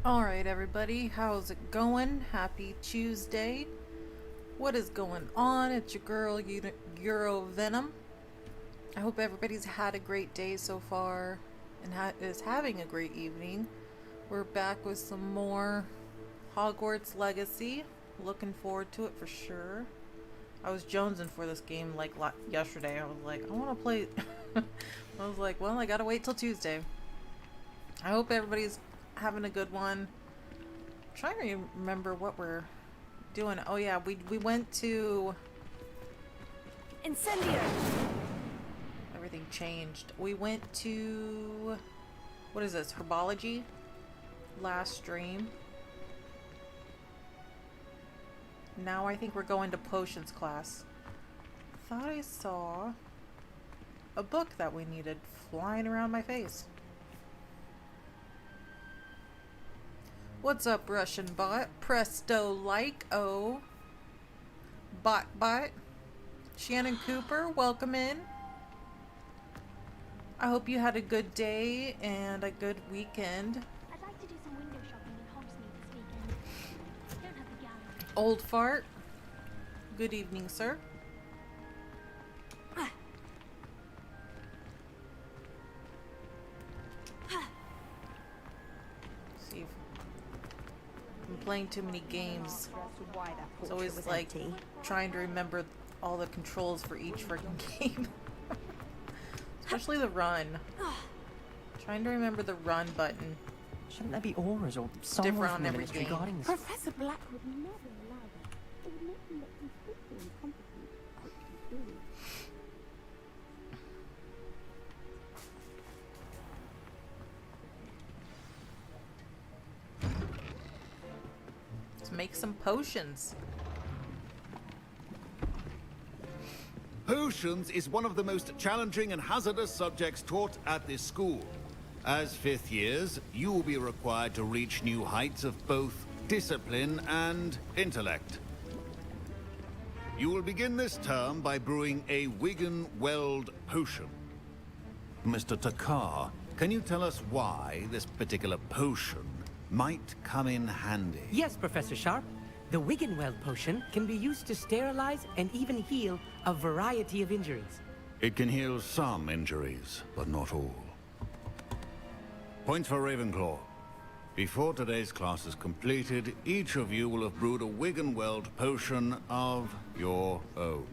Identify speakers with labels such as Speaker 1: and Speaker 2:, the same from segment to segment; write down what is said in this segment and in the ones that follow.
Speaker 1: Alright everybody, how's it going? Happy Tuesday. What is going on? It's your girl Euro Venom. I hope everybody's had a great day so far and is having a great evening. We're back with some more Hogwarts Legacy. Looking forward to it for sure. I was jonesing for this game like yesterday. I was like, I want to play. I was like, well, I gotta wait till Tuesday. I hope everybody's having a good one. I'm trying to remember what we're doing. Oh yeah, we went to
Speaker 2: Incendio.
Speaker 1: Everything changed. We went to what is this? Herbology last stream. Now I think we're going to potions class. Thought I saw a book that we needed flying around my face. What's up, Russian bot? Presto like oh. Bot. Shannon Cooper, welcome in. I hope you had a good day and a good weekend.
Speaker 2: I'd like to do some window shopping in Hogsmeade this weekend. Don't have the gallery.
Speaker 1: Old fart. Good evening, sir. See if I'm playing too many games. It's always like trying to remember all the controls for each freaking game. Especially the run. Trying to remember the run button.
Speaker 3: Shouldn't there be auras or
Speaker 1: Different
Speaker 3: songs
Speaker 1: on
Speaker 3: from the
Speaker 1: every
Speaker 3: ministry
Speaker 1: game.
Speaker 3: guarding this?
Speaker 2: Professor Black would never allow that. It would make him look completely incompetent, which he's doing.
Speaker 1: Let's make some potions.
Speaker 4: Potions is one of the most challenging and hazardous subjects taught at this school. As fifth years, you will be required to reach new heights of both discipline and intellect. You will begin this term by brewing a Wigan-Weld potion. Mr. Takar, can you tell us why this particular potion might come in handy?
Speaker 5: Yes, Professor Sharp. The Wigan-Weld potion can be used to sterilize and even heal a variety of injuries.
Speaker 4: It can heal some injuries, but not all. Point for Ravenclaw. Before today's class is completed, each of you will have brewed a Wigan-Weld potion of your own.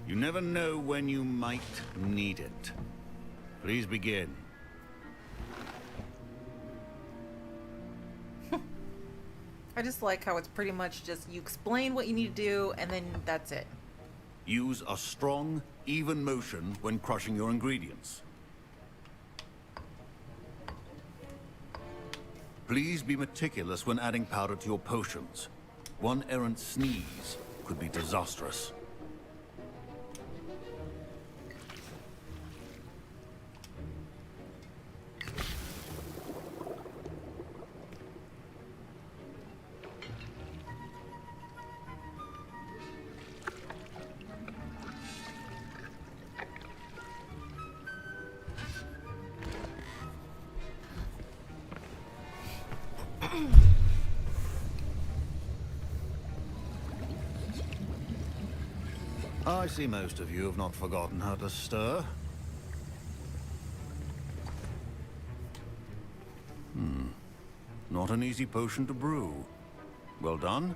Speaker 4: You never know when you might need it. Please begin.
Speaker 1: I just like how it's pretty much just you explain what you need to do and then that's it.
Speaker 4: Use a strong, even motion when crushing your ingredients. Please be meticulous when adding powder to your potions. One errant sneeze could be disastrous. I see most of you have not forgotten how to stir. Not an easy potion to brew. Well done.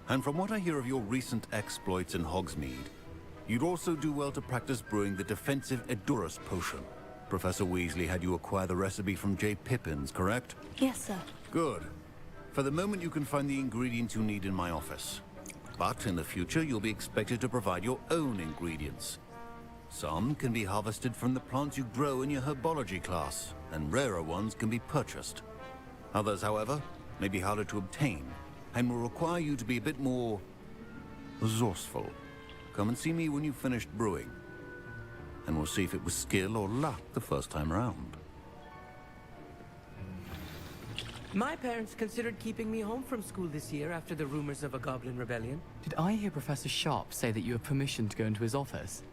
Speaker 4: And from what I hear of your recent exploits in Hogsmeade, you'd also do well to practice brewing the defensive Edurus potion. Professor Weasley had you acquire the recipe from J. Pippin's, correct?
Speaker 2: Yes, sir.
Speaker 4: Good. For the moment, you can find the ingredients you need in my office. But in the future, you'll be expected to provide your own ingredients. Some can be harvested from the plants you grow in your herbology class, and rarer ones can be purchased. Others, however, may be harder to obtain, and will require you to be a bit more resourceful. Come and see me when you've finished brewing, and we'll see if it was skill or luck the first time around.
Speaker 5: My parents considered keeping me home from school this year after the rumors of a goblin rebellion.
Speaker 3: Did I hear Professor Sharp say that you have permission to go into his office?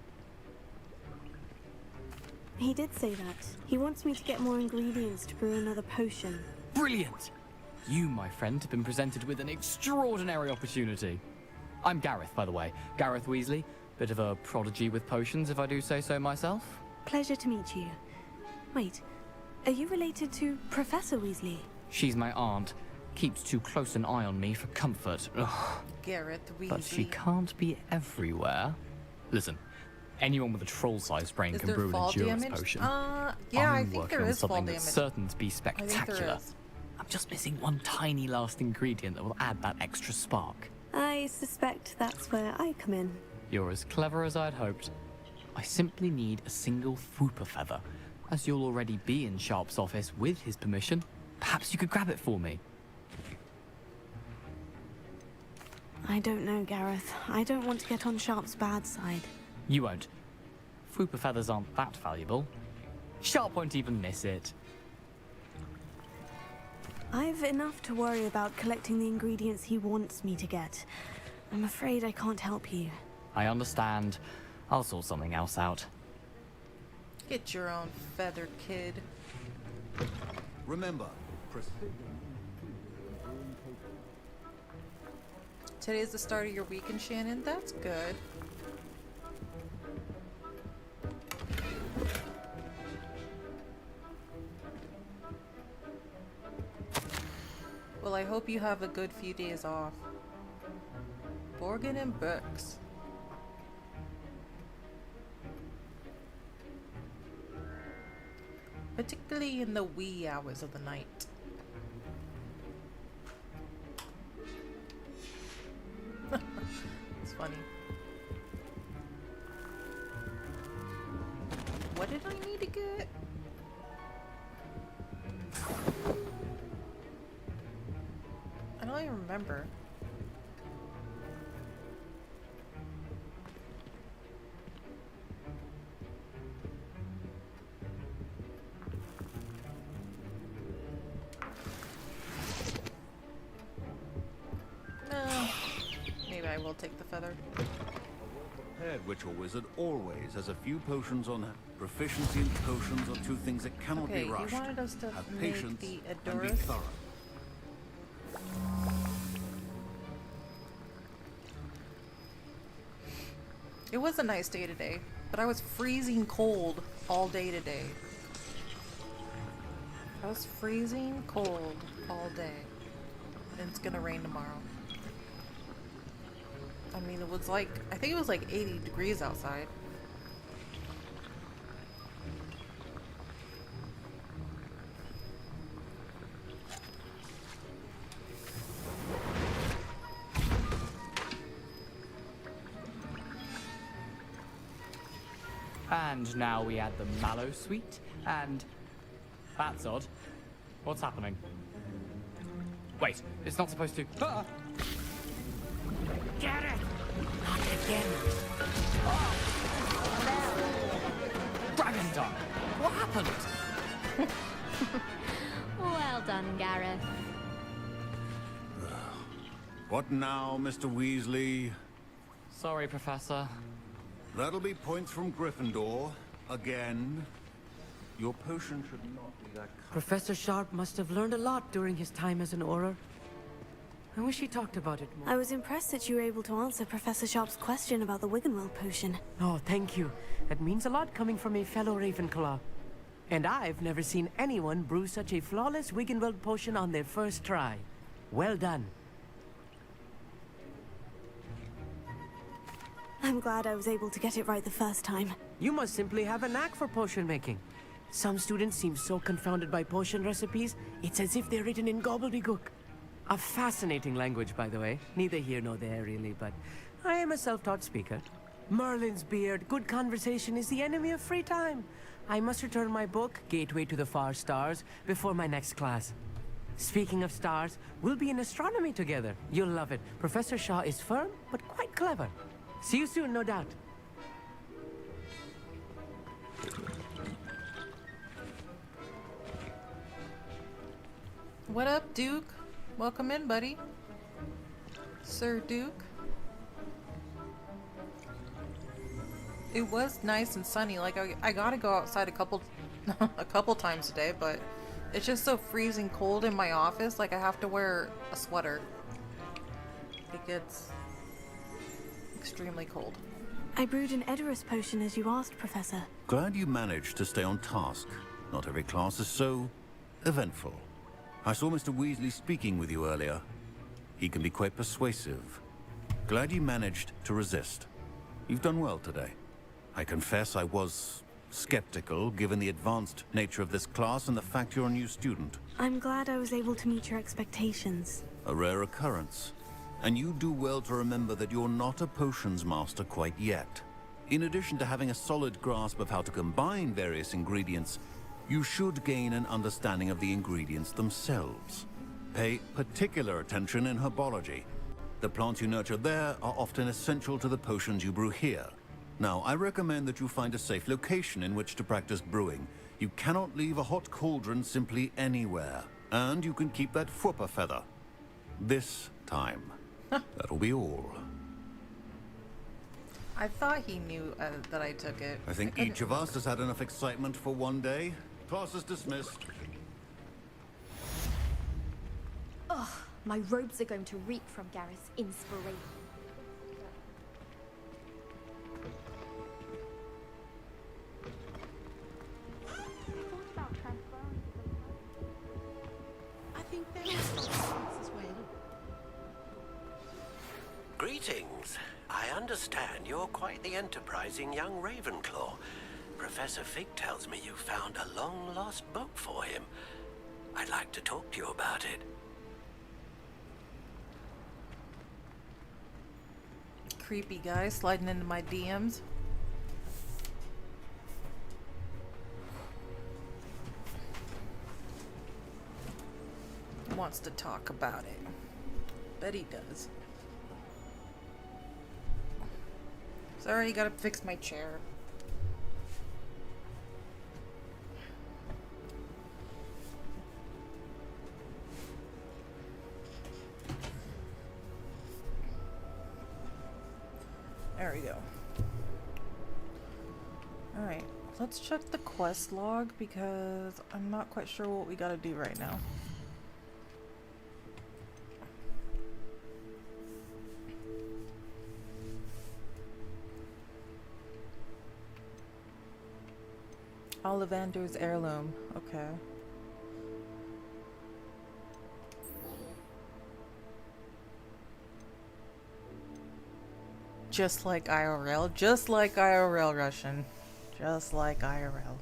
Speaker 6: He did say that. He wants me to get more ingredients to brew another potion.
Speaker 3: Brilliant! You, my friend, have been presented with an extraordinary opportunity. I'm Gareth, by the way. Gareth Weasley. Bit of a prodigy with potions, if I do say so myself.
Speaker 2: Pleasure to meet you. Wait, are you related to Professor Weasley?
Speaker 3: She's my aunt. Keeps too close an eye on me for comfort. Ugh.
Speaker 1: Gareth Weasley.
Speaker 3: But she can't be everywhere. Listen, anyone with a troll-sized brain
Speaker 1: Is
Speaker 3: can
Speaker 1: there
Speaker 3: brew an
Speaker 1: fall
Speaker 3: endurance
Speaker 1: damage?
Speaker 3: potion.
Speaker 1: Yeah, I
Speaker 3: I'm
Speaker 1: think
Speaker 3: working
Speaker 1: there
Speaker 3: on
Speaker 1: is fall
Speaker 3: something
Speaker 1: damage.
Speaker 3: that's certain to be
Speaker 1: I think there
Speaker 3: spectacular.
Speaker 1: is.
Speaker 3: I'm just missing one tiny last ingredient that will add that extra spark.
Speaker 2: I suspect that's where I come in.
Speaker 3: You're as clever as I'd hoped. I simply need a single Fwooper feather. As you'll already be in Sharp's office with his permission, perhaps you could grab it for me.
Speaker 2: I don't know, Gareth. I don't want to get on Sharp's bad side.
Speaker 3: You won't. Fwooper feathers aren't that valuable. Sharp won't even miss it.
Speaker 2: I've enough to worry about collecting the ingredients he wants me to get. I'm afraid I can't help you.
Speaker 3: I understand. I'll sort something else out.
Speaker 1: Get your own feather, kid.
Speaker 4: Remember, precision.
Speaker 1: Today's the start of your weekend, Shannon. That's good. Well, I hope you have a good few days off. Borgin and books. Particularly in the wee hours of the night. It's funny. What did I need to get? I don't even remember. No. Maybe I will take the feather.
Speaker 4: Prepared witch or wizard always has a few potions on hand. Proficiency in potions are two things that cannot
Speaker 1: Okay,
Speaker 4: be
Speaker 1: you
Speaker 4: rushed.
Speaker 1: wanted us to
Speaker 4: Have
Speaker 1: make
Speaker 4: patience
Speaker 1: the
Speaker 4: and be
Speaker 1: Adorus.
Speaker 4: thorough.
Speaker 1: It was a nice day today, but I was freezing cold all day today. I was freezing cold all day. And it's gonna rain tomorrow. I mean, it was like, I think it was like 80 degrees outside.
Speaker 3: And now we add the mallow sweet, and... That's odd. What's happening? Wait, it's not supposed to... Ah!
Speaker 5: Get it! Not again.
Speaker 3: Dragon Tongue! What happened?
Speaker 6: Well done, Gareth.
Speaker 4: What now, Mr. Weasley?
Speaker 3: Sorry, Professor.
Speaker 4: That'll be points from Gryffindor. Again. Your potion should not be that kind.
Speaker 5: Professor Sharp must have learned a lot during his time as an Auror. I wish he talked about it more.
Speaker 2: I was impressed that you were able to answer Professor Sharp's question about the Wiggenweld potion.
Speaker 5: Oh, thank you. That means a lot coming from a fellow Ravenclaw. And I've never seen anyone brew such a flawless Wiggenweld potion on their first try. Well done.
Speaker 2: I'm glad I was able to get it right the first time.
Speaker 5: You must simply have a knack for potion making. Some students seem so confounded by potion recipes, it's as if they're written in gobbledygook. A fascinating language, by the way. Neither here nor there, really, but I am a self-taught speaker. Merlin's beard, good conversation is the enemy of free time. I must return my book, Gateway to the Far Stars, before my next class. Speaking of stars, we'll be in astronomy together. You'll love it. Professor Shaw is firm, but quite clever. See you soon, no doubt.
Speaker 1: What up, Duke? Welcome in, buddy. Sir Duke. It was nice and sunny. Like I gotta go outside a couple times a day, but It's just so freezing cold in my office, like I have to wear a sweater. It gets extremely cold.
Speaker 2: I brewed an Edorus potion as you asked, Professor.
Speaker 4: Glad you managed to stay on task. Not every class is so eventful. I saw Mr. Weasley speaking with you earlier. He can be quite persuasive. Glad you managed to resist. You've done well today. I confess I was skeptical, given the advanced nature of this class and the fact you're a new student.
Speaker 2: I'm glad I was able to meet your expectations.
Speaker 4: A rare occurrence. And you do well to remember that you're not a potions master quite yet. In addition to having a solid grasp of how to combine various ingredients, you should gain an understanding of the ingredients themselves. Pay particular attention in herbology. The plants you nurture there are often essential to the potions you brew here. Now, I recommend that you find a safe location in which to practice brewing. You cannot leave a hot cauldron simply anywhere. And you can keep that Fwooper feather. This time. That'll be all.
Speaker 1: I thought he knew that I took it.
Speaker 4: I think each of us has had enough excitement for one day. Class is dismissed.
Speaker 7: Ugh, my robes are going to reek from Gareth's inspiration.
Speaker 8: I think there is something as well.
Speaker 9: Greetings. I understand you're quite the enterprising young Ravenclaw. Professor Fig tells me you found a long-lost book for him. I'd like to talk to you about it.
Speaker 1: Creepy guy sliding into my DMs. Wants to talk about it. Bet he does. Sorry, gotta fix my chair. There we go. Alright, let's check the quest log because I'm not quite sure what we gotta do right now. Ollivander's heirloom. Okay. Just like IRL. Just like IRL, Russian. Just like IRL.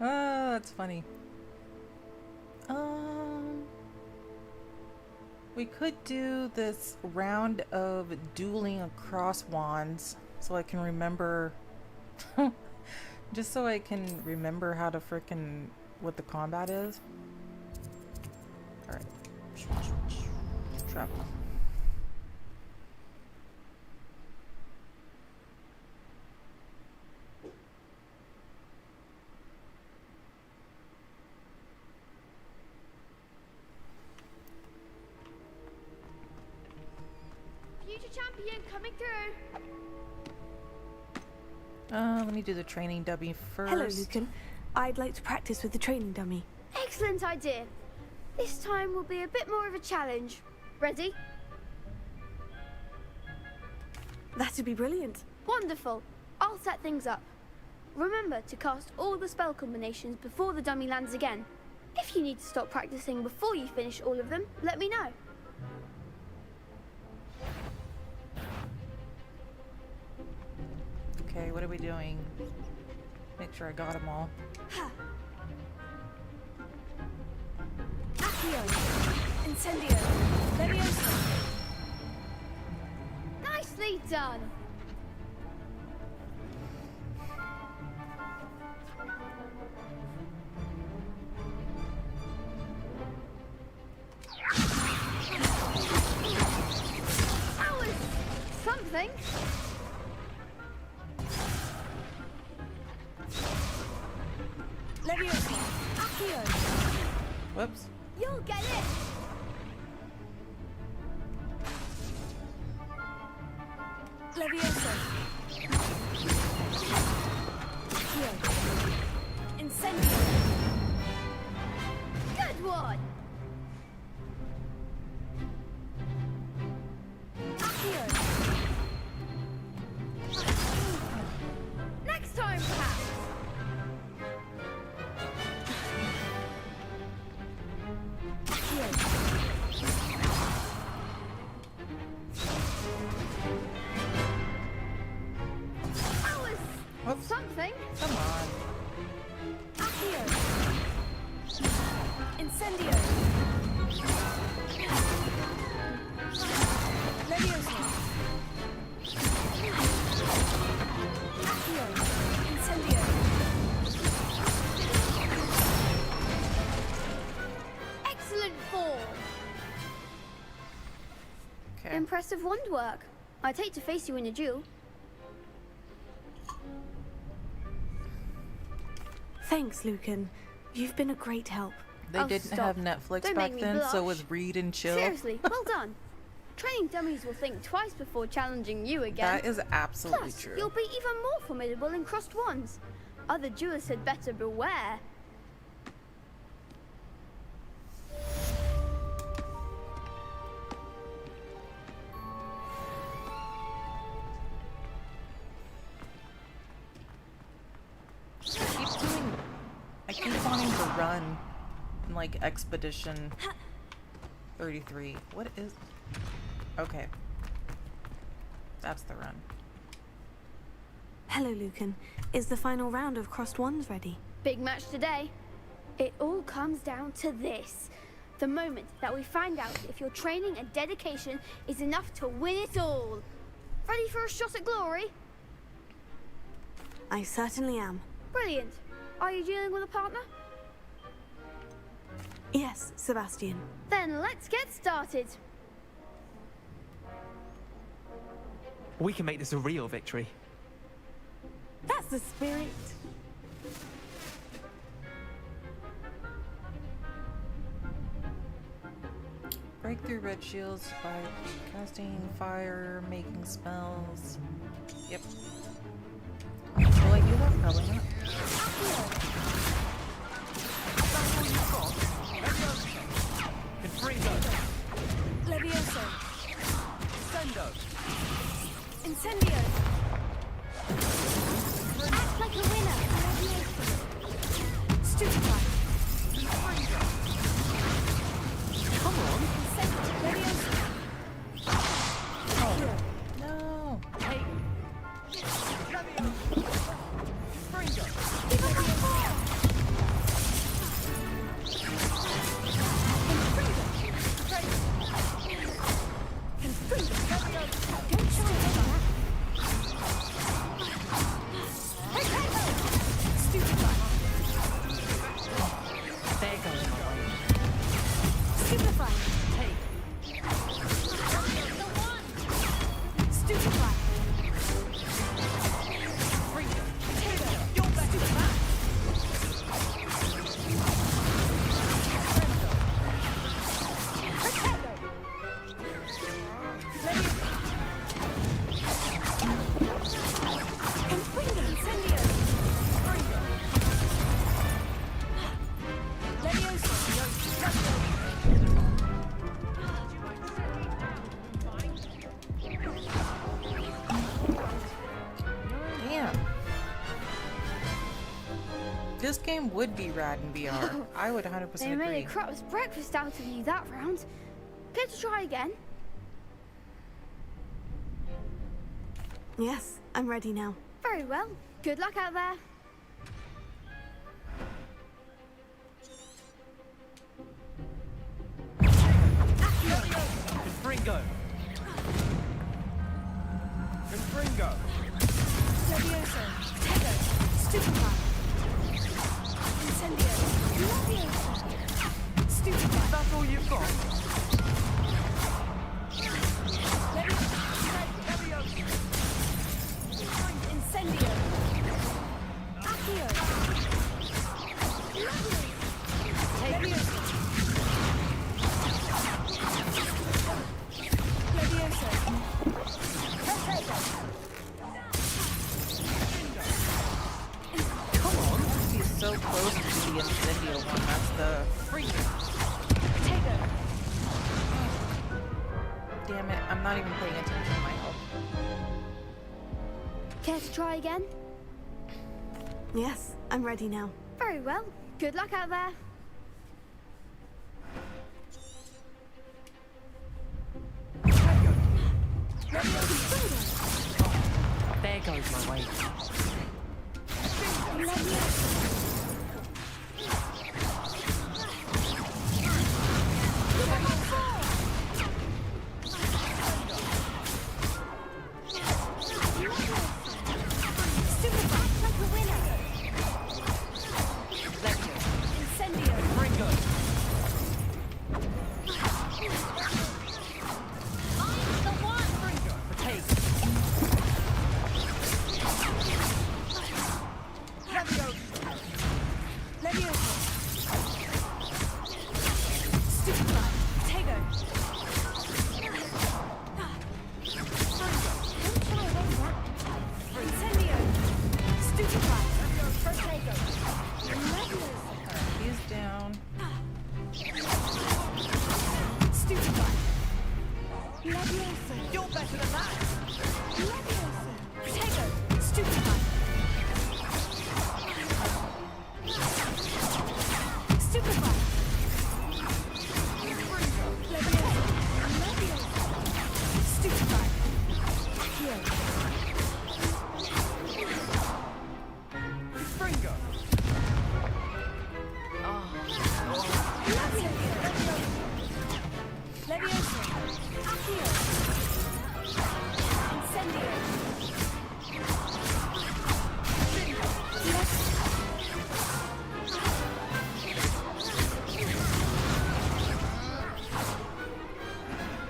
Speaker 1: Oh, that's funny. We could do this round of dueling across wands so I can remember just so I can remember how to frickin' what the combat is. Alright. Travel.
Speaker 7: Future champion coming through.
Speaker 1: Let me do the training dummy first.
Speaker 2: Hello, Lucan. I'd like to practice with the training dummy.
Speaker 7: Excellent idea. This time will be a bit more of a challenge. Ready?
Speaker 2: That'd be brilliant.
Speaker 7: Wonderful. I'll set things up. Remember to cast all the spell combinations before the dummy lands again. If you need to stop practicing before you finish all of them, let me know.
Speaker 1: Okay, what are we doing? Make sure I got them all.
Speaker 2: Accio. Incendio. Leviosa.
Speaker 7: Nicely done. That was something.
Speaker 2: Leviosa. Accio.
Speaker 1: Whoops.
Speaker 7: You'll get it!
Speaker 2: Levioso. Accio. Incendio.
Speaker 7: Good one!
Speaker 2: Accio.
Speaker 7: Next time, perhaps! That was
Speaker 1: Whoops.
Speaker 7: something.
Speaker 1: Come on.
Speaker 2: Accio. Incendio. Levioso. Accio. Incendio.
Speaker 7: Excellent form.
Speaker 1: Okay.
Speaker 7: Impressive wand work. I'd hate to face you in a duel.
Speaker 2: Thanks, Lucan. You've been a great help.
Speaker 1: They
Speaker 7: Oh,
Speaker 1: didn't
Speaker 7: stop.
Speaker 1: have Netflix
Speaker 7: Don't
Speaker 1: back
Speaker 7: make me
Speaker 1: then, so it
Speaker 7: blush.
Speaker 1: was read and chill.
Speaker 7: Seriously, well done. Training dummies will think twice before challenging you again.
Speaker 1: That is absolutely
Speaker 7: Plus,
Speaker 1: true.
Speaker 7: you'll be even more formidable in crossed wands. Other duelists had better beware.
Speaker 1: I keep wanting to run in like Expedition 33. What is... Okay. That's the run.
Speaker 2: Hello, Lucan. Is the final round of Crossed Wands ready?
Speaker 7: Big match today. It all comes down to this. The moment that we find out if your training and dedication is enough to win it all. Ready for a shot at glory?
Speaker 2: I certainly am.
Speaker 7: Brilliant. Are you dealing with a partner?
Speaker 2: Yes, Sebastian.
Speaker 7: Then let's get started.
Speaker 10: We can make this a real victory.
Speaker 2: That's the spirit.
Speaker 1: Break through red shields by casting fire, making spells. Yep. Will I do that? Probably not.
Speaker 2: Levioso. Incendio.
Speaker 7: Act like a winner.
Speaker 2: Stupefy.
Speaker 10: Come on.
Speaker 2: Levioso.
Speaker 1: No.
Speaker 10: Hey. There goes my way.
Speaker 2: Stupefy.
Speaker 10: Hey.
Speaker 2: Stupefy.
Speaker 10: You're better than that.
Speaker 2: Incendio.
Speaker 1: Damn. This game would be rad in VR. I would 100%
Speaker 7: They made
Speaker 1: agree.
Speaker 7: a crap's breakfast out of you that round. Care to try again?
Speaker 2: Yes, I'm ready now.
Speaker 7: Very well. Good luck out there.
Speaker 10: Confringo. Confringo.
Speaker 2: Levioso. Tego. Stupefy. Incendio. Levioso. Stupefy.
Speaker 10: That's all you've got?
Speaker 2: Incendio. Accio.
Speaker 1: Incendio one. That's the damn it, I'm not even paying attention to my health.
Speaker 7: Care to try again?
Speaker 2: Yes, I'm ready now.
Speaker 7: Very well. Good luck out there.
Speaker 5: There goes my way.
Speaker 1: He's down.
Speaker 5: You're better than that!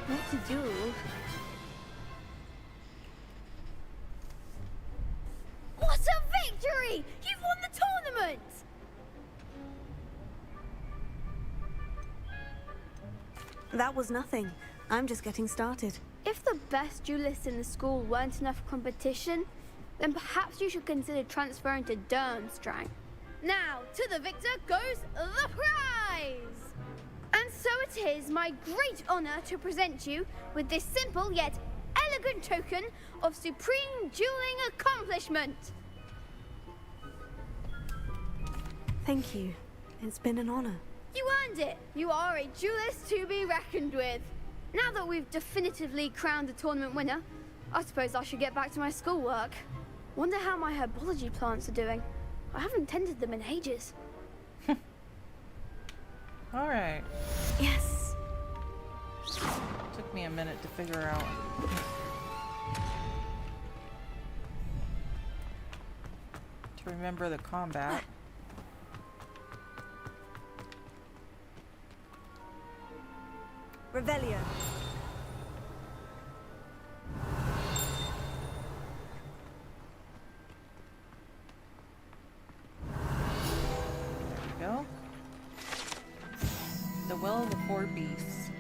Speaker 7: What to do? What a victory! You've won the tournament!
Speaker 2: That was nothing. I'm just getting started.
Speaker 7: If the best duelists in the school weren't enough competition, then perhaps you should consider transferring to Durmstrang. Now, to the victor goes the prize! And so it is my great honor to present you with this simple yet elegant token of supreme dueling accomplishment.
Speaker 2: Thank you. It's been an honor.
Speaker 7: You earned it! You are a duelist to be reckoned with. Now that we've definitively crowned the tournament winner, I suppose I should get back to my schoolwork. Wonder how my herbology plants are doing. I haven't tended them in ages.
Speaker 1: Alright.
Speaker 2: Yes.
Speaker 1: Took me a minute to figure out. To remember the combat.
Speaker 2: Revelio.
Speaker 1: There we go. The Well of the Four Beasts.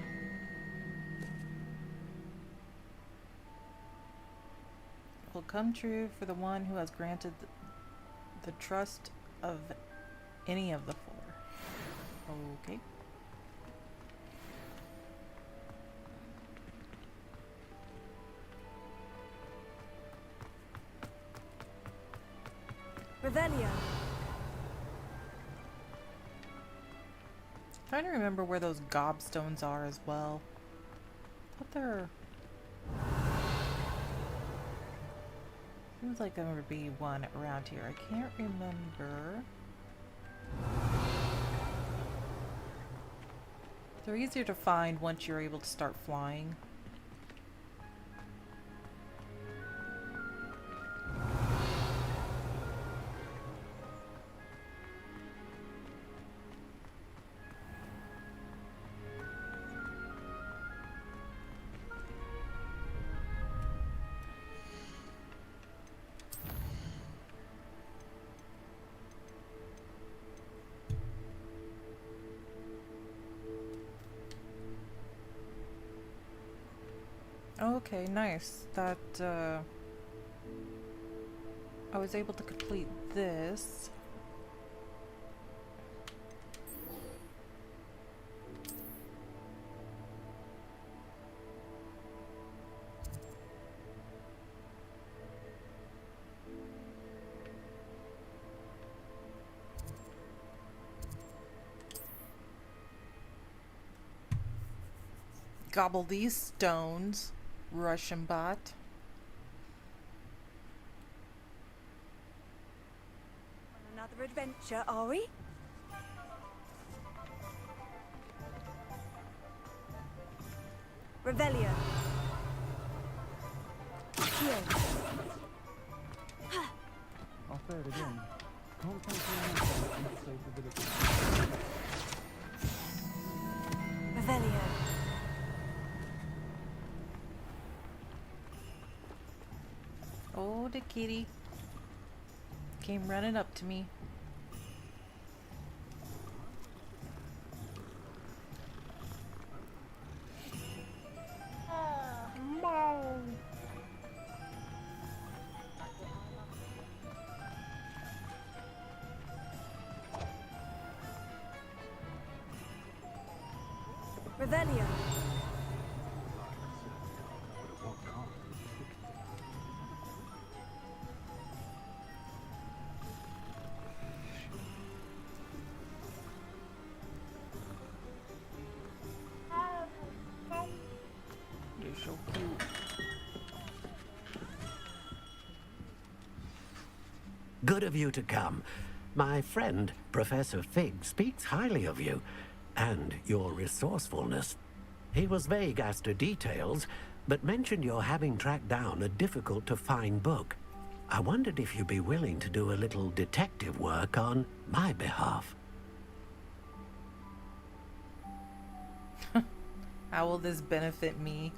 Speaker 1: Will come true for the one who has granted the trust of any of the four. Okay.
Speaker 2: Revelio.
Speaker 1: Trying to remember where those gobstones are as well. But there seems like there would be one around here. I can't remember. They're easier to find once you're able to start flying. Okay, nice. That, I was able to complete this. gobble these stones, Russian bot.
Speaker 2: Another adventure, are we? Revelio. Here.
Speaker 11: I'll say it again. Can't take you to save the village.
Speaker 2: Revelio.
Speaker 1: Oh, the kitty came running up to me.
Speaker 2: Revelio.
Speaker 1: You're so cute.
Speaker 9: Good of you to come. My friend, Professor Fig, speaks highly of you and your resourcefulness. He was vague as to details, but mentioned your having tracked down a difficult-to-find book. I wondered if you'd be willing to do a little detective work on my behalf.
Speaker 1: How will this benefit me?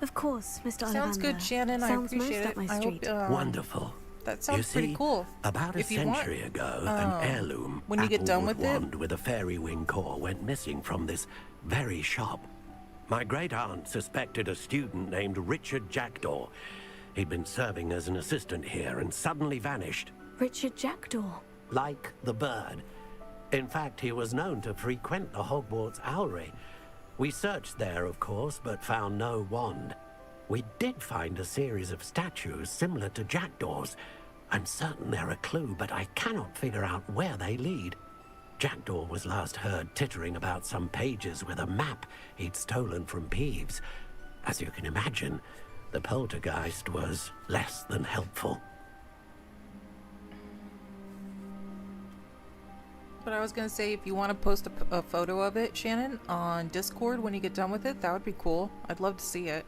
Speaker 2: Of course, Mr.
Speaker 1: Sounds
Speaker 2: Ollivander.
Speaker 1: good, Shannon.
Speaker 2: Sounds
Speaker 1: I appreciate
Speaker 2: most
Speaker 1: it.
Speaker 2: up my
Speaker 1: I
Speaker 2: street.
Speaker 1: hope,
Speaker 9: Wonderful.
Speaker 1: that sounds
Speaker 9: You see,
Speaker 1: pretty cool.
Speaker 9: About a
Speaker 1: If you want,
Speaker 9: century ago, an heirloom
Speaker 1: when you get done
Speaker 9: applewood
Speaker 1: with it-
Speaker 9: wand with a fairy wing core went missing from this very shop. My great-aunt suspected a student named Richard Jackdaw. He'd been serving as an assistant here and suddenly vanished,
Speaker 2: Richard Jackdaw.
Speaker 9: like the bird. In fact, he was known to frequent the Hogwarts Owlery. We searched there, of course, but found no wand. We did find a series of statues similar to Jackdaw's. I'm certain they're a clue, but I cannot figure out where they lead. Jackdaw was last heard tittering about some pages with a map he'd stolen from Peeves. As you can imagine, the poltergeist was less than helpful.
Speaker 1: But I was gonna say, if you want to post a photo of it, Shannon, on Discord when you get done with it, that would be cool. I'd love to see it.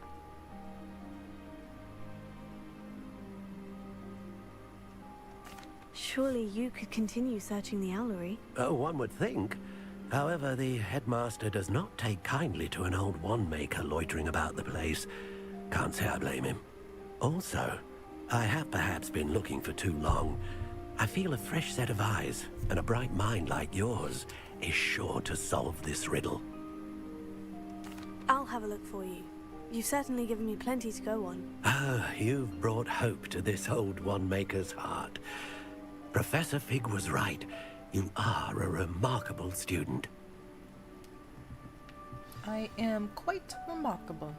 Speaker 2: Surely you could continue searching the owlery.
Speaker 9: Oh, one would think. However, the headmaster does not take kindly to an old wand-maker loitering about the place. Can't say I blame him. Also, I have perhaps been looking for too long. I feel a fresh set of eyes, and a bright mind like yours is sure to solve this riddle.
Speaker 2: I'll have a look for you. You've certainly given me plenty to go on.
Speaker 9: Ah, you've brought hope to this old wand-maker's heart. Professor Fig was right. You are a remarkable student.
Speaker 1: I am quite remarkable.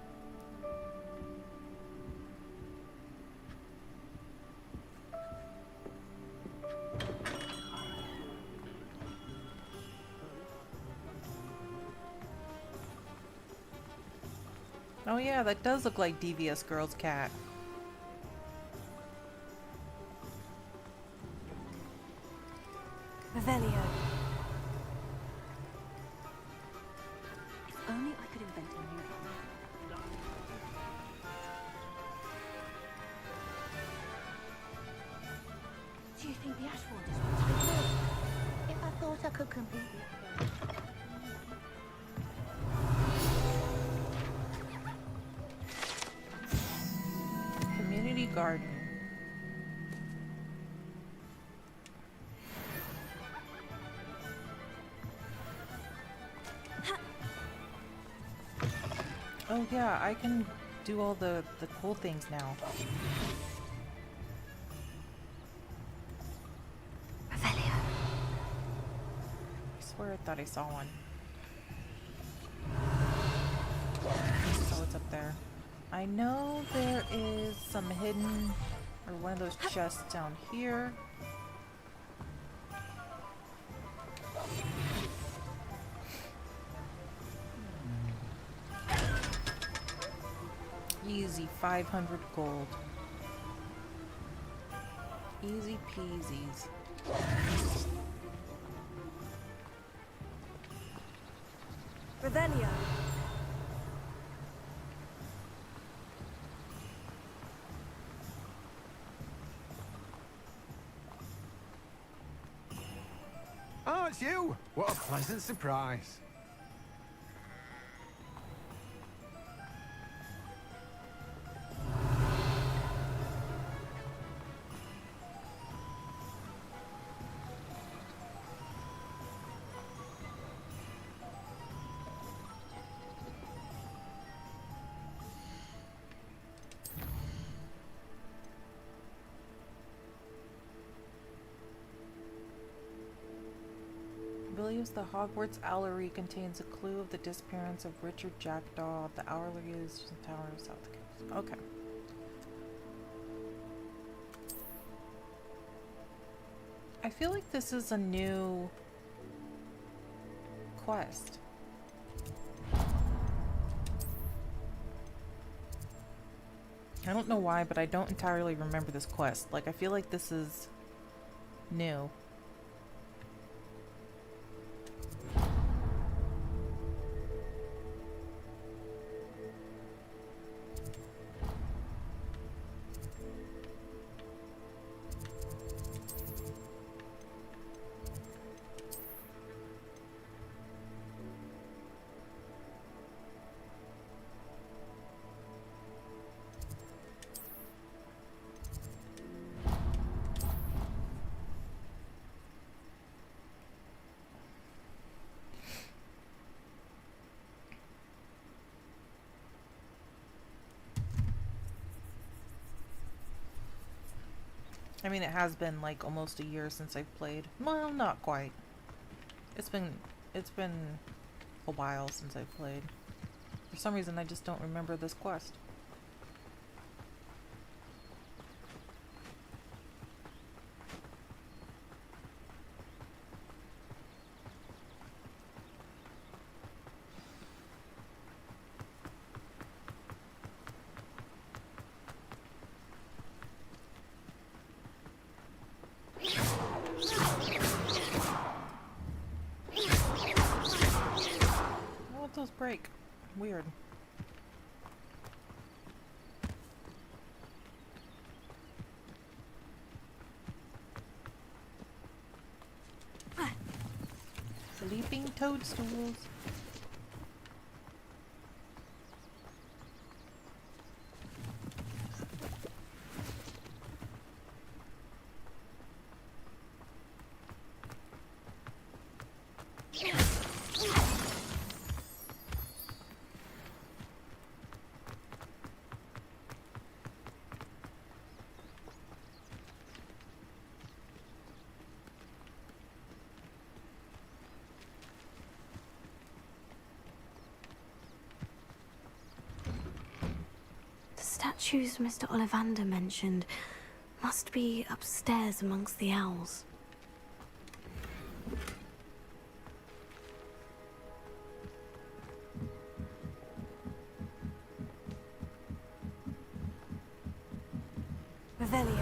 Speaker 1: Oh yeah, that does look like Devious Girl's cat.
Speaker 2: Revelio.
Speaker 12: If only I could invent a new one. Do you think the ash wand is what? If I thought I could compete with
Speaker 1: Community garden. Oh yeah, I can do all the cool things now.
Speaker 2: Revelio.
Speaker 1: I swear I thought I saw one. So what's up there? I know there is some hidden, or one of those chests down here. Easy 500 gold. Easy peasies.
Speaker 2: Revelio.
Speaker 13: Oh, it's you! What a pleasant surprise.
Speaker 1: Believes the Hogwarts Owlery contains a clue of the disappearance of Richard Jackdaw. The Owlery is in the Tower of South Coast. Okay. I feel like this is a new quest. I don't know why, but I don't entirely remember this quest. Like, I feel like this is new. I mean, it has been like almost a year since I've played. Well, not quite. It's been a while since I've played. For some reason, I just don't remember this quest. Those break. Weird. Sleeping toadstools.
Speaker 2: Statues Mr. Ollivander mentioned must be upstairs amongst the owls. Revelio.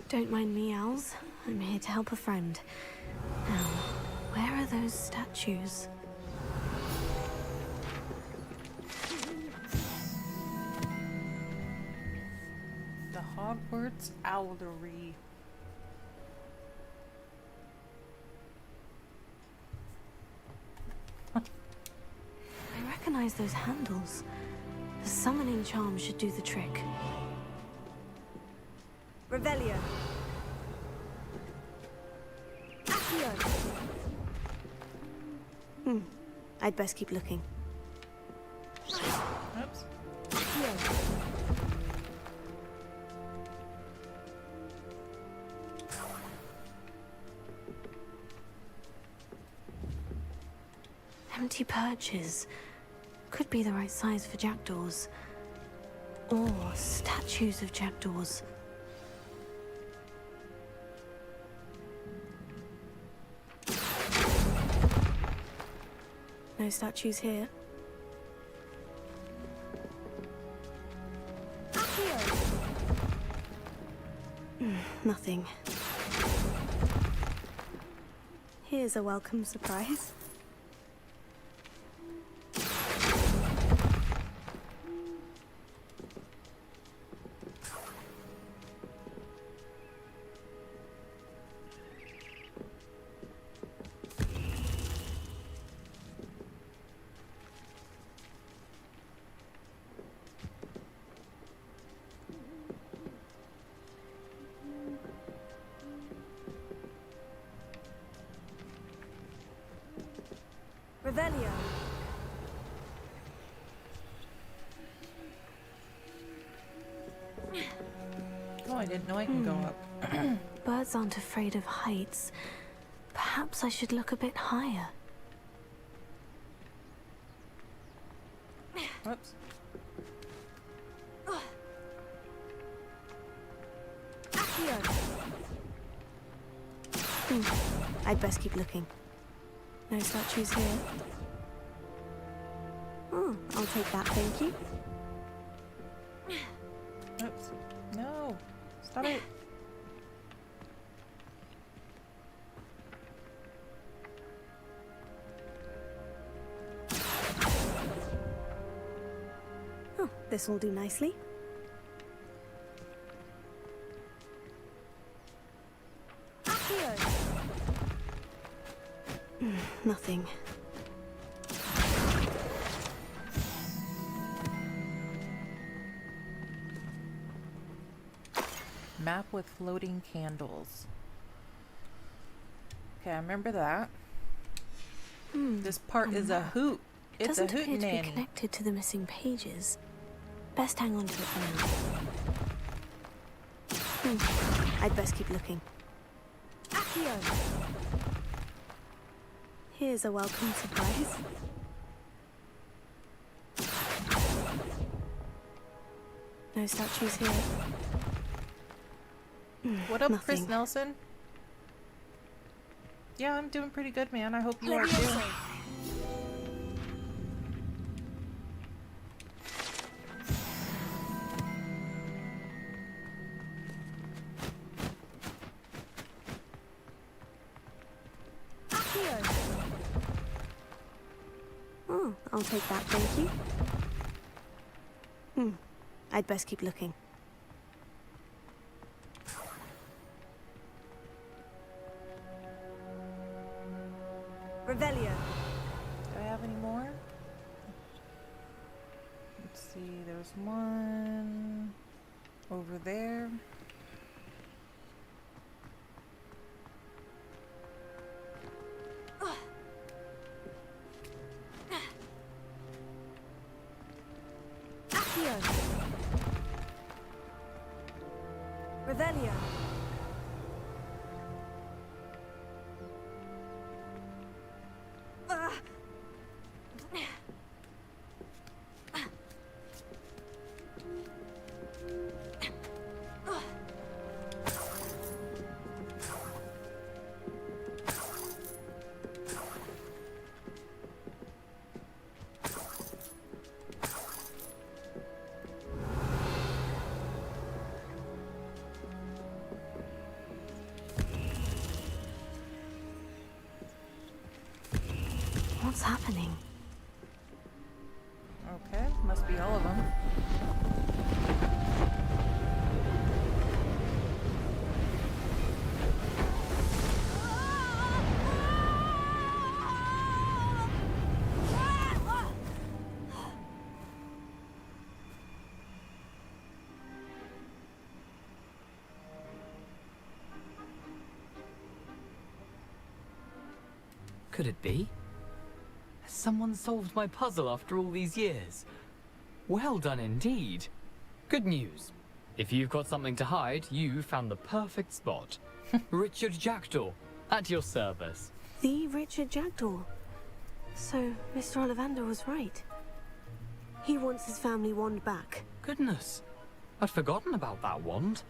Speaker 2: Don't mind me, owls. I'm here to help a friend. Now, where are those statues?
Speaker 1: The Hogwarts Owlery.
Speaker 2: I recognize those handles. The summoning charm should do the trick. Revelio. I'd best keep looking.
Speaker 1: Oops.
Speaker 2: Empty perches. Could be the right size for jackdaws. Or statues of jackdaws. No statues here. Nothing. Here's a welcome surprise. Revelio.
Speaker 1: Oh, I didn't know I can go up.
Speaker 2: Birds aren't afraid of heights. Perhaps I should look a bit higher.
Speaker 1: Whoops.
Speaker 2: I'd best keep looking. No statues here. Oh, I'll take that, thank you.
Speaker 1: Oops. No. Stop it.
Speaker 2: Oh, this will do nicely. Nothing.
Speaker 1: Map with floating candles. Okay, I remember that. This part is a hoot. It's a
Speaker 2: Doesn't appear to be
Speaker 1: hootenanny.
Speaker 2: connected to the missing pages. Best hang on to it for now. I'd best keep looking. Here's a welcome surprise. No statues here.
Speaker 1: What up, Chris
Speaker 2: Nothing.
Speaker 1: Nelson? Yeah, I'm doing pretty good, man. I hope you are too.
Speaker 2: Oh, I'll take that, thank you. I'd best keep looking. Revelio.
Speaker 1: Do I have any more? Let's see, there's one over there.
Speaker 2: Revelio. What's happening?
Speaker 1: Okay, must be all of them.
Speaker 3: Could it be? Has someone solved my puzzle after all these years? Well done indeed. Good news. If you've got something to hide, you found the perfect spot. Richard Jackdaw, at your service.
Speaker 2: The Richard Jackdaw. So, Mr. Ollivander was right. He wants his family wand back.
Speaker 3: Goodness, I'd forgotten about that wand.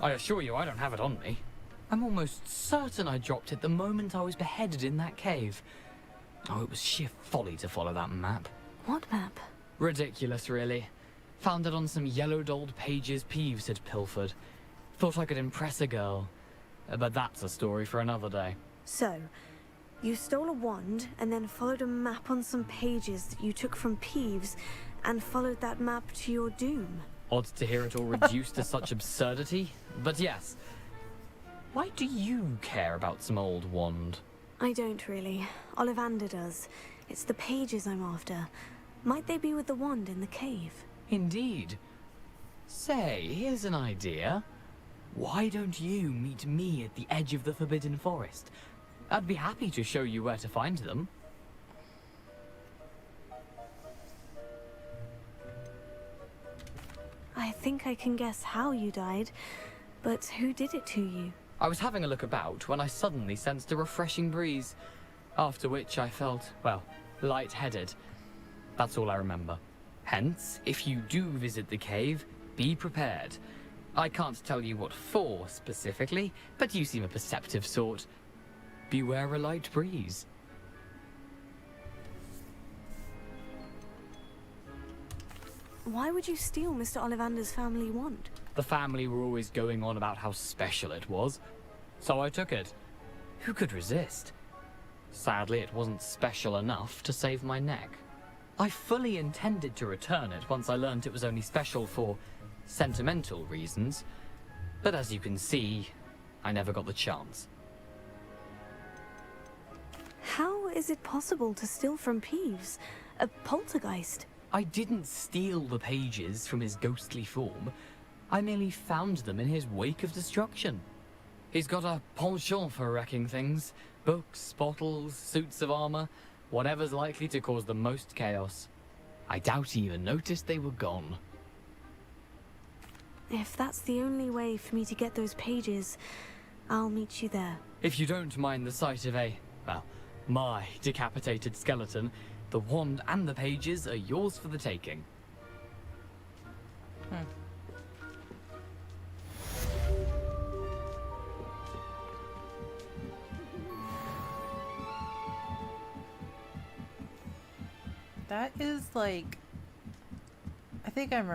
Speaker 3: I assure you I don't have it on me. I'm almost certain I dropped it the moment I was beheaded in that cave. Oh, it was sheer folly to follow that map.
Speaker 2: What map?
Speaker 3: Ridiculous, really. Found it on some yellowed old pages Peeves had pilfered. Thought I could impress a girl. But that's a story for another day.
Speaker 2: So, you stole a wand and then followed a map on some pages that you took from Peeves and followed that map to your doom.
Speaker 3: Odd to hear it all reduced to such absurdity, but yes. Why do you care about some old wand?
Speaker 2: I don't really. Ollivander does. It's the pages I'm after. Might they be with the wand in the cave?
Speaker 3: Indeed. Say, here's an idea. Why don't you meet me at the edge of the Forbidden Forest? I'd be happy to show you where to find them.
Speaker 2: I think I can guess how you died, but who did it to you?
Speaker 3: I was having a look about when I suddenly sensed a refreshing breeze, after which I felt, well, lightheaded. That's all I remember. Hence, if you do visit the cave, be prepared. I can't tell you what for specifically, but you seem a perceptive sort. Beware a light breeze.
Speaker 2: Why would you steal Mr. Ollivander's family wand?
Speaker 3: The family were always going on about how special it was, so I took it. Who could resist? Sadly, it wasn't special enough to save my neck. I fully intended to return it once I learned it was only special for sentimental reasons, but as you can see, I never got the chance.
Speaker 2: How is it possible to steal from Peeves? A poltergeist?
Speaker 3: I didn't steal the pages from his ghostly form. I merely found them in his wake of destruction. He's got a penchant for wrecking things. Books, bottles, suits of armor, whatever's likely to cause the most chaos. I doubt he even noticed they were gone.
Speaker 2: If that's the only way for me to get those pages, I'll meet you there.
Speaker 3: If you don't mind the sight of my decapitated skeleton, the wand and the pages are yours for the taking.
Speaker 1: That is like... I think I'm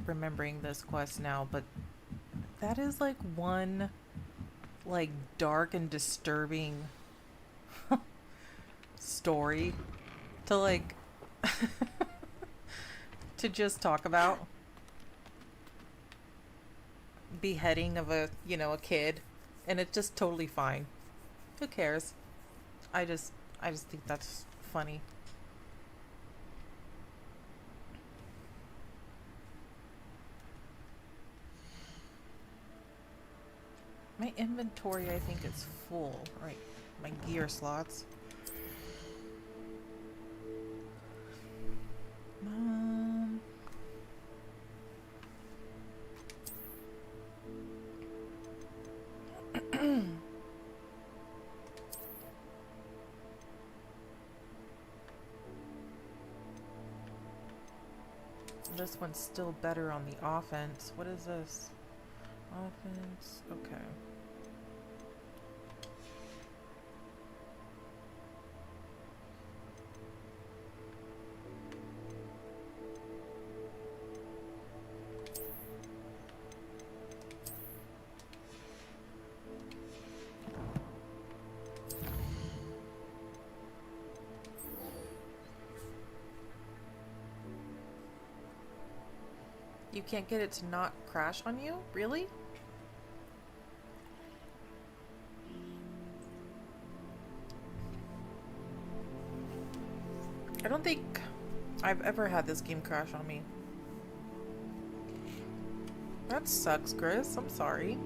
Speaker 1: remembering this quest now, but that is like one like dark and disturbing story to like to just talk about. Beheading of a kid, and it's just totally fine. Who cares? I just think that's funny. My inventory, I think, is full. Right, my gear slots. This one's still better on the offense. What is this? Offense. Okay. You can't get it to not crash on you? Really? I don't think I've ever had this game crash on me. That sucks, Chris. I'm sorry.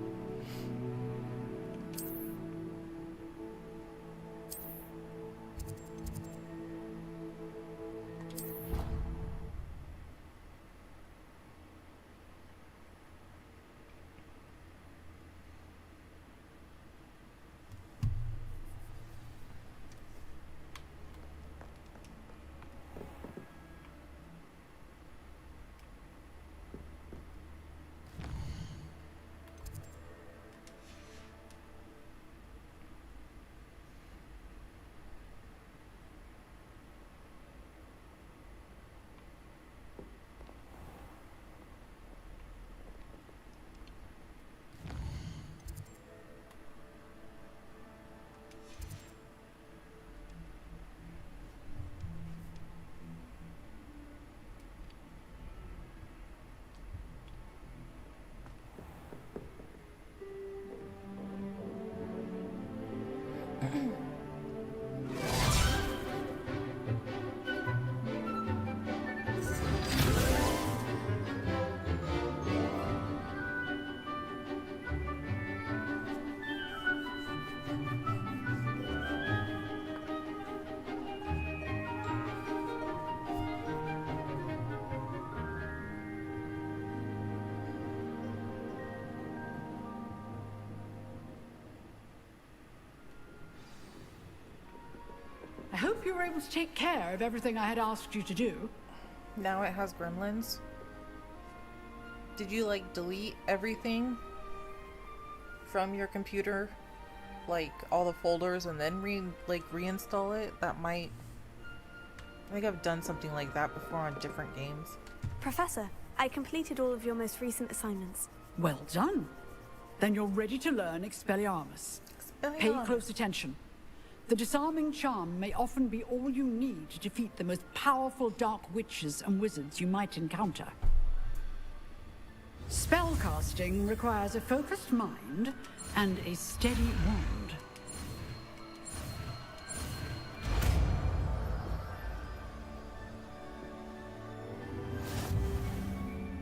Speaker 14: hope you were able to take care of everything I had asked you to do.
Speaker 1: Now it has gremlins. Did you like delete everything from your computer? Like all the folders and then reinstall it? That might... I think I've done something like that before on different games.
Speaker 2: Professor, I completed all of your most recent assignments.
Speaker 14: Well done. Then you're ready to learn Expelliarmus. Pay close attention. The disarming charm may often be all you need to defeat the most powerful dark witches and wizards you might encounter. Spellcasting requires a focused mind and a steady wand.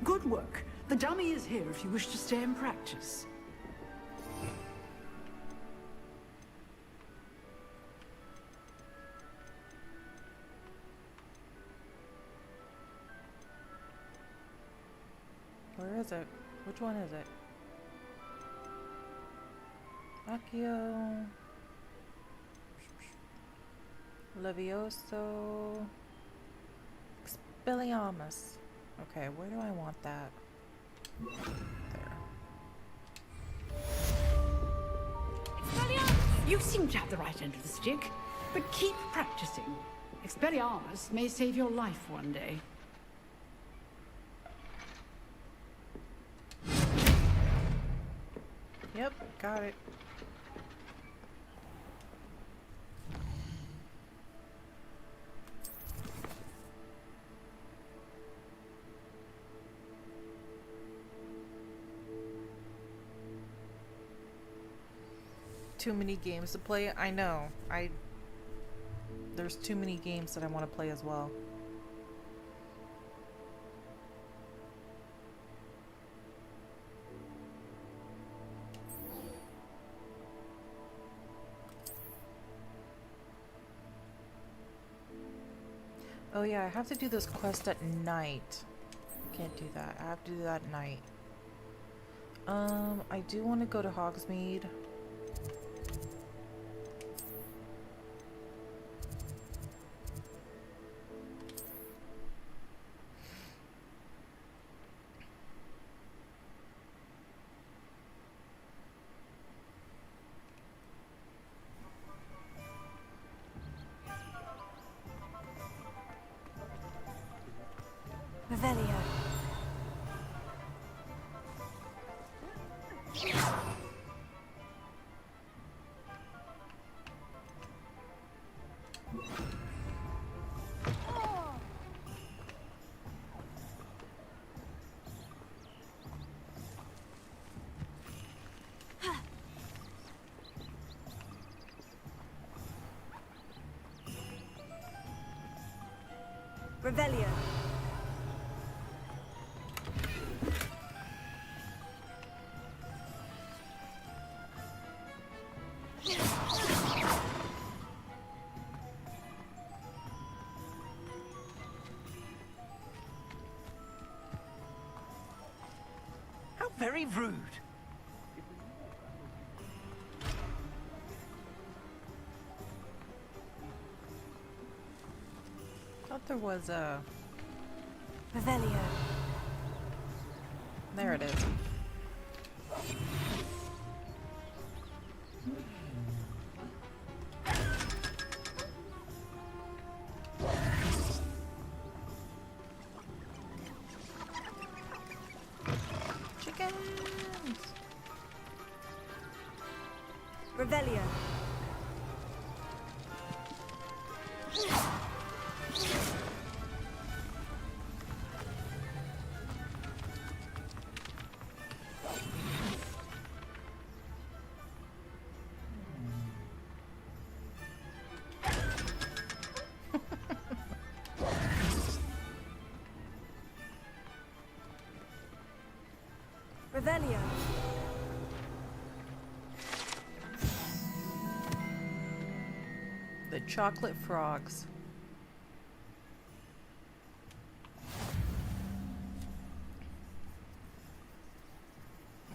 Speaker 14: Good work. The dummy is here if you wish to stay and practice.
Speaker 1: Where is it? Which one is it? Accio. Levioso. Expelliarmus. Okay, where do I want that? There.
Speaker 14: Expelliarmus! You seem to have the right end of the stick, but keep practicing. Expelliarmus may save your life one day.
Speaker 1: Yep, got it. Too many games to play? I know. There's too many games that I want to play as well. Oh yeah, I have to do this quest at night. Can't do that. I have to do that at night. I do want to go to Hogsmeade.
Speaker 2: Revelio. Revelio.
Speaker 5: How very rude.
Speaker 1: Thought there was a...
Speaker 2: Revelio.
Speaker 1: There it is. Chickens!
Speaker 2: Revelio. Revelio.
Speaker 1: The chocolate frogs.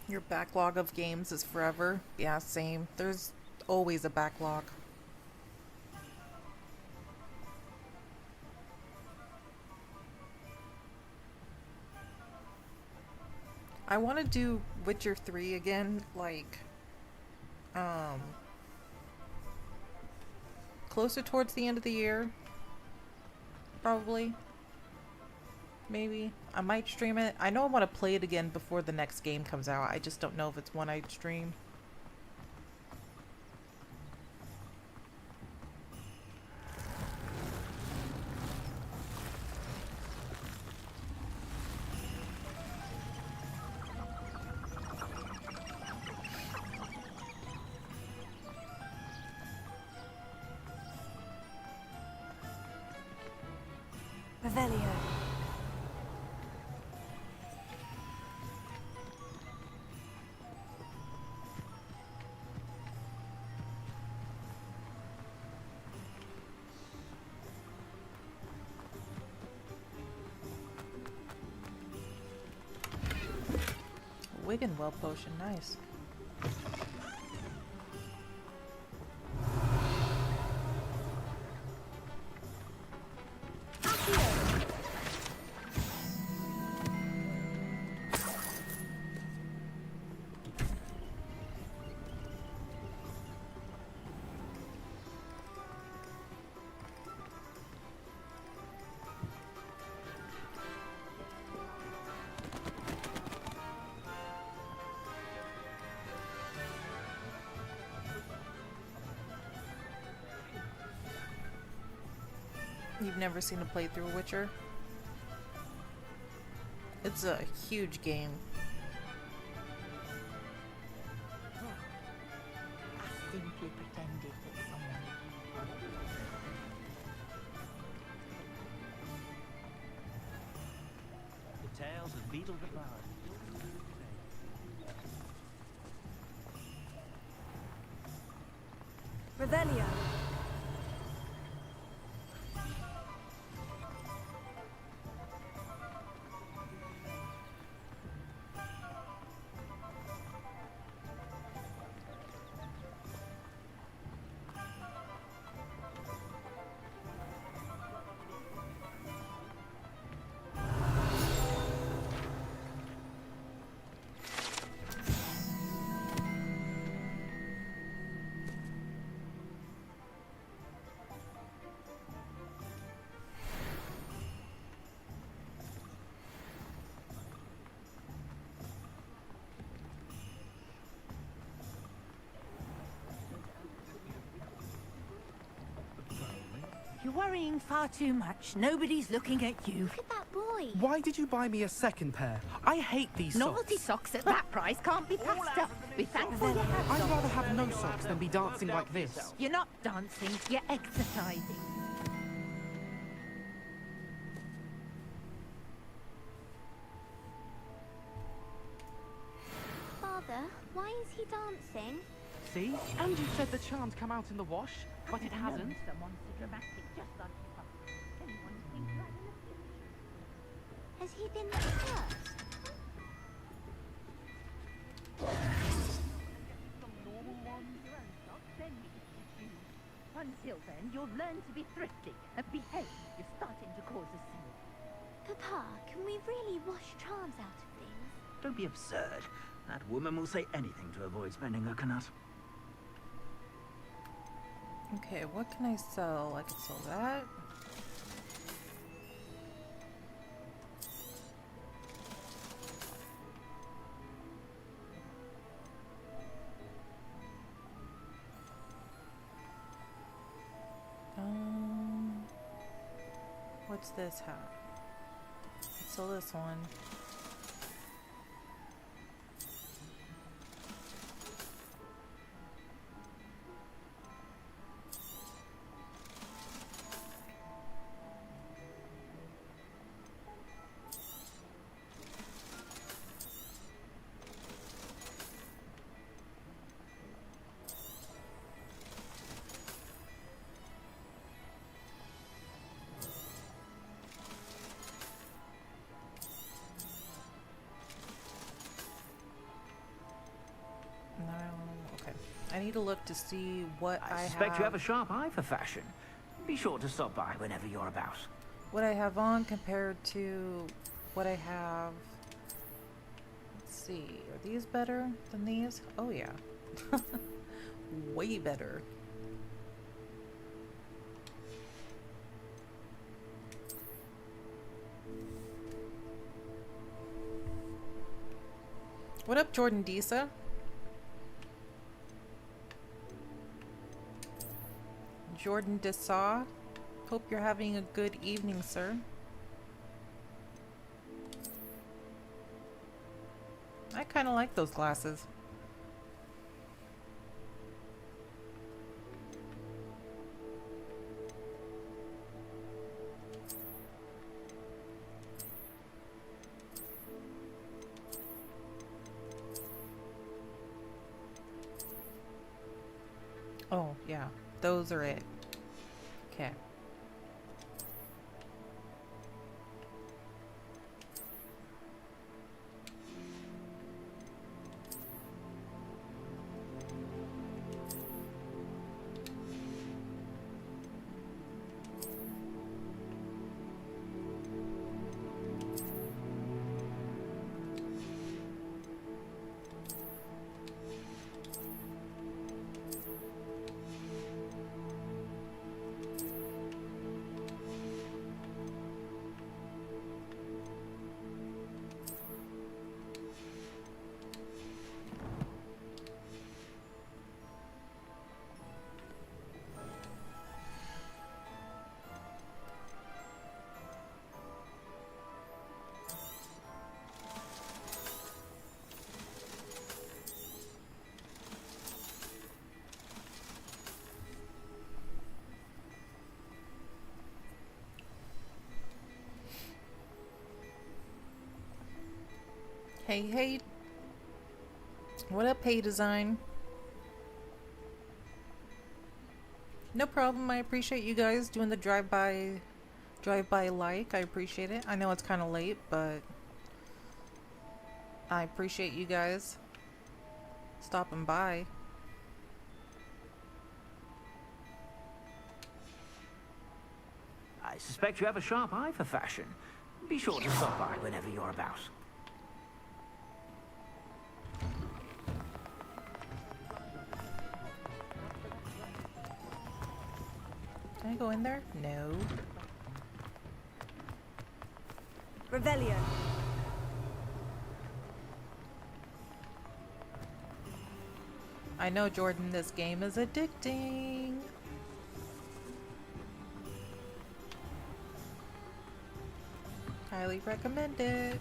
Speaker 1: Your backlog of games is forever. Yeah, same. There's always a backlog. I want to do Witcher 3 again, like, closer towards the end of the year. Probably. Maybe. I might stream it. I know I want to play it again before the next game comes out. I just don't know if it's one I'd stream.
Speaker 2: Revelio.
Speaker 1: Wiggenwell potion, nice. You've never seen a playthrough of Witcher? It's a huge game.
Speaker 12: I simply pretended that someone...
Speaker 11: The tales of Beetle the Bard.
Speaker 2: Revelio.
Speaker 12: You're worrying far too much. Nobody's looking at you.
Speaker 7: Look at that boy.
Speaker 10: Why did you buy me a second pair? I hate these
Speaker 12: Novelty
Speaker 10: socks.
Speaker 12: socks at that price can't be passed up. Be thankful you have
Speaker 10: I'd
Speaker 12: socks.
Speaker 10: rather have no socks than be dancing like this.
Speaker 12: You're not dancing, you're exercising.
Speaker 7: Father, why is he dancing?
Speaker 10: See? And you said the charm's come out in the wash, but it hasn't.
Speaker 12: Someone so dramatic, just like you. Anyone think like in the future?
Speaker 7: Has he been cursed?
Speaker 12: Some normal ones, your own socks, then you can choose. Until then, you'll learn to be thrifty and behave. You're starting to cause a scene.
Speaker 7: Papa, can we really wash charms out of things?
Speaker 15: Don't be absurd. That woman will say anything to avoid spending her canut.
Speaker 1: Okay, what can I sell? I can sell that. What's this hat? Let's sell this one. I need to look to see what I
Speaker 15: suspect
Speaker 1: have.
Speaker 15: you have a sharp eye for fashion. Be sure to stop by whenever you're about.
Speaker 1: What I have on compared to what I have. Let's see. Are these better than these? Oh yeah. Way better. What up, Jordan Disa? Jordan Disa. Hope you're having a good evening, sir. I kind of like those glasses. Oh, yeah. Those are it. Okay. Hey, hey. What up, Hey Design? No problem. I appreciate you guys doing the drive-by like. I appreciate it. I know it's kind of late, but I appreciate you guys stopping by.
Speaker 15: I suspect you have a sharp eye for fashion. Be sure to stop by whenever you're about.
Speaker 1: Can I go in there? No.
Speaker 2: Revelio.
Speaker 1: I know, Jordan, this game is addicting. Highly recommend it.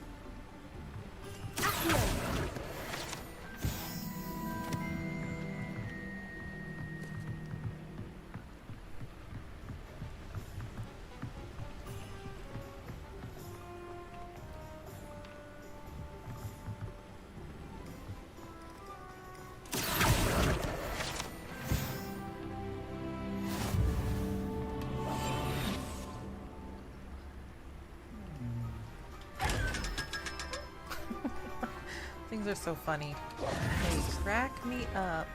Speaker 1: Things are so funny. They crack me up.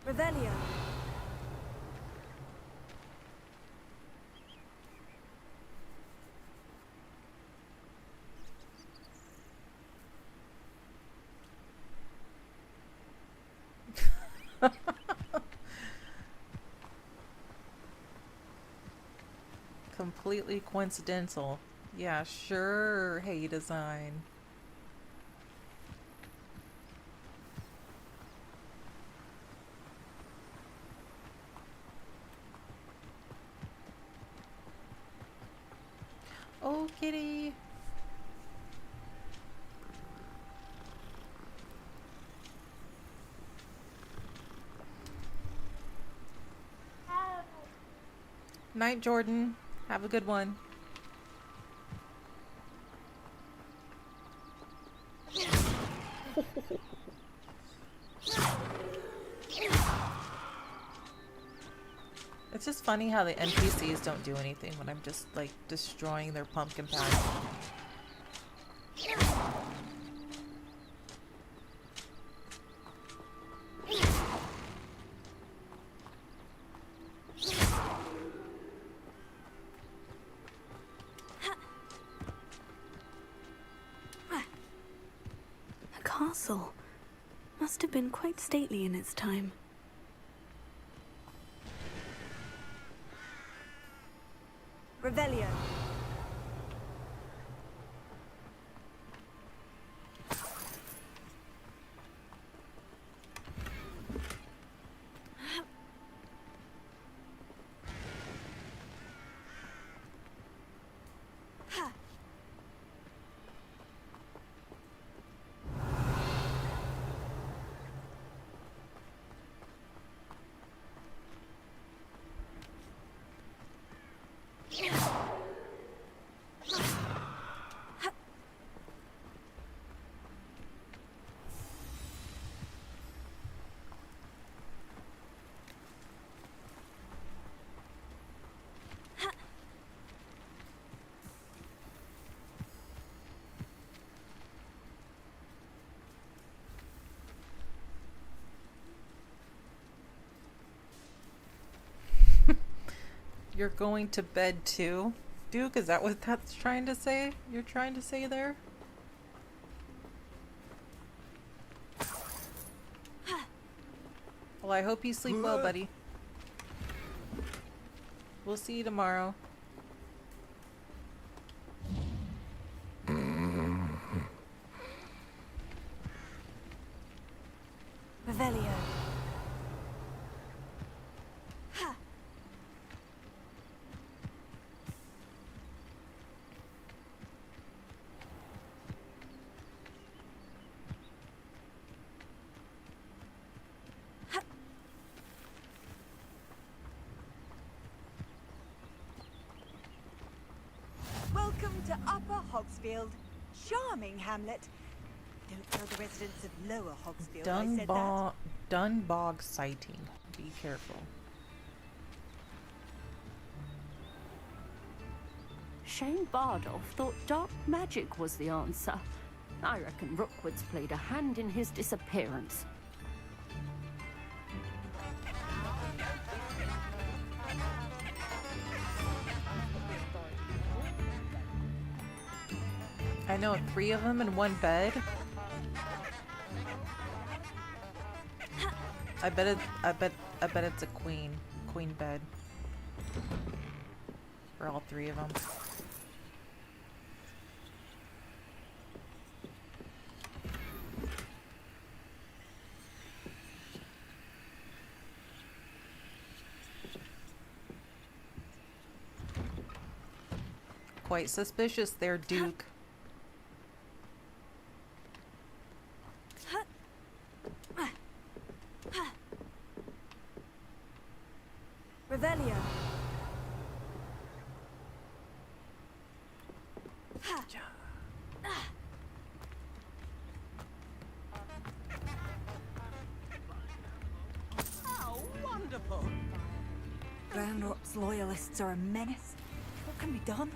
Speaker 2: Revelio.
Speaker 1: Completely coincidental. Yeah, sure. Hey, Design. Oh, kitty. Night, Jordan. Have a good one. It's just funny how the NPCs don't do anything when I'm just like destroying their pumpkin patch.
Speaker 2: A castle. Must have been quite stately in its time. Revelio.
Speaker 1: You're going to bed too, Duke? Is that what that's trying to say? You're trying to say there? Well, I hope you sleep well, buddy. We'll see you tomorrow.
Speaker 2: Revelio.
Speaker 16: Welcome to Upper Hogsfield. Charming hamlet. Don't tell the residents of Lower Hogsfield I said that.
Speaker 1: Dunbog sighting. Be careful.
Speaker 17: Shane Bardolph thought dark magic was the answer. I reckon Rookwood's played a hand in his disappearance.
Speaker 1: I know 3 of them in one bed. I bet it's a queen bed. For all 3 of them. Quite suspicious there, Duke.
Speaker 2: Revelio.
Speaker 16: Oh, wonderful. Ranrock's loyalists are a menace. What can be done?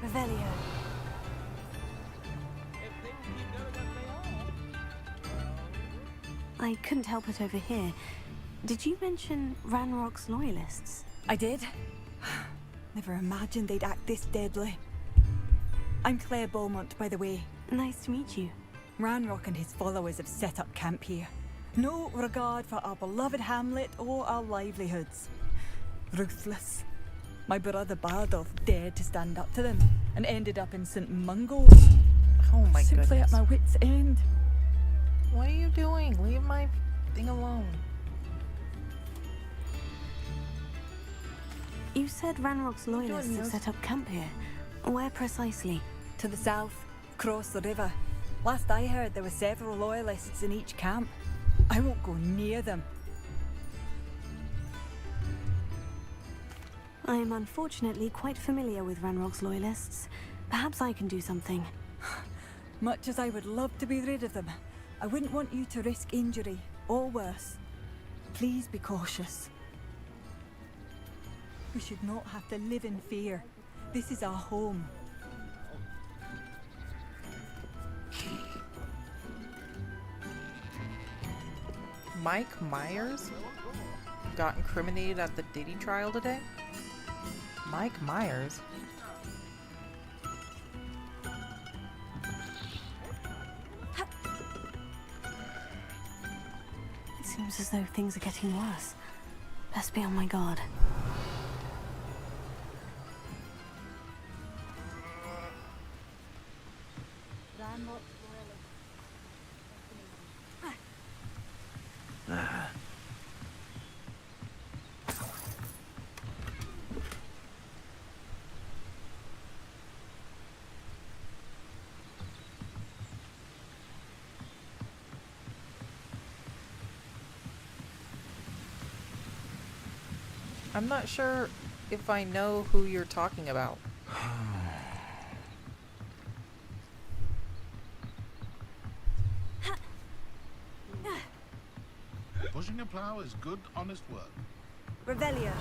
Speaker 2: Revelio. I couldn't help it over here. Did you mention Ranrock's loyalists?
Speaker 16: I did. Never imagined they'd act this deadly. I'm Claire Beaumont, by the way.
Speaker 2: Nice to meet you.
Speaker 16: Ranrock and his followers have set up camp here. No regard for our beloved hamlet or our livelihoods. Ruthless. My brother Bardolph dared to stand up to them and ended up in St. Mungo's.
Speaker 1: Oh my
Speaker 16: Simply
Speaker 1: goodness.
Speaker 16: at my wit's end.
Speaker 1: What are you doing? Leave my thing alone.
Speaker 2: You said Ranrock's loyalists have set up camp here. Where precisely?
Speaker 16: To the south, across the river. Last I heard, there were several loyalists in each camp. I won't go near them.
Speaker 2: I'm unfortunately quite familiar with Ranrock's loyalists. Perhaps I can do something.
Speaker 16: Much as I would love to be rid of them, I wouldn't want you to risk injury, or worse. Please be cautious. We should not have to live in fear. This is our home.
Speaker 1: Mike Myers got incriminated at the Diddy trial today? Mike Myers?
Speaker 2: It seems as though things are getting worse. Best be on my guard.
Speaker 1: I'm not sure if I know who you're talking about.
Speaker 18: Pushing a plow is good, honest work.
Speaker 2: Revelio.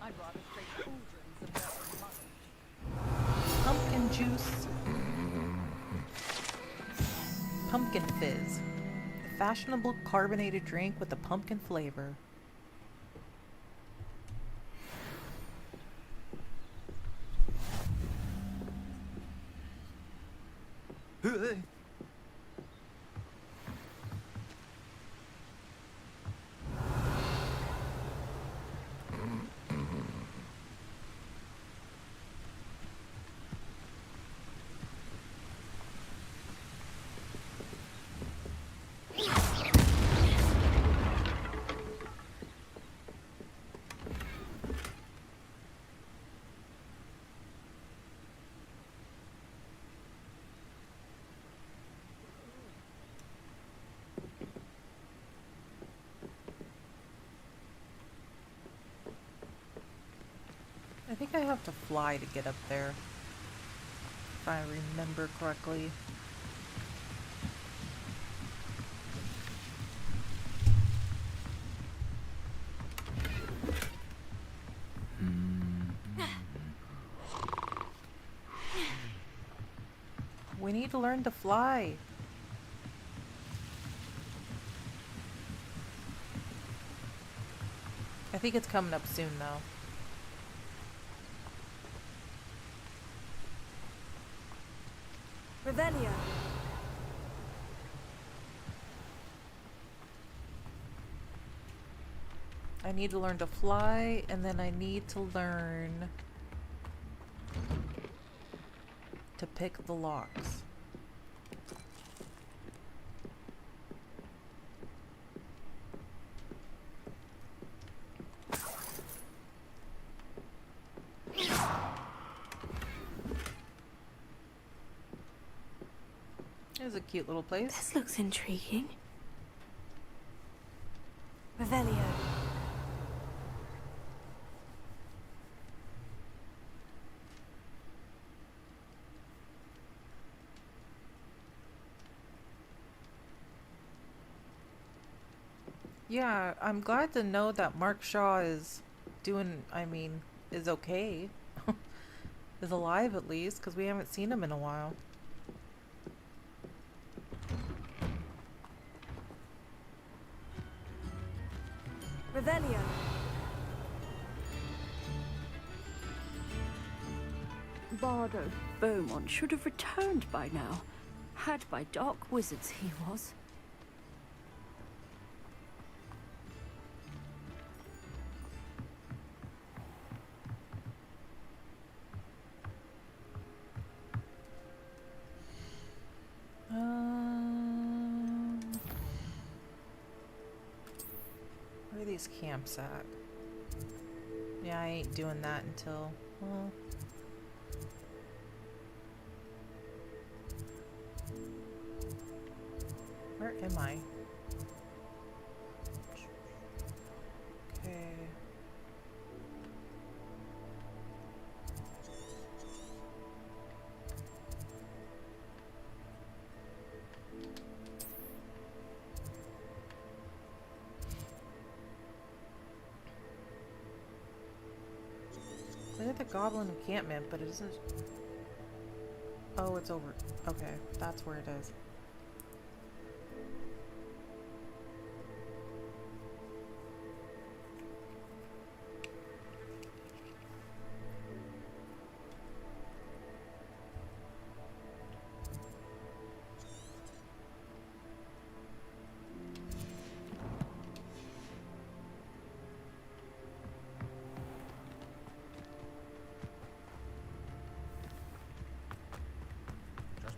Speaker 14: I'd rather straight cauldrons than
Speaker 1: Pumpkin juice. Pumpkin fizz. A fashionable carbonated drink with a pumpkin flavor. I think I have to fly to get up there, if I remember correctly. We need to learn to fly. I think it's coming up soon though.
Speaker 2: Revelio.
Speaker 1: I need to learn to fly, and then I need to learn to pick the locks. It's a cute little place.
Speaker 2: This looks intriguing. Revelio.
Speaker 1: Yeah, I'm glad to know that Mark Shaw is doing, is okay. Is alive at least, because we haven't seen him in a while.
Speaker 2: Revelio.
Speaker 17: Bardo Beaumont should have returned by now. Had by dark wizards he was.
Speaker 1: Where are these camps at? Yeah, I ain't doing that until, well... Where am I? Okay. Look at the goblin encampment, but it isn't. Oh, it's over. Okay, that's where it is.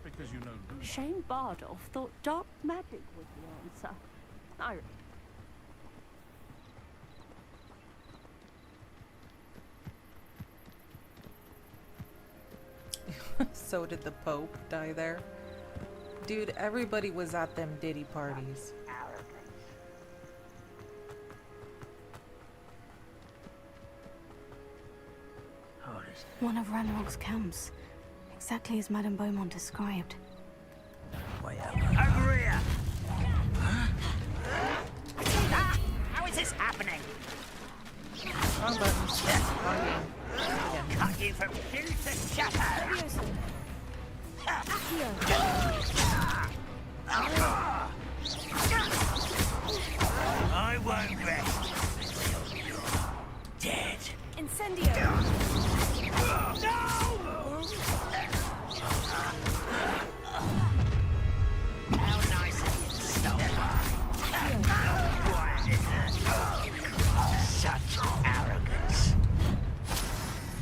Speaker 18: Because you know
Speaker 17: Shane Bardolph thought dark magic was the answer.
Speaker 1: So did the Pope die there? Dude, everybody was at them Diddy parties.
Speaker 2: One of Ranrock's camps. Exactly as Madame Beaumont described.
Speaker 15: Over here! Ah, how is this happening?
Speaker 1: Wrong buttons. Wrong game.
Speaker 15: I'll cut you from pin to shatter! I won't rest until you're dead.
Speaker 2: Incendio!
Speaker 15: No! How nice of you to stop by. Quiet, isn't it? Such arrogance.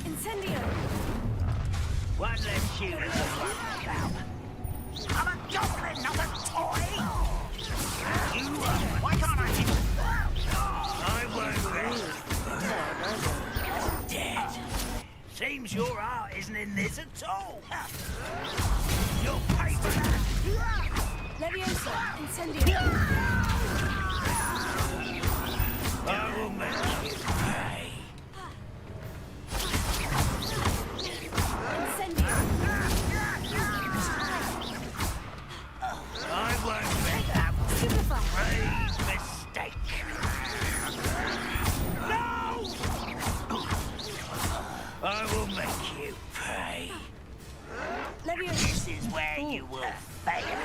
Speaker 2: Incendio!
Speaker 15: One less shooter to worry about. I'm a goblin, not a toy! You why can't I hit? I won't rest. Dead. Seems your heart isn't in this at all. You'll pay for that.
Speaker 2: Leviosa! Incendio!
Speaker 15: I will make you pay.
Speaker 2: Incendio!
Speaker 15: I won't make that grave mistake. No! I will make you pay.
Speaker 2: Leviosa!
Speaker 15: This is where you will fail.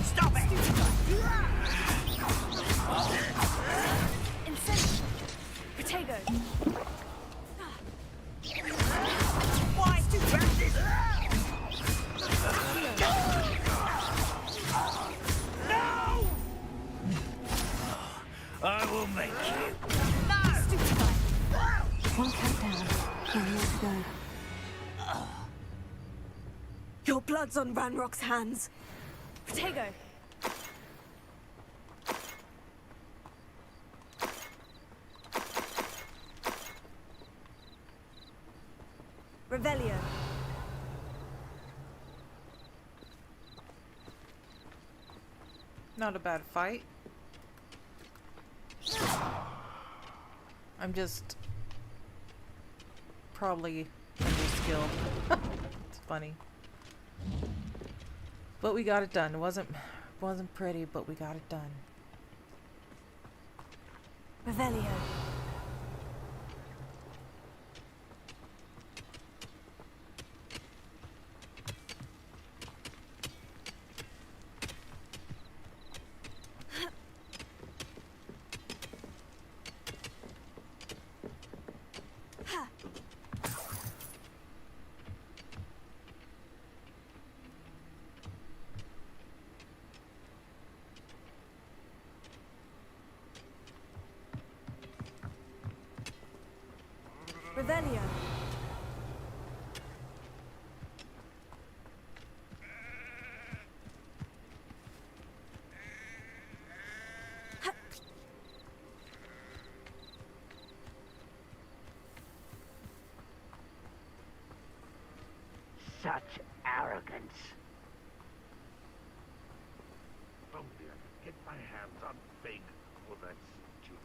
Speaker 15: Stop it!
Speaker 2: Incendio! Protego!
Speaker 15: Why do this? No! I will make you.
Speaker 2: One countdown. One more to go. Your blood's on Ranrock's hands. Protego! Revelio.
Speaker 1: Not a bad fight. I'm just probably under-skilled. It's funny. But we got it done. It wasn't pretty, but we got it done.
Speaker 2: Revelio. Revelio.
Speaker 15: Such arrogance.
Speaker 18: Only I could get my hands on Fig for that student.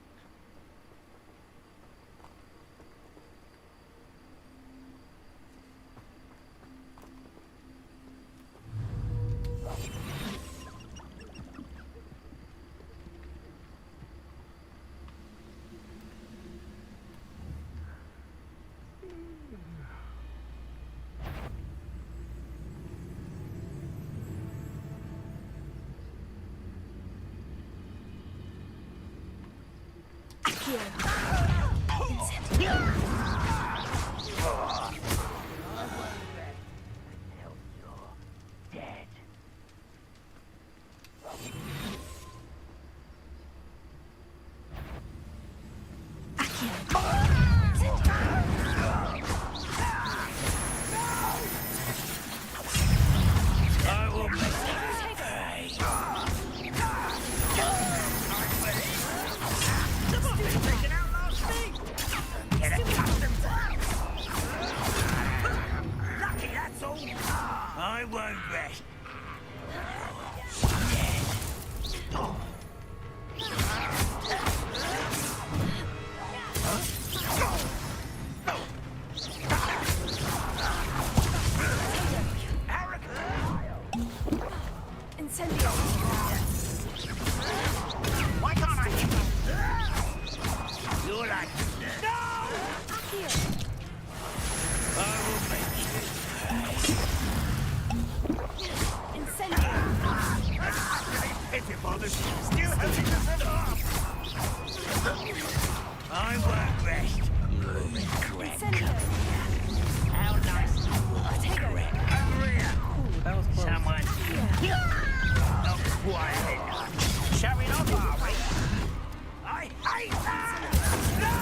Speaker 15: I won't rest.
Speaker 2: Incendio.
Speaker 15: Why can't I hit you? You're like... No! I will make you
Speaker 2: Incendio.
Speaker 15: pitiful that she's still holding the storm. I won't rest.
Speaker 2: Incendio.
Speaker 15: How nice. Correct. Maria.
Speaker 1: That was close.
Speaker 15: Someone. Not quiet enough. Showing off, are we? I hate that! No!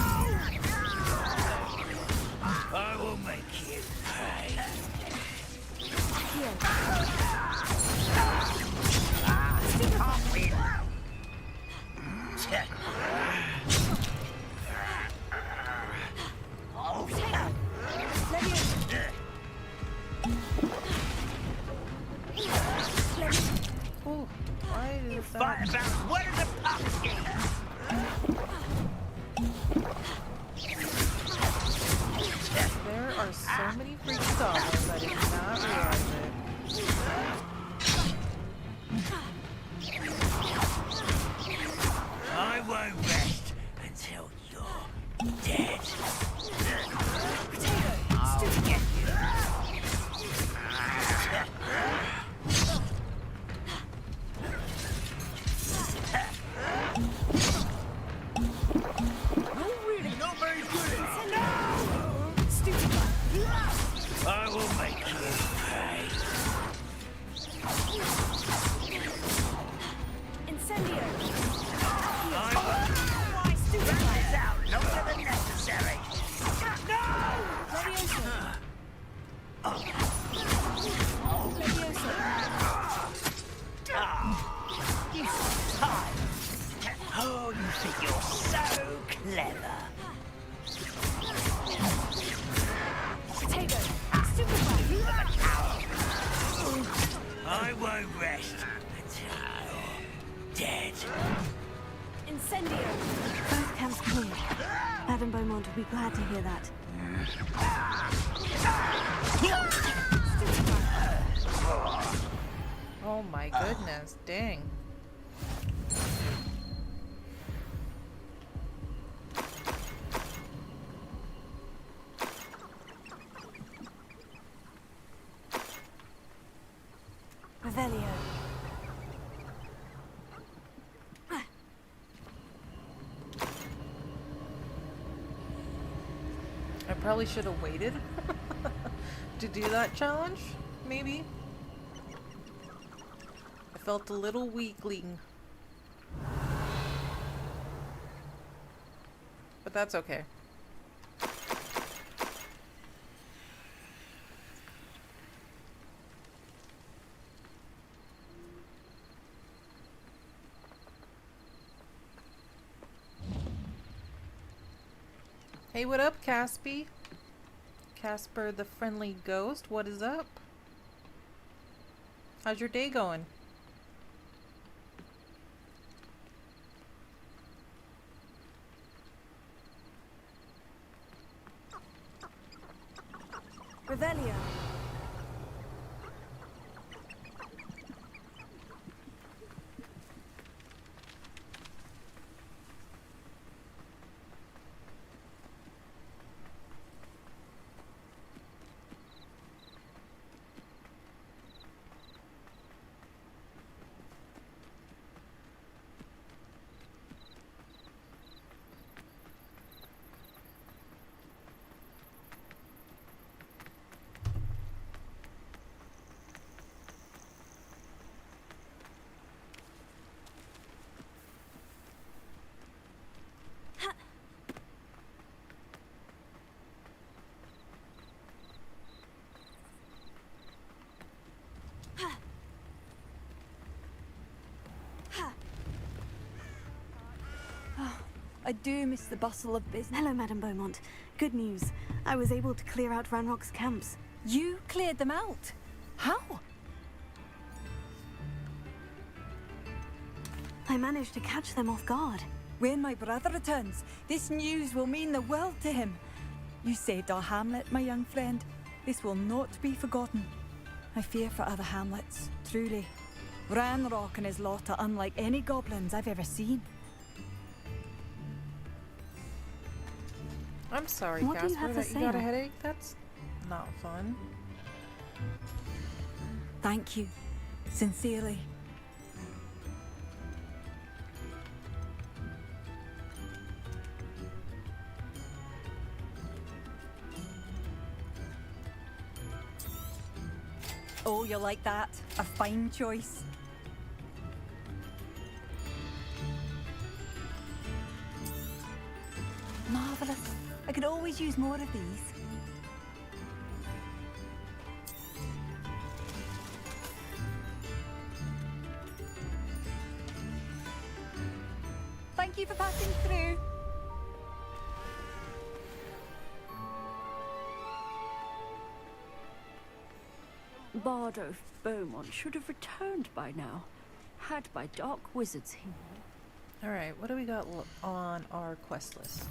Speaker 15: I will make you pay. Can't win.
Speaker 1: Ooh, why is
Speaker 15: Fight
Speaker 1: that?
Speaker 15: about what are the pumpkins?
Speaker 1: There are so many freaking goblins, I did not realize it.
Speaker 15: I won't rest until you're dead. I'll get you. You're really not very good at it. No! I will make you pay.
Speaker 2: Incendio.
Speaker 15: Why stupid this out longer than necessary? No! You tired. Oh, you think you're so clever.
Speaker 2: Potato.
Speaker 15: You are a coward. I won't rest until you're dead.
Speaker 2: Incendio. Both camps clear. Madame Beaumont will be glad to hear that.
Speaker 1: Oh my goodness, dang.
Speaker 2: Revelio.
Speaker 1: I probably should have waited to do that challenge, maybe. I felt a little weakling. But that's okay. Hey, what up, Caspy? Casper the friendly ghost, what is up? How's your day going?
Speaker 2: Revelio.
Speaker 16: I do miss the bustle of business.
Speaker 2: Hello, Madame Beaumont. Good news. I was able to clear out Ranrock's camps.
Speaker 16: You cleared them out? How?
Speaker 2: I managed to catch them off guard.
Speaker 16: When my brother returns, this news will mean the world to him. You saved our hamlet, my young friend. This will not be forgotten. I fear for other hamlets, truly. Ranrock and his lot are unlike any goblins I've ever seen.
Speaker 1: I'm sorry,
Speaker 2: What do you
Speaker 1: Casper,
Speaker 2: have to
Speaker 1: that you
Speaker 2: say
Speaker 1: got a
Speaker 2: now?
Speaker 1: headache? That's not fun.
Speaker 16: Thank you. Sincerely. Oh, you like that? A fine choice. Marvellous. I could always use more of these. Thank you for passing through.
Speaker 17: Bardo Beaumont should have returned by now, had by dark wizards he would.
Speaker 1: Alright, what do we got on our quest list?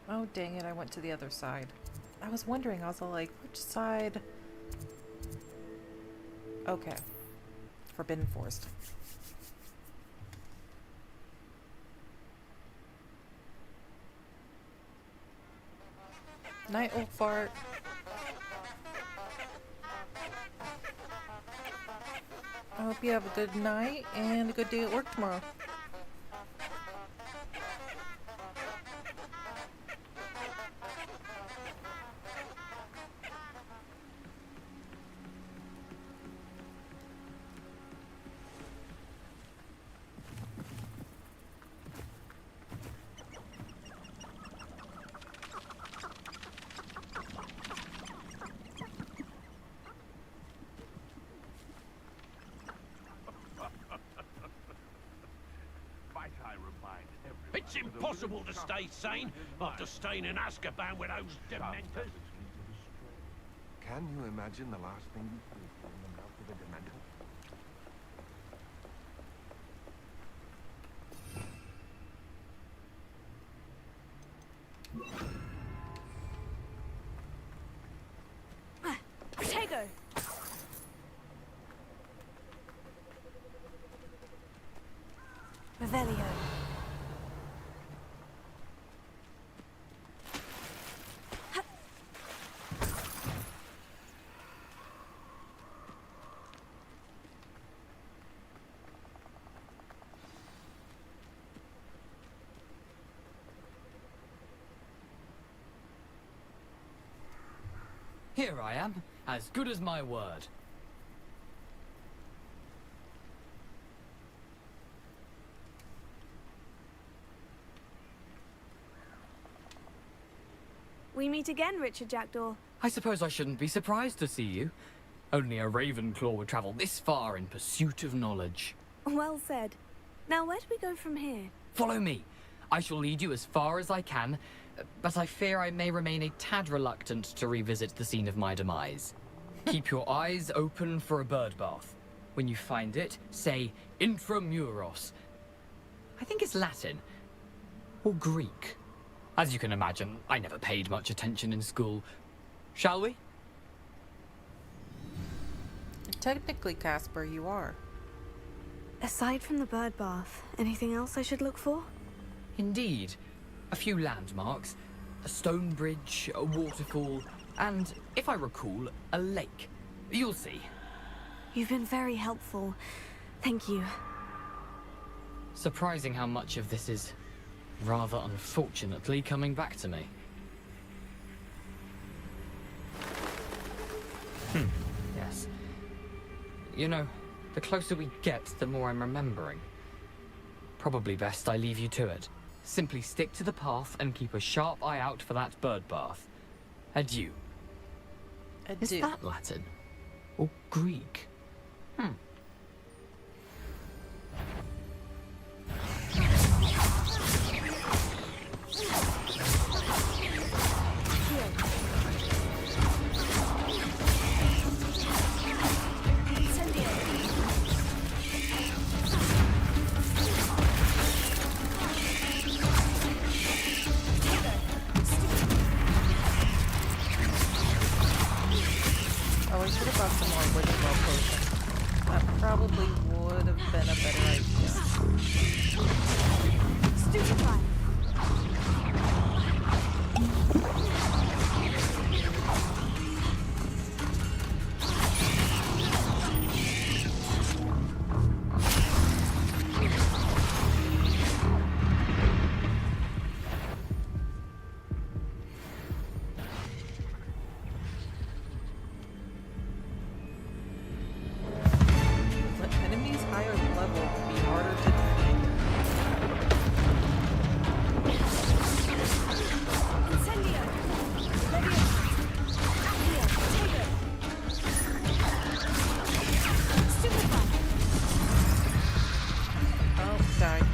Speaker 1: Oh, dang it, I went to the other side. I was wondering, I was all like, which side? Okay. Forbidden Forest. Night, old fart. I hope you have a good night and a good day at work tomorrow.
Speaker 18: It's impossible to stay sane after staying in Azkaban with those dementors.
Speaker 13: Can you imagine the last thing you feel in the mouth of a dementor?
Speaker 2: Protego! Revelio.
Speaker 3: Here I am, as good as my word.
Speaker 2: We meet again, Richard Jackdaw.
Speaker 3: I suppose I shouldn't be surprised to see you. Only a Ravenclaw would travel this far in pursuit of knowledge.
Speaker 2: Well said. Now where do we go from here?
Speaker 3: Follow me. I shall lead you as far as I can, but I fear I may remain a tad reluctant to revisit the scene of my demise. Keep your eyes open for a bird bath. When you find it, say Intramuros. I think it's Latin. Or Greek. As you can imagine, I never paid much attention in school. Shall we?
Speaker 1: Technically, Casper, you are.
Speaker 2: Aside from the bird bath, anything else I should look for?
Speaker 3: Indeed. A few landmarks. A stone bridge, a waterfall, and, if I recall, a lake. You'll see.
Speaker 2: You've been very helpful. Thank you.
Speaker 3: Surprising how much of this is, rather unfortunately, coming back to me. Yes. You know, the closer we get, the more I'm remembering. Probably best I leave you to it. Simply stick to the path and keep a sharp eye out for that bird bath. Adieu. Is that Latin? Or Greek?
Speaker 1: Oh, I should have brought some more witch spell potions. That probably would have been a better idea.
Speaker 2: Stupefy!
Speaker 1: Let enemies higher level be harder to defeat.
Speaker 2: Incendio! Leviosa! Accio! Tego! Stupefy!
Speaker 1: Oh, died.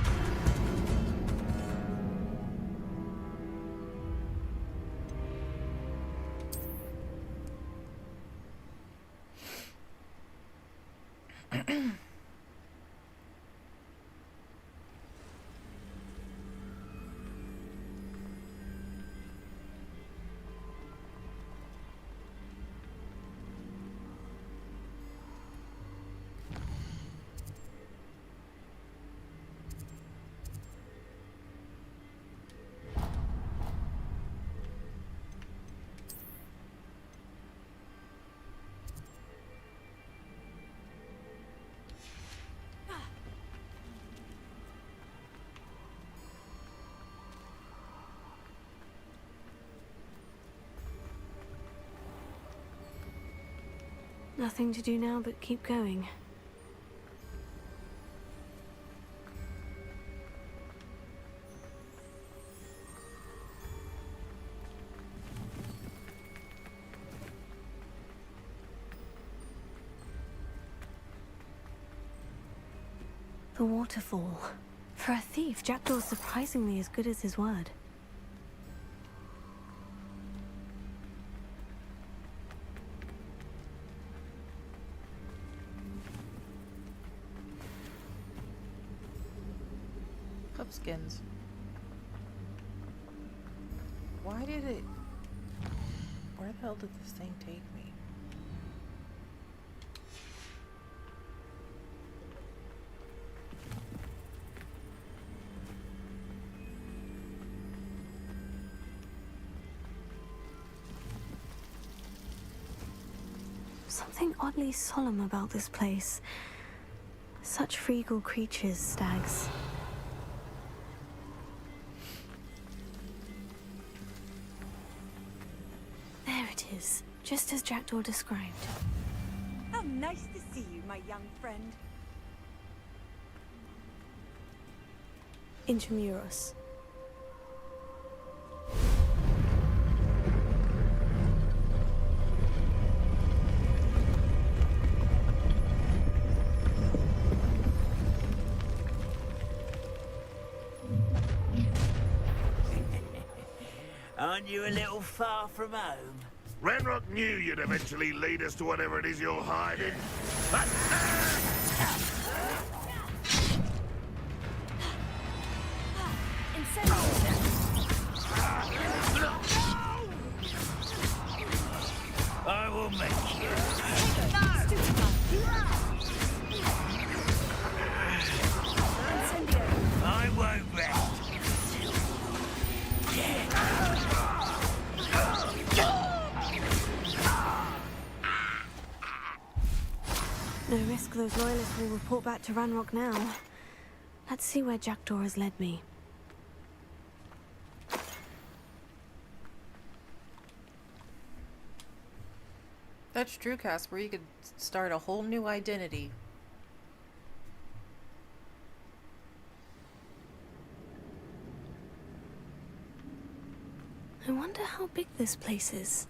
Speaker 2: Nothing to do now but keep going. The waterfall. For a thief, Jackdaw's surprisingly as good as his word.
Speaker 1: Skins. Why did it... Where the hell did this thing take me?
Speaker 2: Something oddly solemn about this place. Such regal creatures, stags. There it is, just as Jackdaw described.
Speaker 16: How nice to see you, my young friend.
Speaker 2: Intramuros.
Speaker 15: Aren't you a little far from home?
Speaker 18: Ranrock knew you'd eventually lead us to whatever it is you're hiding.
Speaker 15: I will make you. I won't rest.
Speaker 2: No risk those loyalists will report back to Ranrock now. Let's see where Jackdaw has led me.
Speaker 1: That's true, Casper. You could start a whole new identity.
Speaker 2: I wonder how big this place is.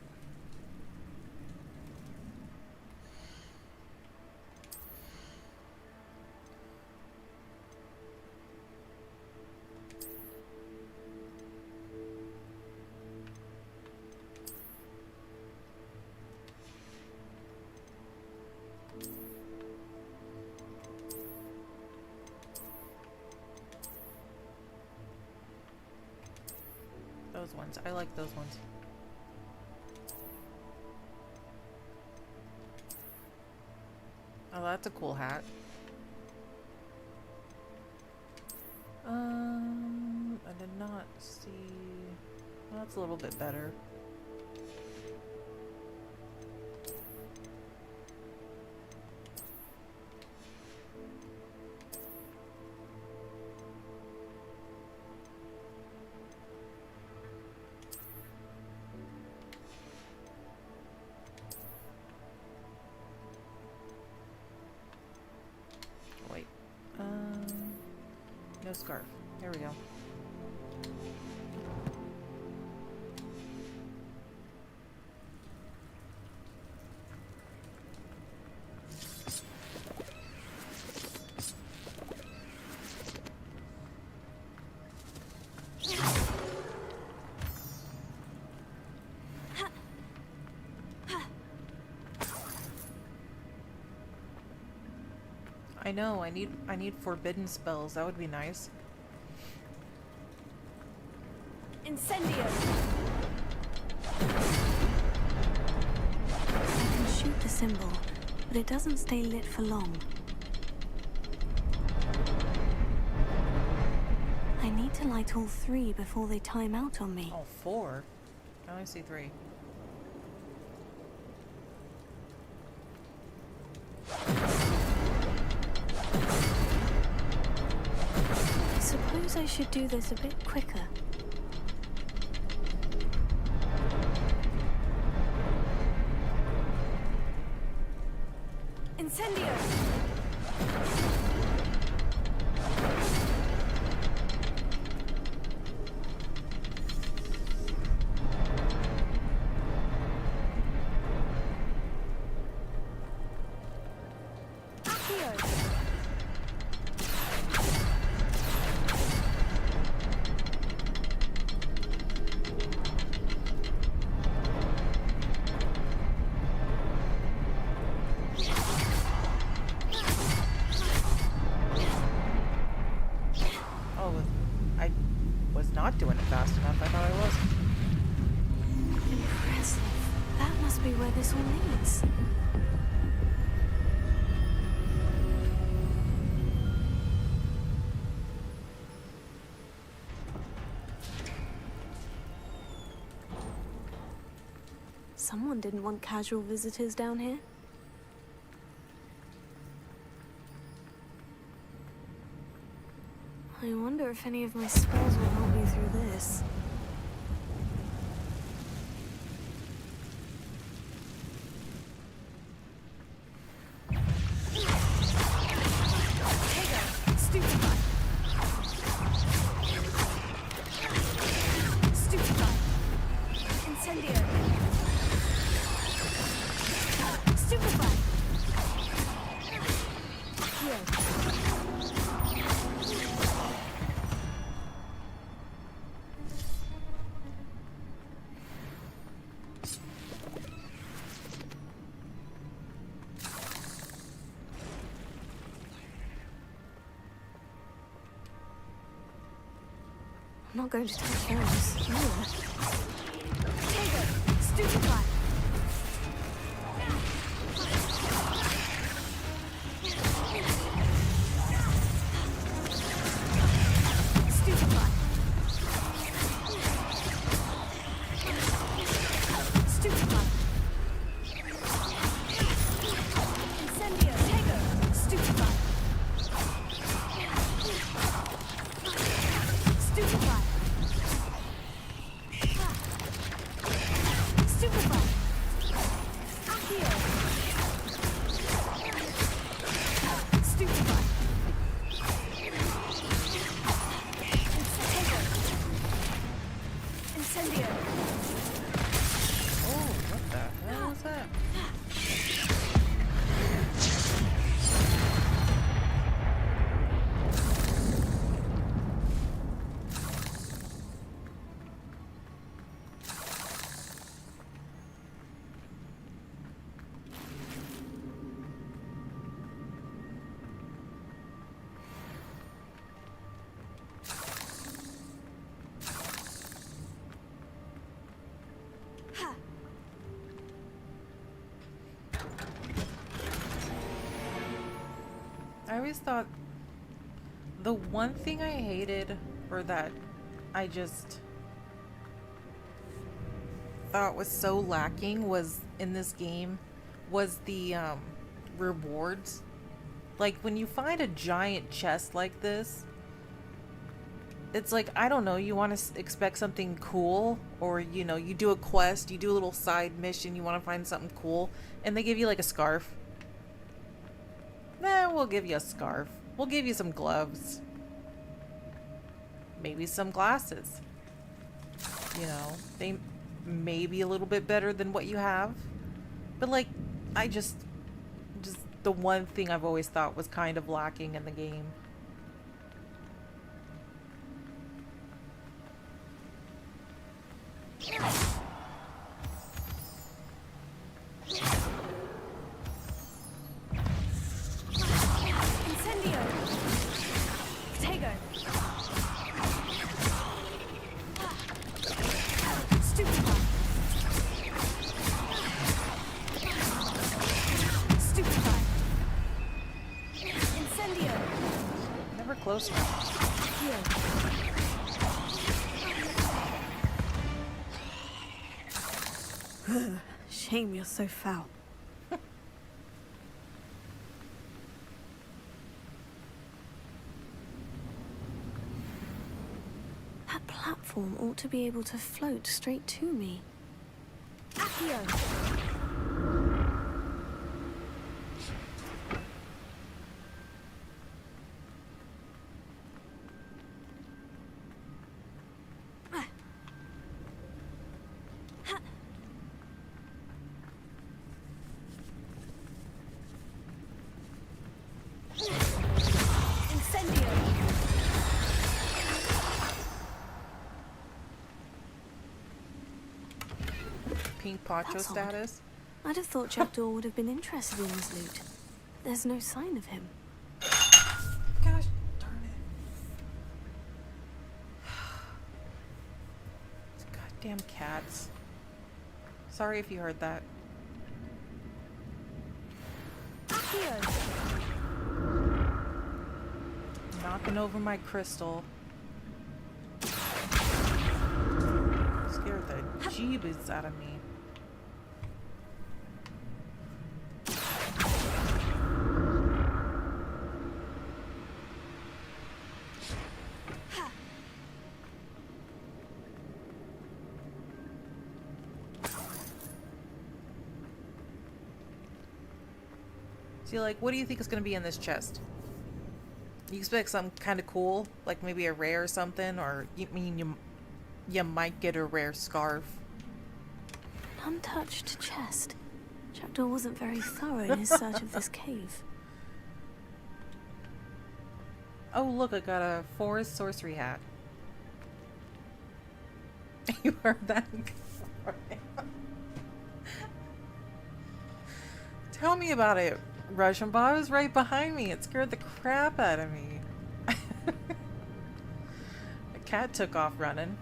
Speaker 1: Those ones. I like those ones. Oh, that's a cool hat. I did not see... Well, that's a little bit better. Wait. No scarf. There we go. I know, I need forbidden spells. That would be nice.
Speaker 2: Incendio! I can shoot the symbol, but it doesn't stay lit for long. I need to light all three before they time out on me.
Speaker 1: Oh, 4? I only see 3.
Speaker 2: I suppose I should do this a bit quicker. Incendio!
Speaker 1: Not doing it fast enough. I thought I was.
Speaker 2: Impressive. That must be where this all leads. Someone didn't want casual visitors down here. I wonder if any of my spells will help me through this. I'm not going to take those. No. Tago, stupefy. Stupefy. Stupefy. Incendio, Tago, stupefy. Stupefy. Stupefy. Accio. Stupefy. Incendio.
Speaker 1: Oh, what the hell was that? I always thought the one thing I hated, or that I just thought was so lacking was in this game, was the rewards. Like when you find a giant chest like this, it's like, I don't know, you want to expect something cool, or you know, you do a quest, you do a little side mission, you want to find something cool, and they give you like a scarf. Nah, we'll give you a scarf. We'll give you some gloves. Maybe some glasses. You know, they may be a little bit better than what you have. But like, I just the one thing I've always thought was kind of lacking in the game.
Speaker 2: Incendio. Tago. Stupefy. Stupefy. Incendio.
Speaker 1: Never close enough.
Speaker 2: Here. Shame you're so foul. That platform ought to be able to float straight to me. Accio!
Speaker 1: Pink Pacho
Speaker 2: That's odd.
Speaker 1: status.
Speaker 2: I'd have thought Jackdaw would have been interested in his loot. There's no sign of him.
Speaker 1: Gosh darn it. Goddamn cats. Sorry if you heard that.
Speaker 2: Accio!
Speaker 1: Knocking over my crystal. Scared the jeebus out of me. See, like, what do you think is going to be in this chest? You expect something kind of cool, like maybe a rare or something, or you might get a rare scarf.
Speaker 2: An untouched chest. Jackdaw wasn't very thorough in his search of this cave.
Speaker 1: Oh, look, I got a forest sorcery hat. You heard that? Tell me about it, Russian Bob. Was right behind me. It scared the crap out of me. I Cat took off running.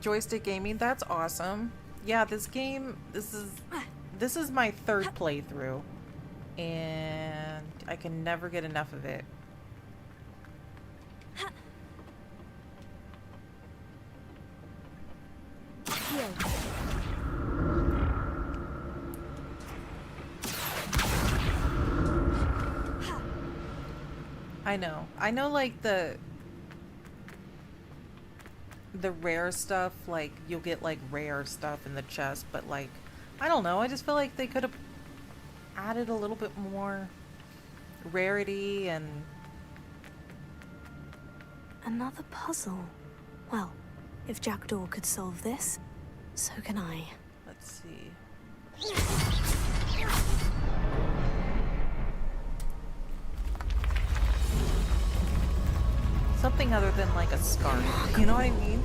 Speaker 1: Joystick gaming, that's awesome. Yeah, this game, this is my third playthrough, and I can never get enough of it. I know like the rare stuff, like you'll get like rare stuff in the chest, but like I don't know, I just feel like they could have added a little bit more rarity. And
Speaker 2: another puzzle. Well, if Jackdaw could solve this, so can I.
Speaker 1: Let's see. Something other than like a scarf. You know what I mean?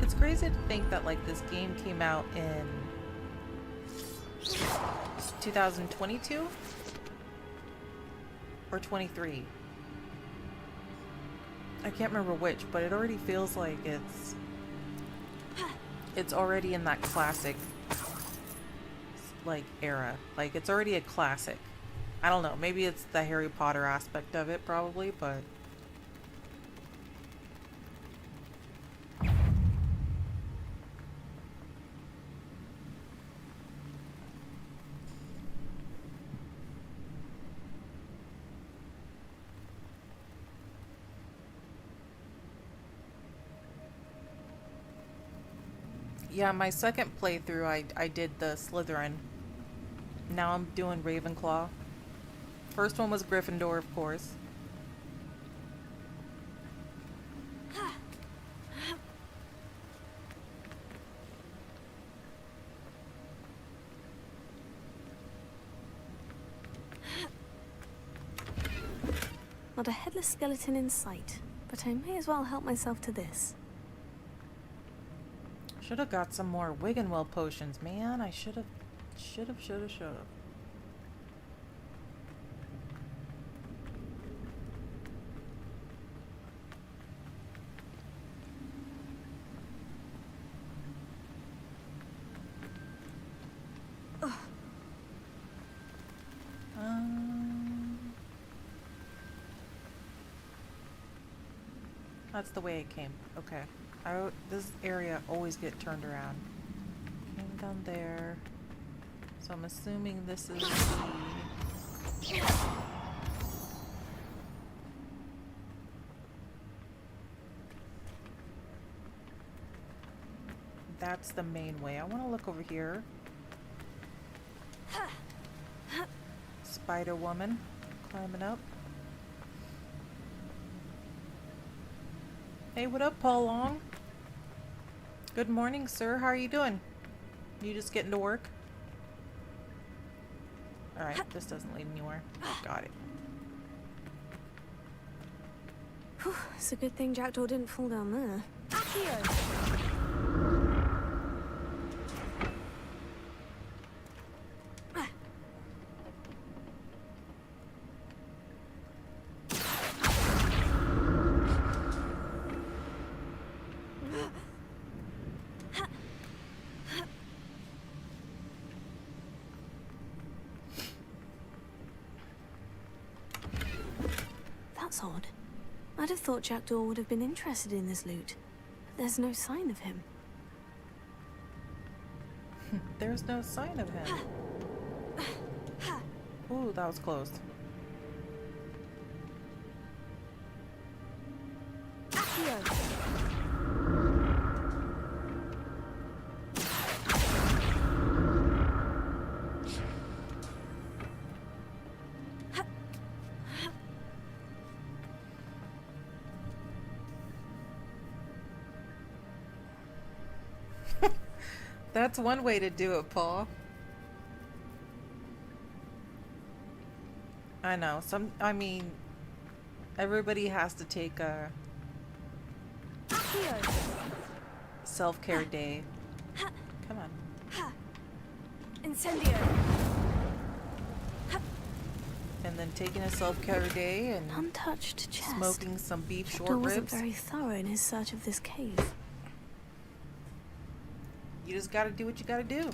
Speaker 1: It's crazy to think that like this game came out in 2022 or 23. I can't remember which, but it already feels like it's already in that classic like era. Like it's already a classic. I don't know, maybe it's the Harry Potter aspect of it probably, but yeah, my second playthrough I did the Slytherin. Now I'm doing Ravenclaw. First one was Gryffindor, of course.
Speaker 2: Not a headless skeleton in sight, but I may as well help myself to this.
Speaker 1: Should have got some more Wiggenwell potions, man. I should have. That's the way it came. Okay. This area always get turned around. Came down there. So I'm assuming this is the... That's the main way. I want to look over here. Spider woman climbing up. Hey, what up, Paul Long? Good morning, sir. How are you doing? You just getting to work? Alright, this doesn't lead anywhere. Got it.
Speaker 2: Whew, it's a good thing Jackdaw didn't fall down there. That's odd. I'd have thought Jackdaw would have been interested in this loot. But there's no sign of him.
Speaker 1: There's no sign of him. Ooh, that was close. That's one way to do it, Paul. I know. I mean, everybody has to take a... self-care day. Come on.
Speaker 2: Incendio.
Speaker 1: And then taking a self-care day and
Speaker 2: Untouched chest.
Speaker 1: smoking some beef
Speaker 2: Jackdaw
Speaker 1: short
Speaker 2: wasn't
Speaker 1: ribs.
Speaker 2: very thorough in his search of this cave.
Speaker 1: You just gotta do what you gotta do.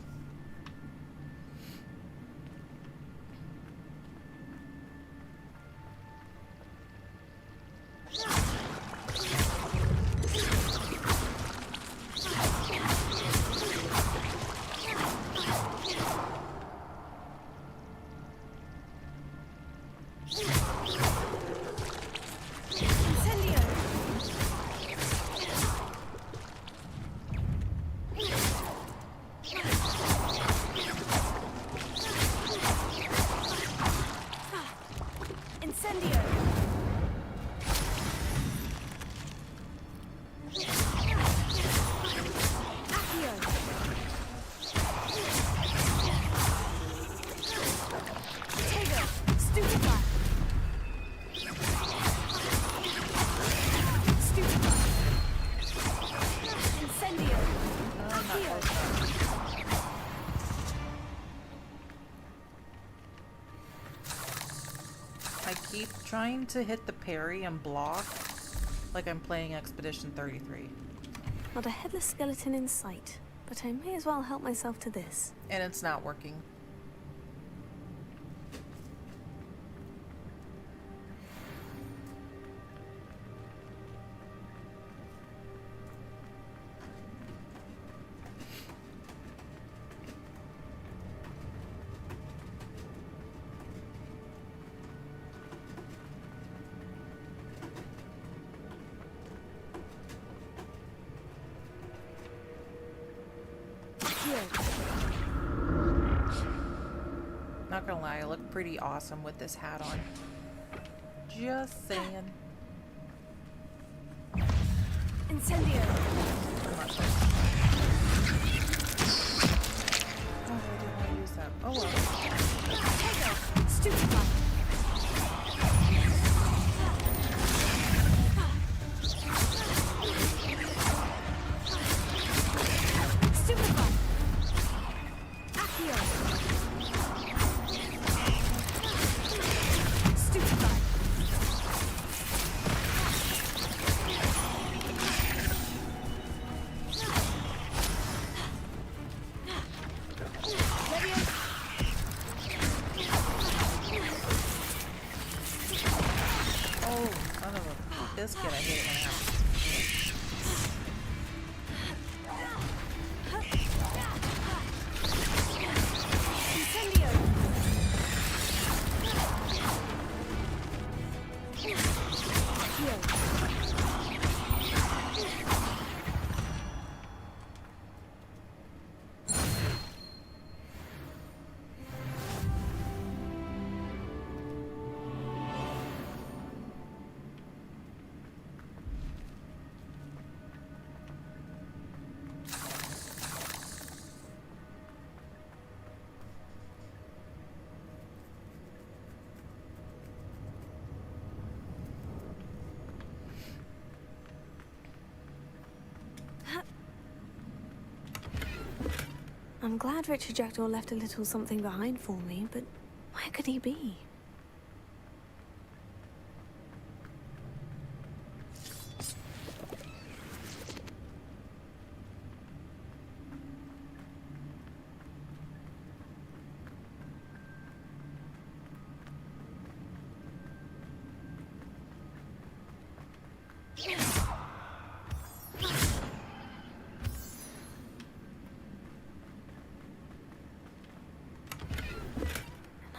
Speaker 1: Trying to hit the parry and block like I'm playing Expedition 33.
Speaker 2: Not a headless skeleton in sight, but I may as well help myself to this.
Speaker 1: And it's not working. Not gonna lie, I look pretty awesome with this hat on. Just saying.
Speaker 2: Incendio.
Speaker 1: Oh, I didn't want to use that. Oh well.
Speaker 2: Stupefy.
Speaker 1: Biscuit, I hate it when it happens.
Speaker 2: I'm glad Richard Jackdaw left a little something behind for me, but where could he be?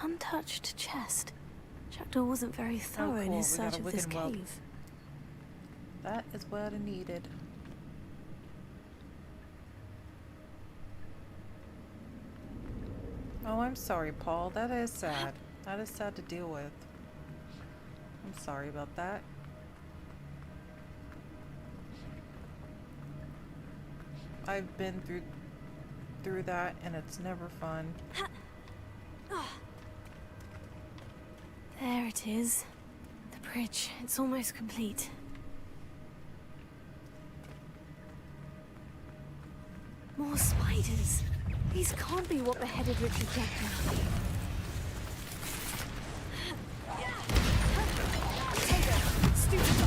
Speaker 2: Untouched chest. Jackdaw wasn't very thorough in his search of this cave.
Speaker 1: That is what I needed. Oh, I'm sorry, Paul. That is sad. That is sad to deal with. I'm sorry about that. I've been through that, and it's never fun.
Speaker 2: There it is. The bridge. It's almost complete. More spiders. These can't be what beheaded Richard Jackson. Stupefy.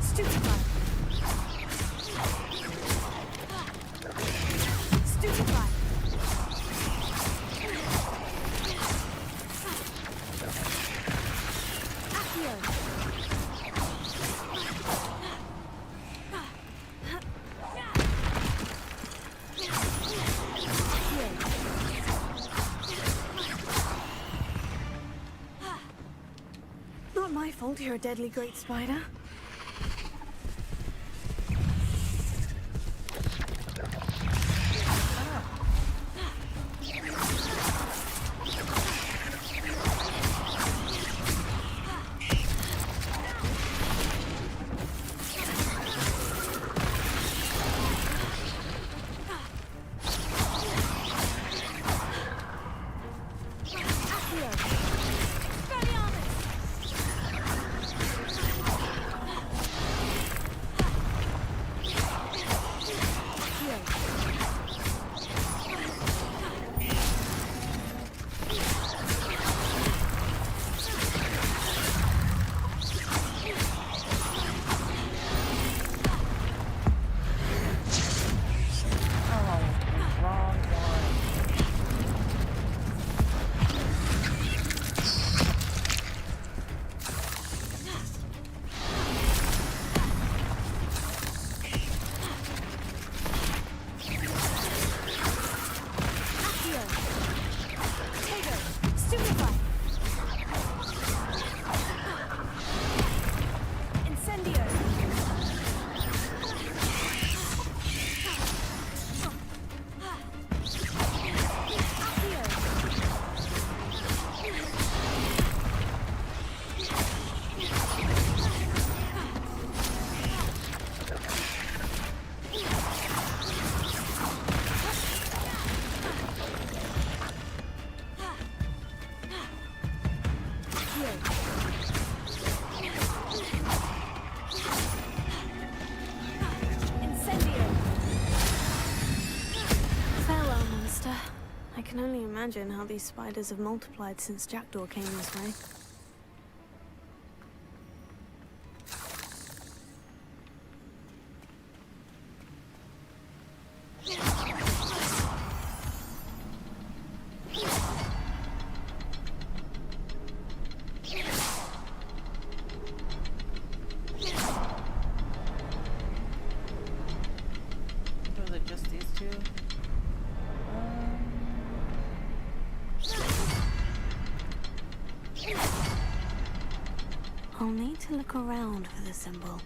Speaker 2: Stupefy. Stupefy. Not my fault you're a deadly great spider. I can only imagine how these spiders have multiplied since Jackdaw came this way.
Speaker 1: Was it just these two?
Speaker 2: I'll need to look around for the symbol.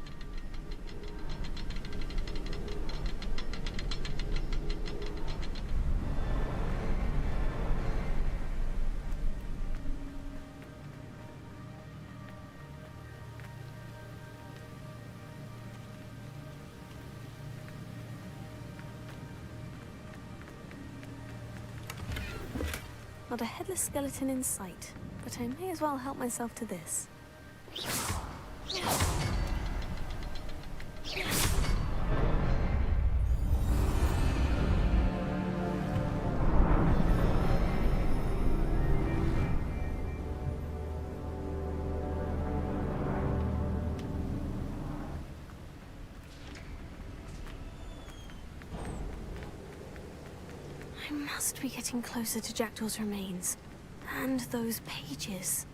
Speaker 2: Not a headless skeleton in sight, but I may as well help myself to this. I must be getting closer to Jackdaw's remains. And those pages.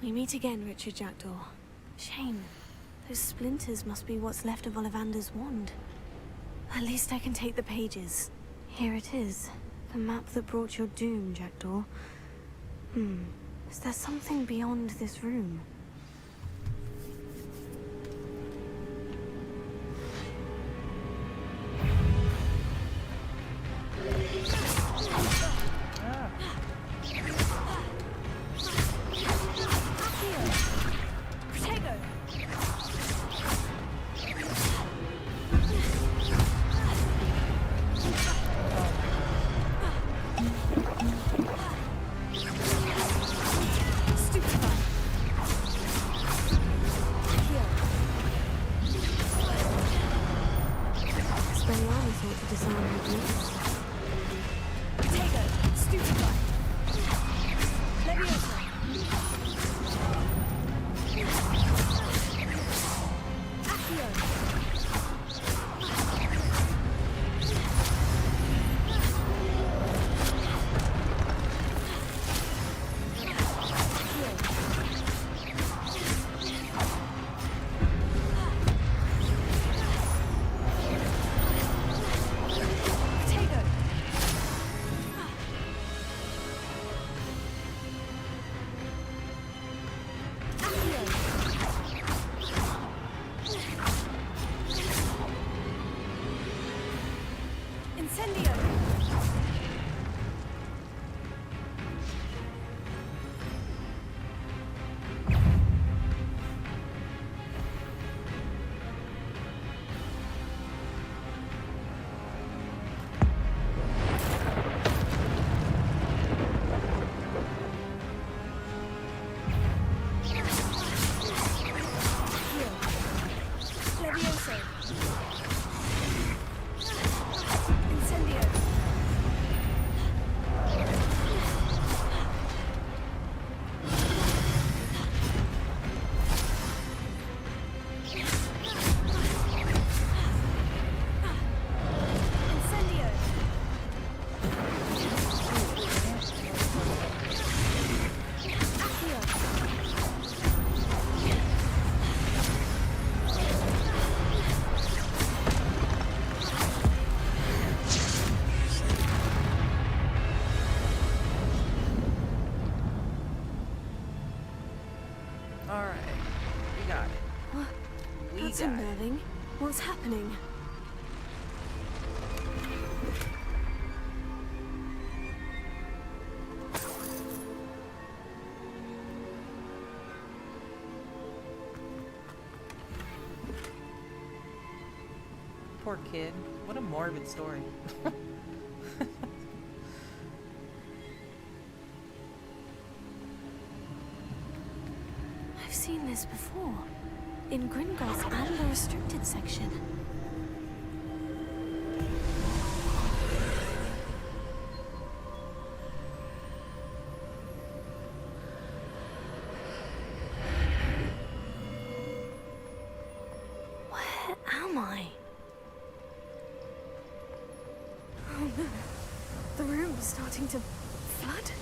Speaker 2: We meet again, Richard Jackdaw. Shame. Those splinters must be what's left of Ollivander's wand. At least I can take the pages. Here it is. The map that brought your doom, Jackdaw. Is there something beyond this room? That's unnerving. What's happening?
Speaker 1: Poor kid. What a morbid story.
Speaker 2: I've seen this before. In Gringotts and the restricted section. Where am I? Oh no. The room's starting to flood.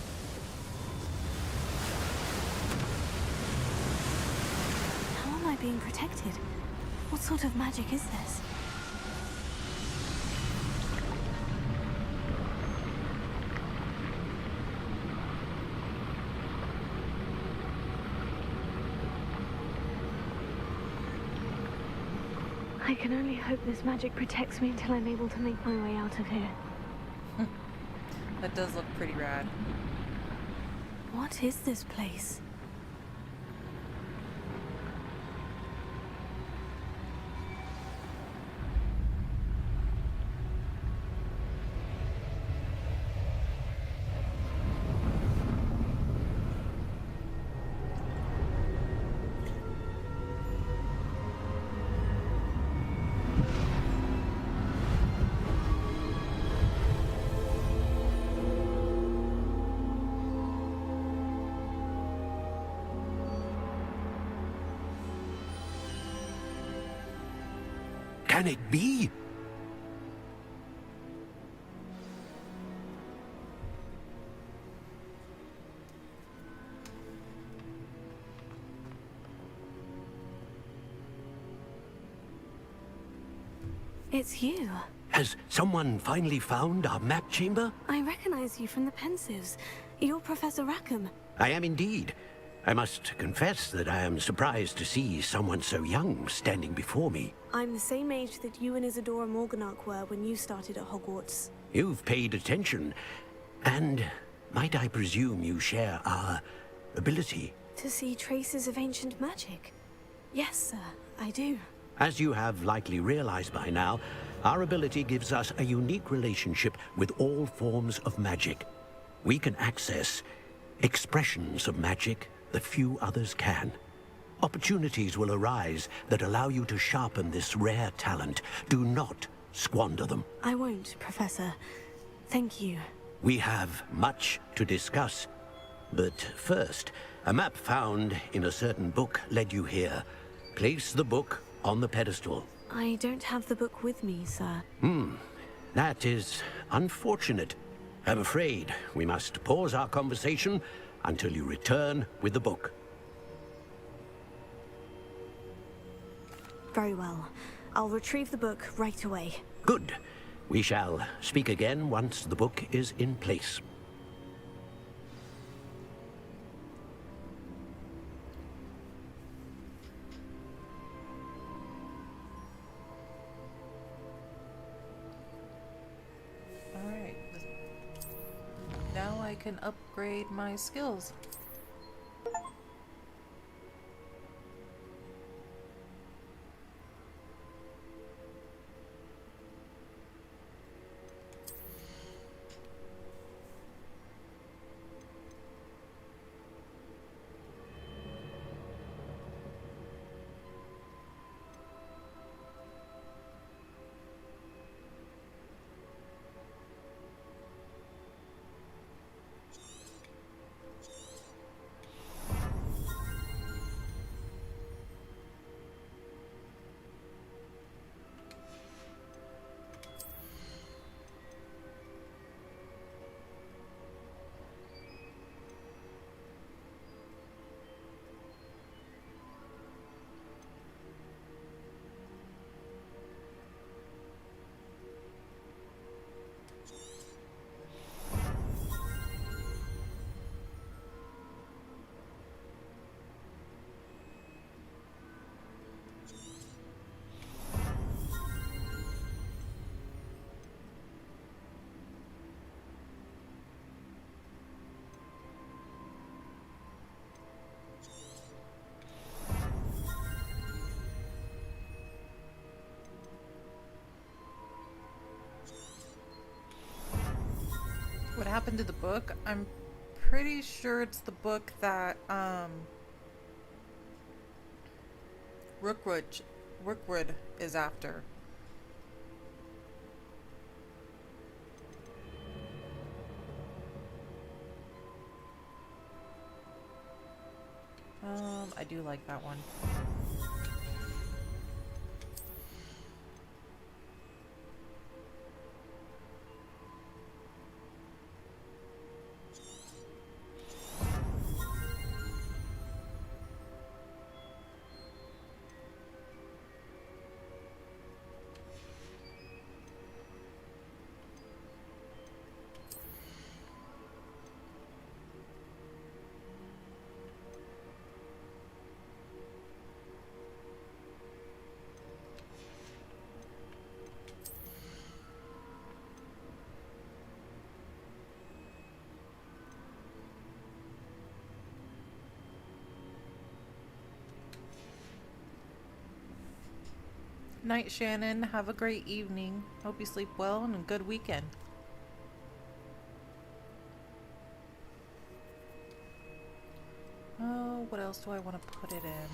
Speaker 2: How am I being protected? What sort of magic is this? I can only hope this magic protects me until I'm able to make my way out of here.
Speaker 1: That does look pretty rad.
Speaker 2: What is this place?
Speaker 9: Can it be?
Speaker 2: It's you.
Speaker 9: Has someone finally found our map chamber?
Speaker 2: I recognize you from the Pensives. You're Professor Rackham.
Speaker 9: I am indeed. I must confess that I am surprised to see someone so young standing before me.
Speaker 2: I'm the same age that you and Isadora Morganach were when you started at Hogwarts.
Speaker 9: You've paid attention, and might I presume you share our ability?
Speaker 2: To see traces of ancient magic? Yes, sir, I do.
Speaker 9: As you have likely realized by now, our ability gives us a unique relationship with all forms of magic. We can access expressions of magic that few others can. Opportunities will arise that allow you to sharpen this rare talent. Do not squander them.
Speaker 2: I won't, Professor. Thank you.
Speaker 9: We have much to discuss. But first, a map found in a certain book led you here. Place the book on the pedestal.
Speaker 2: I don't have the book with me, sir.
Speaker 9: That is unfortunate. I'm afraid we must pause our conversation until you return with the book.
Speaker 2: Very well. I'll retrieve the book right away.
Speaker 9: Good. We shall speak again once the book is in place.
Speaker 1: Alright. Now I can upgrade my skills. happened to the book. I'm pretty sure it's the book that Rookwood is after. I do like that one. Night, Shannon. Have a great evening. Hope you sleep well and a good weekend. Oh, what else do I want to put it in?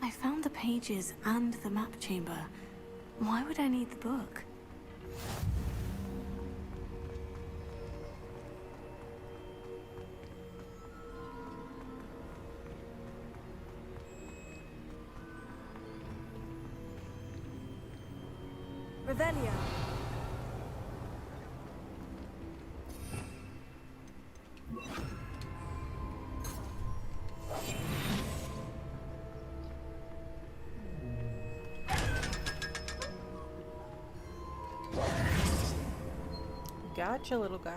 Speaker 2: I found the pages and the map chamber. Why would I need the book? Revelio.
Speaker 1: Gotcha, little guy.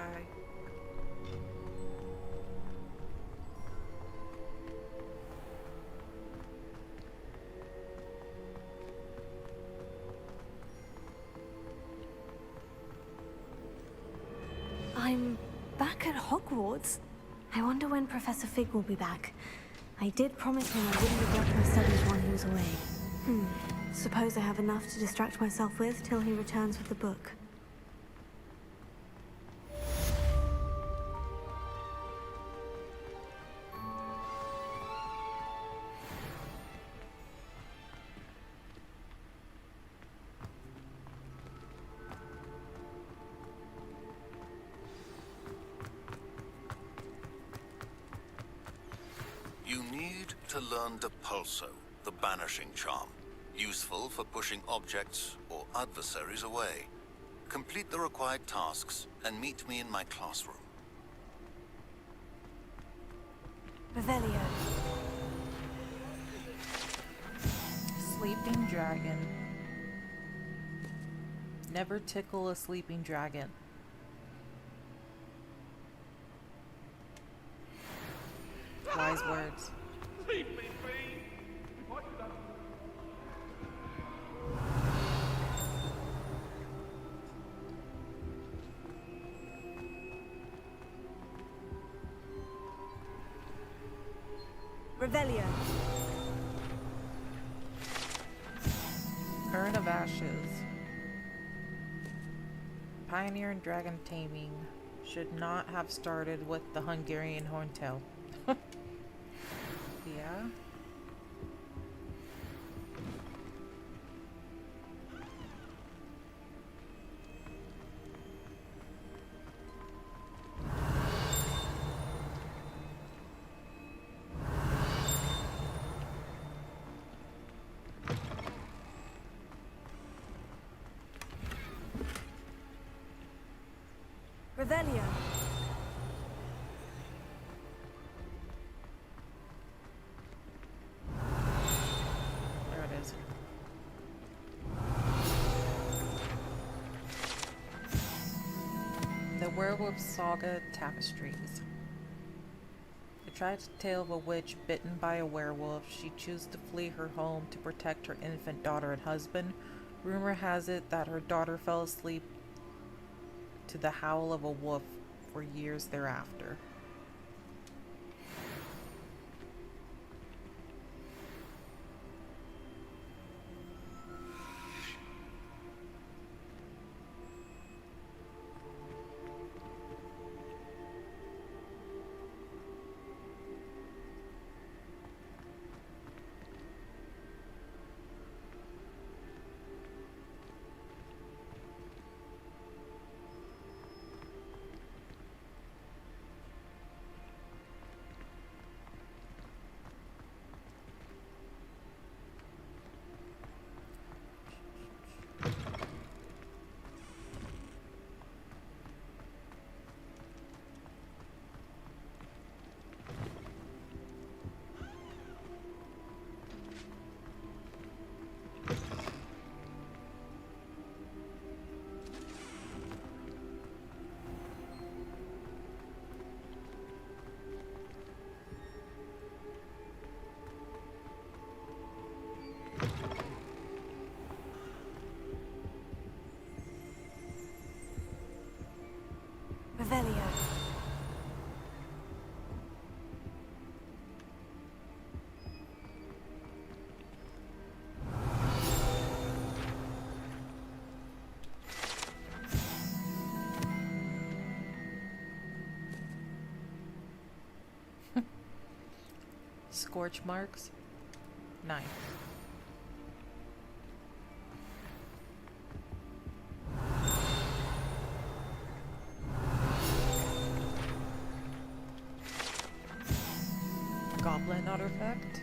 Speaker 2: I'm back at Hogwarts. I wonder when Professor Fig will be back. I did promise him I wouldn't neglect my studies while he was away. Suppose I have enough to distract myself with till he returns with the book.
Speaker 4: You need to learn Depulso, the banishing charm. Useful for pushing objects or adversaries away. Complete the required tasks and meet me in my classroom.
Speaker 2: Revelio.
Speaker 1: Sleeping dragon. Never tickle a sleeping dragon. Wise words.
Speaker 18: Leave me be! What did I...
Speaker 2: Revelio.
Speaker 1: Urn of Ashes. Pioneer in dragon taming. Should not have started with the Hungarian horntail. Yeah.
Speaker 2: Revelio.
Speaker 1: There it is. The Werewolf Saga Tapestries. The tragic tale of a witch bitten by a werewolf. She chooses to flee her home to protect her infant daughter and husband. Rumor has it that her daughter fell asleep to the howl of a wolf for years thereafter.
Speaker 2: Revelio.
Speaker 1: Scorch marks. 9. Goblin artifact.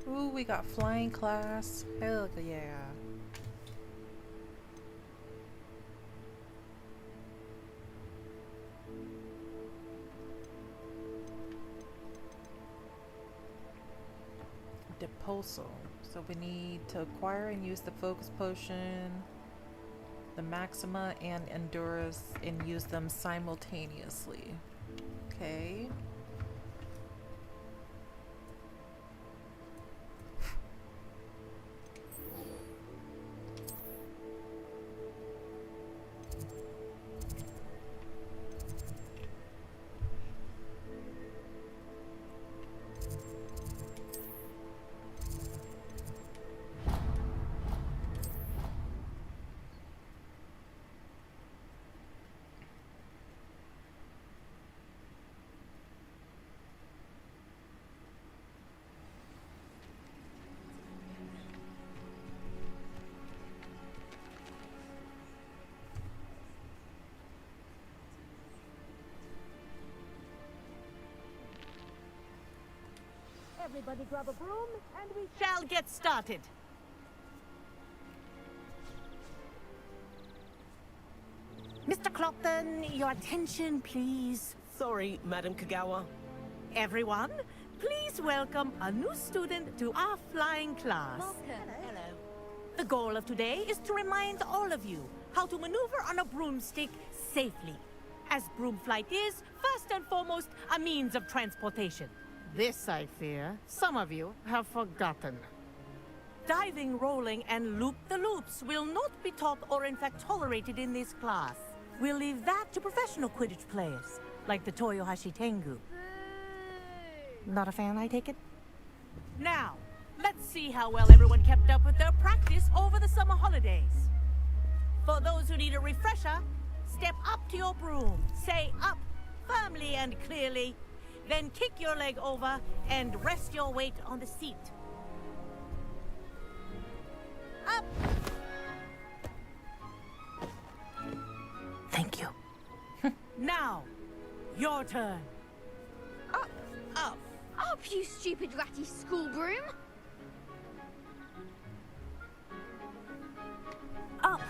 Speaker 1: Ooh, we got flying class. Hell yeah. Deposal. So we need to acquire and use the focus potion, the Maxima and Endurus, and use them simultaneously. Okay.
Speaker 12: Everybody grab a broom and we shall get started. Mr. Clopton, your attention, please.
Speaker 5: Sorry, Madam Kagawa.
Speaker 12: Everyone, please welcome a new student to our flying class.
Speaker 17: Hello.
Speaker 12: The goal of today is to remind all of you how to maneuver on a broomstick safely, as broom flight is, first and foremost, a means of transportation. This, I fear, some of you have forgotten. Diving, rolling, and loop-the-loops will not be taught or in fact tolerated in this class. We'll leave that to professional Quidditch players, like the Toyohashi Tengu. Not a fan, I take it? Now, let's see how well everyone kept up with their practice over the summer holidays. For those who need a refresher, step up to your broom. Say up, firmly and clearly. Then kick your leg over and rest your weight on the seat. Up!
Speaker 5: Thank you.
Speaker 12: Now, your turn.
Speaker 7: Up! Up! Up, you stupid ratty school broom!
Speaker 2: Up!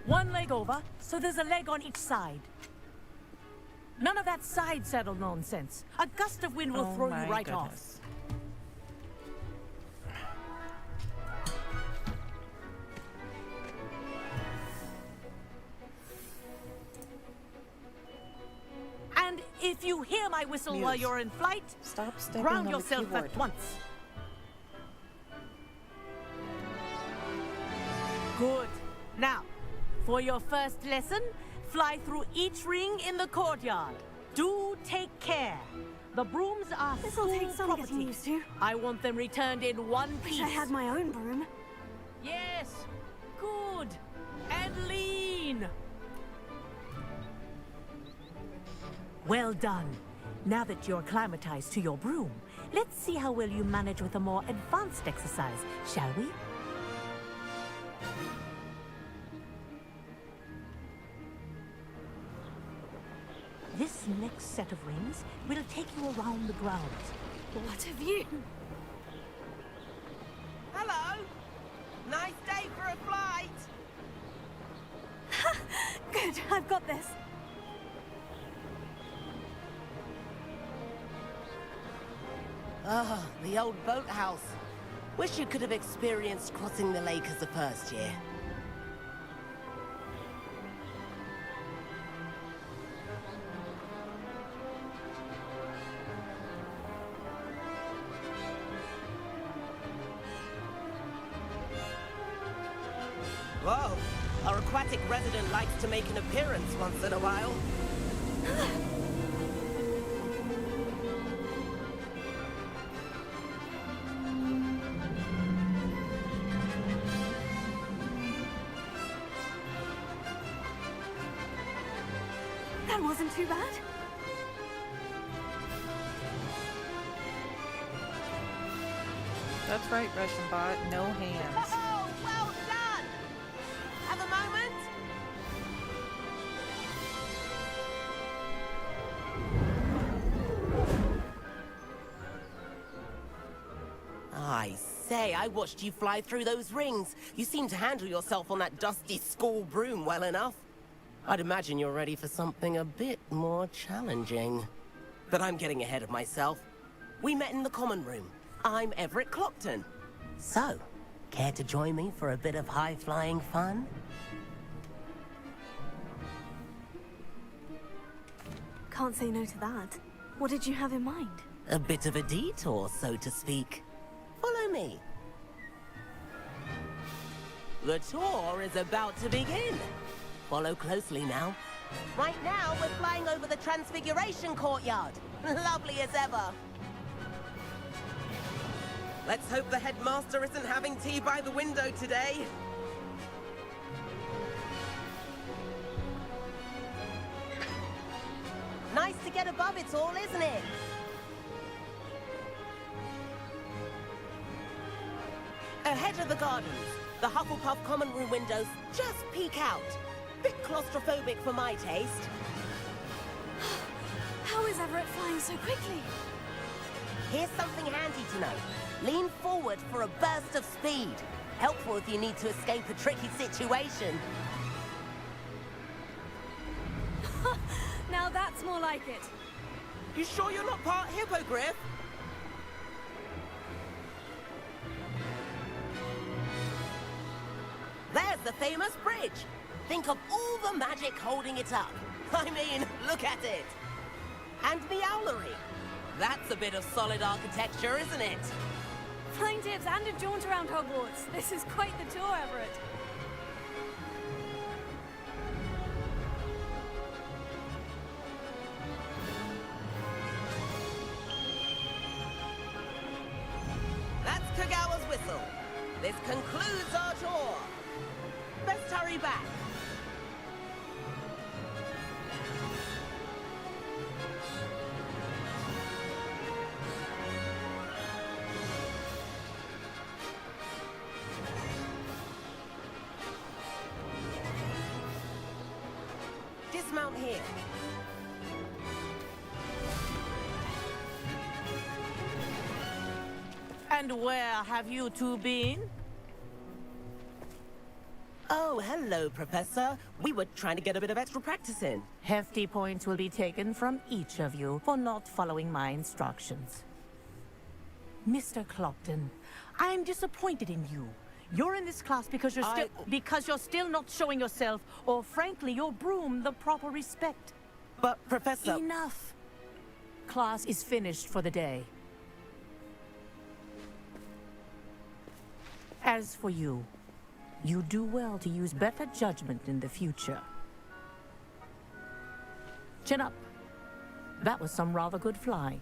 Speaker 12: One leg over, so there's a leg on each side. None of that side saddle nonsense. A gust of wind will throw you right off. And if you hear my whistle while you're in flight,
Speaker 1: stop stepping
Speaker 12: ground
Speaker 1: on the
Speaker 12: yourself
Speaker 1: keyboard.
Speaker 12: at once. Good. Now, for your first lesson, fly through each ring in the courtyard. Do take care. The brooms are
Speaker 2: This'll take some
Speaker 12: property.
Speaker 2: getting used to.
Speaker 12: I want them returned in one piece.
Speaker 2: Wish I had my own broom.
Speaker 12: Yes. Good. And lean. Well done. Now that you're acclimatized to your broom, let's see how well you manage with a more advanced exercise, shall we? This next set of rings will take you around the grounds.
Speaker 2: What a view!
Speaker 5: Hello! Nice day for a flight!
Speaker 2: Good, I've got this.
Speaker 5: Ah, the old boathouse. Wish you could have experienced crossing the lake as a first year. Whoa! Our aquatic resident likes to make an appearance once in a while.
Speaker 2: That wasn't too bad.
Speaker 1: That's right, Russian bot. No hands.
Speaker 5: Oh, well done! Have a moment? I say, I watched you fly through those rings. You seem to handle yourself on that dusty school broom well enough. I'd imagine you're ready for something a bit more challenging. But I'm getting ahead of myself. We met in the common room. I'm Everett Clockton. So, care to join me for a bit of high-flying fun?
Speaker 2: Can't say no to that. What did you have in mind?
Speaker 5: A bit of a detour, so to speak. Follow me. The tour is about to begin. Follow closely now. Right now, we're flying over the Transfiguration Courtyard. Lovely as ever. Let's hope the headmaster isn't having tea by the window today. Nice to get above it all, isn't it? Ahead of the gardens, the Hufflepuff common room windows just peek out. Bit claustrophobic for my taste.
Speaker 2: How is Everett flying so quickly?
Speaker 5: Here's something handy to know. Lean forward for a burst of speed. Helpful if you need to escape a tricky situation.
Speaker 2: Now that's more like it.
Speaker 5: You sure you're not part hippogriff? There's the famous bridge. Think of all the magic holding it up. I mean, look at it. And the owlery. That's a bit of solid architecture, isn't it?
Speaker 2: Flying tips and a jaunt around Hogwarts. This is quite the tour, Everett.
Speaker 5: That's Kagawa's whistle. This concludes our tour. Best hurry back.
Speaker 12: And where have you two been?
Speaker 5: Oh, hello, Professor. We were trying to get a bit of extra practice in.
Speaker 12: Hefty points will be taken from each of you for not following my instructions. Mr. Clopton, I'm disappointed in you. You're in this class because you're still not showing yourself, or frankly, your broom, the proper respect.
Speaker 5: But, Professor...
Speaker 12: Enough. Class is finished for the day. As for you, you do well to use better judgment in the future. Chin up. That was some rather good flying.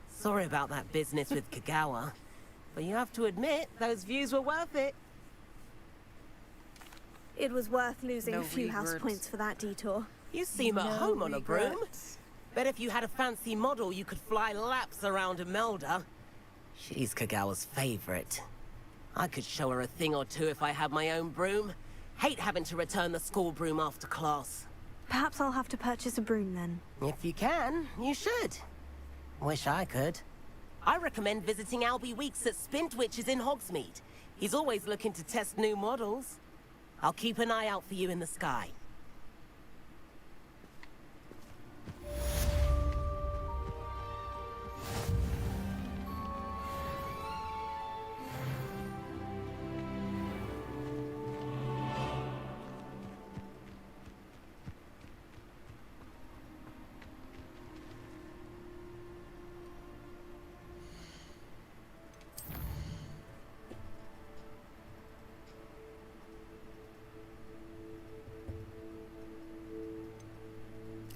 Speaker 5: Sorry about that business with Kagawa, but you have to admit, those views were worth it.
Speaker 2: It was worth losing
Speaker 1: No
Speaker 2: a few house
Speaker 1: regrets.
Speaker 2: points for that detour.
Speaker 5: You seem at
Speaker 1: No
Speaker 5: home on a broom.
Speaker 1: regrets.
Speaker 5: Bet if you had a fancy model, you could fly laps around Imelda. She's Kagawa's favorite. I could show her a thing or two if I had my own broom. Hate having to return the school broom after class.
Speaker 2: Perhaps I'll have to purchase a broom then.
Speaker 5: If you can, you should. Wish I could. I recommend visiting Albie Weeks at Spintwitches in Hogsmeade. He's always looking to test new models. I'll keep an eye out for you in the sky.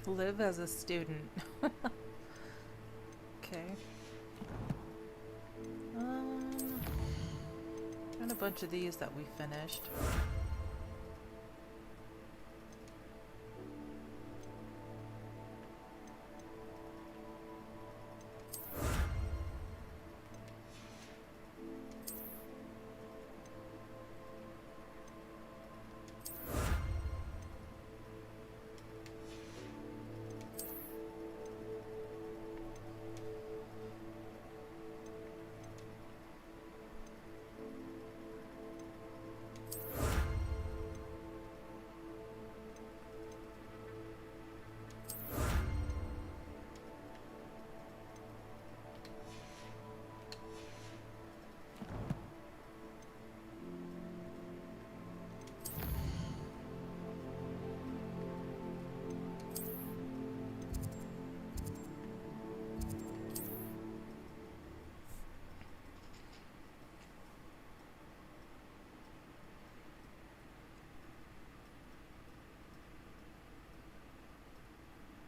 Speaker 1: Live as a student. Okay. And a bunch of these that we finished.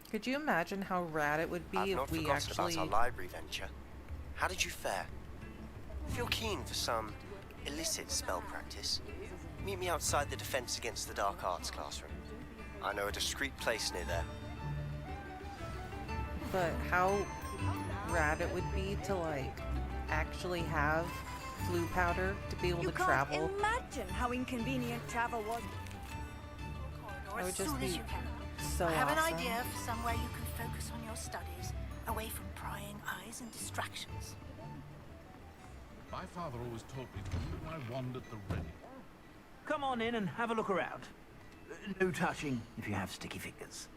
Speaker 1: Could you imagine how rad it would be
Speaker 19: I've
Speaker 1: if
Speaker 19: not
Speaker 1: we
Speaker 19: forgotten
Speaker 1: actually...
Speaker 19: about our library venture. How did you fare? If you're keen for some illicit spell practice, meet me outside the Defense Against the Dark Arts classroom. I know a discreet place near there.
Speaker 1: But how rad it would be to, like, actually have flu powder to be able to travel.
Speaker 16: You can't imagine how inconvenient travel was.
Speaker 1: That would just
Speaker 20: soon
Speaker 1: be
Speaker 20: as you can.
Speaker 1: so
Speaker 20: I have an
Speaker 1: awesome.
Speaker 20: idea for somewhere you can focus on your studies, away from prying eyes and distractions.
Speaker 18: My father always taught me to keep my wand at the ready.
Speaker 15: Come on in and have a look around. No touching if you have sticky fingers.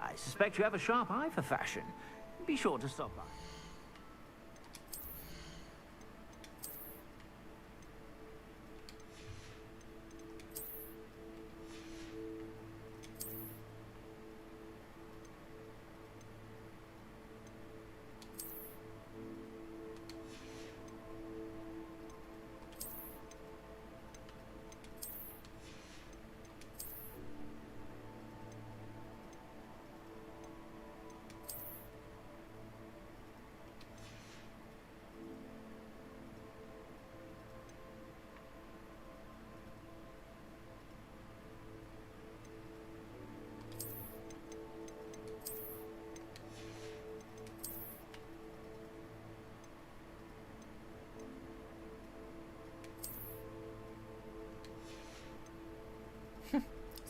Speaker 15: I suspect you have a sharp eye for fashion. Be sure to stop by.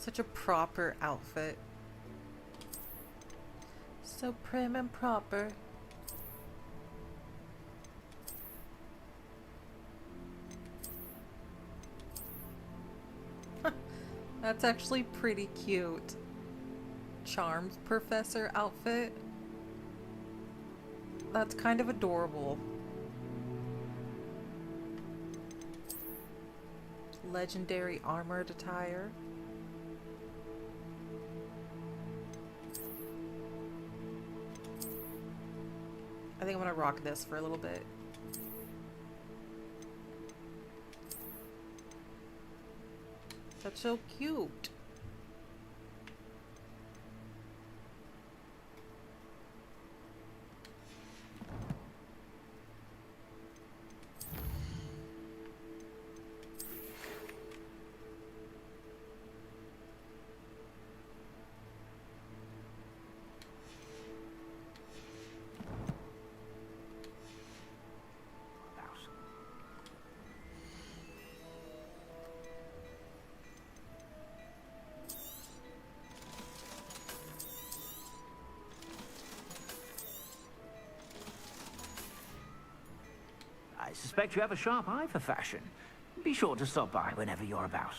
Speaker 1: Such a proper outfit. So prim and proper. That's actually pretty cute. Charms professor outfit. That's kind of adorable. Legendary armored attire. I think I'm gonna rock this for a little bit. That's so cute.
Speaker 15: I suspect you have a sharp eye for fashion. Be sure to stop by whenever you're about.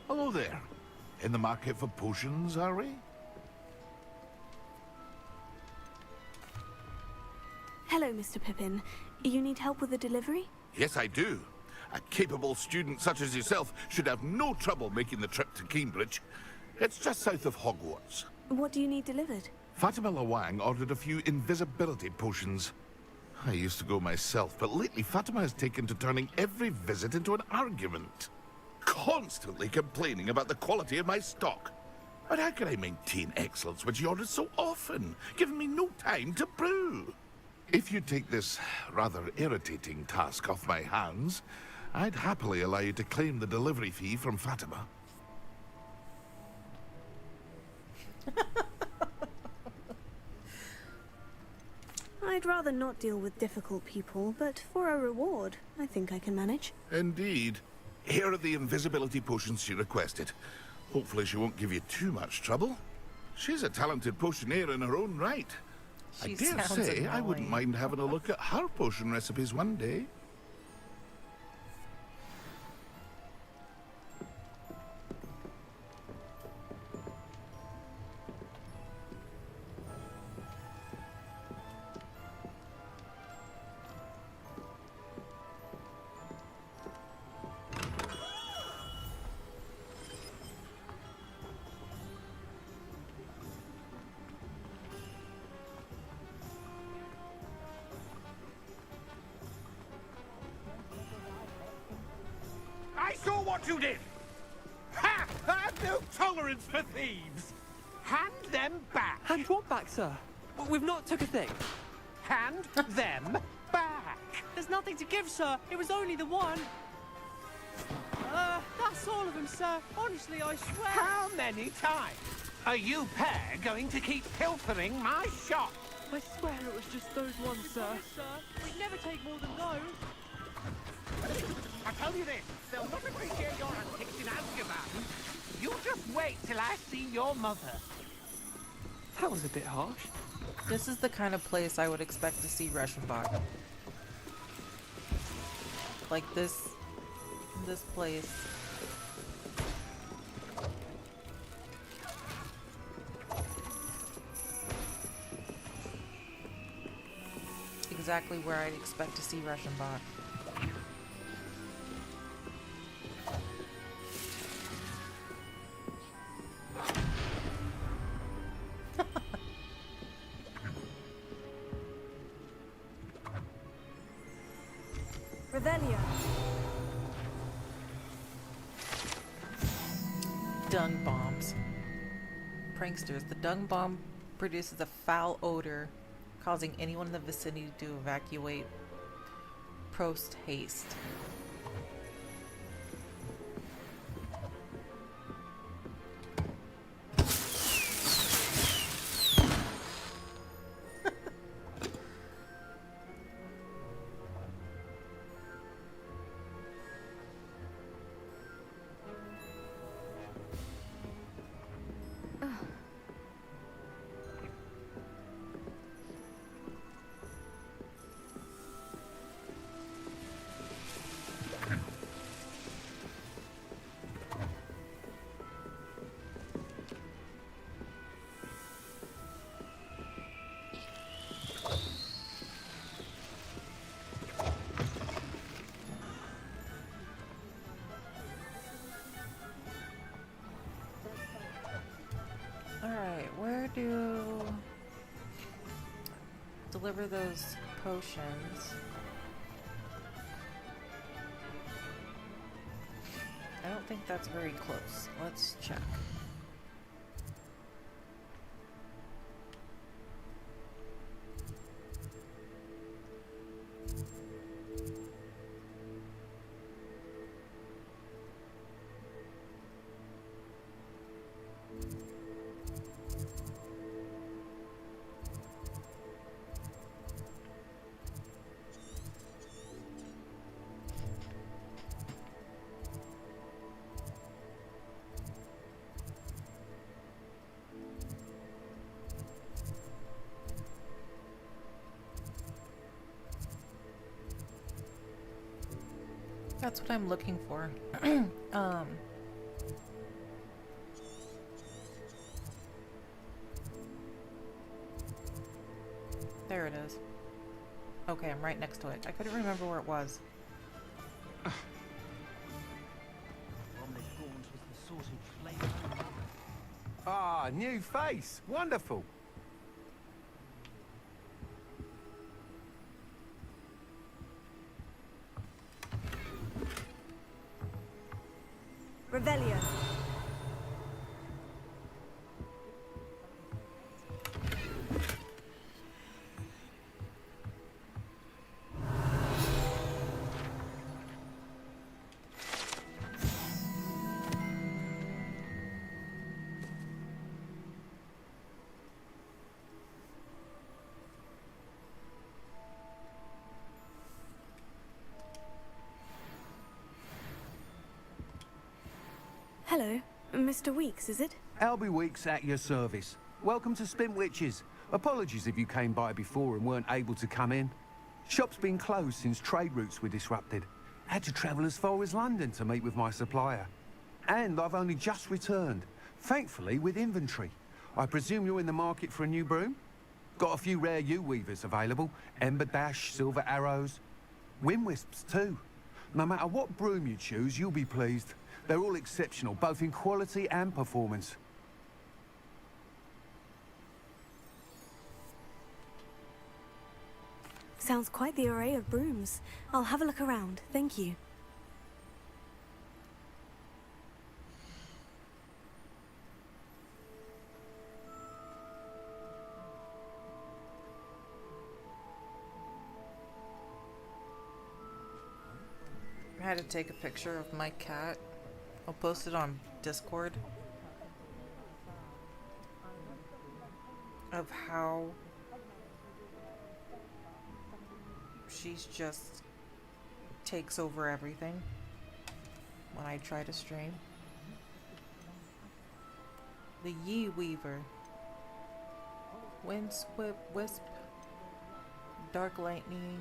Speaker 18: Hello there. In the market for potions, are we?
Speaker 2: Hello, Mr. Pippin. You need help with a delivery?
Speaker 18: Yes, I do. A capable student such as yourself should have no trouble making the trip to Cambridge. It's just south of Hogwarts.
Speaker 2: What do you need delivered?
Speaker 18: Fatima Lawang ordered a few invisibility potions. I used to go myself, but lately Fatima has taken to turning every visit into an argument. Constantly complaining about the quality of my stock. But how can I maintain excellence when she orders so often, giving me no time to brew? If you take this rather irritating task off my hands, I'd happily allow you to claim the delivery fee from Fatima.
Speaker 2: I'd rather not deal with difficult people, but for a reward, I think I can manage.
Speaker 18: Indeed. Here are the invisibility potions she requested. Hopefully she won't give you too much trouble. She's a talented potioneer in her own right. I dare say I wouldn't mind having a look at her potion recipes one day.
Speaker 15: I saw what you did! Ha! I have no tolerance for thieves! Hand them back!
Speaker 5: Hand what back, sir? We've not took a thing.
Speaker 15: Hand them back!
Speaker 12: There's nothing to give, sir. It was only the one. That's all of them, sir. Honestly, I swear.
Speaker 15: How many times are you pair going to keep pilfering my shop?
Speaker 5: I swear it was just those ones, sir.
Speaker 12: Sir, we'd never take more than those.
Speaker 15: I tell you this, they'll not appreciate your antics in Azkaban. You just wait till I see your mother.
Speaker 5: That was a bit harsh.
Speaker 1: This is the kind of place I would expect to see Reichenbach. Like this place. Exactly where I'd expect to see Reichenbach.
Speaker 2: Revelio.
Speaker 1: Dung bombs. Pranksters. The dung bomb produces a foul odor, causing anyone in the vicinity to evacuate. Post haste. Where do deliver those potions? I don't think that's very close. Let's check. That's what I'm looking for. There it is. Okay, I'm right next to it. I couldn't remember where it was.
Speaker 21: Ah, new face. Wonderful.
Speaker 2: Revelio. Hello, Mr. Weeks, is it?
Speaker 21: Albie Weeks at your service. Welcome to Spin Witches. Apologies if you came by before and weren't able to come in. Shop's been closed since trade routes were disrupted. Had to travel as far as London to meet with my supplier. And I've only just returned, thankfully with inventory. I presume you're in the market for a new broom? Got a few rare yew-weavers available. Ember Dash, Silver Arrows. Wind Wisps too. No matter what broom you choose, you'll be pleased. They're all exceptional, both in quality and performance.
Speaker 2: Sounds quite the array of brooms. I'll have a look around, thank you.
Speaker 1: I had to take a picture of my cat. I'll post it on Discord. Of how she's just takes over everything when I try to stream. The Yee Weaver. Wind Wisp. Dark Lightning.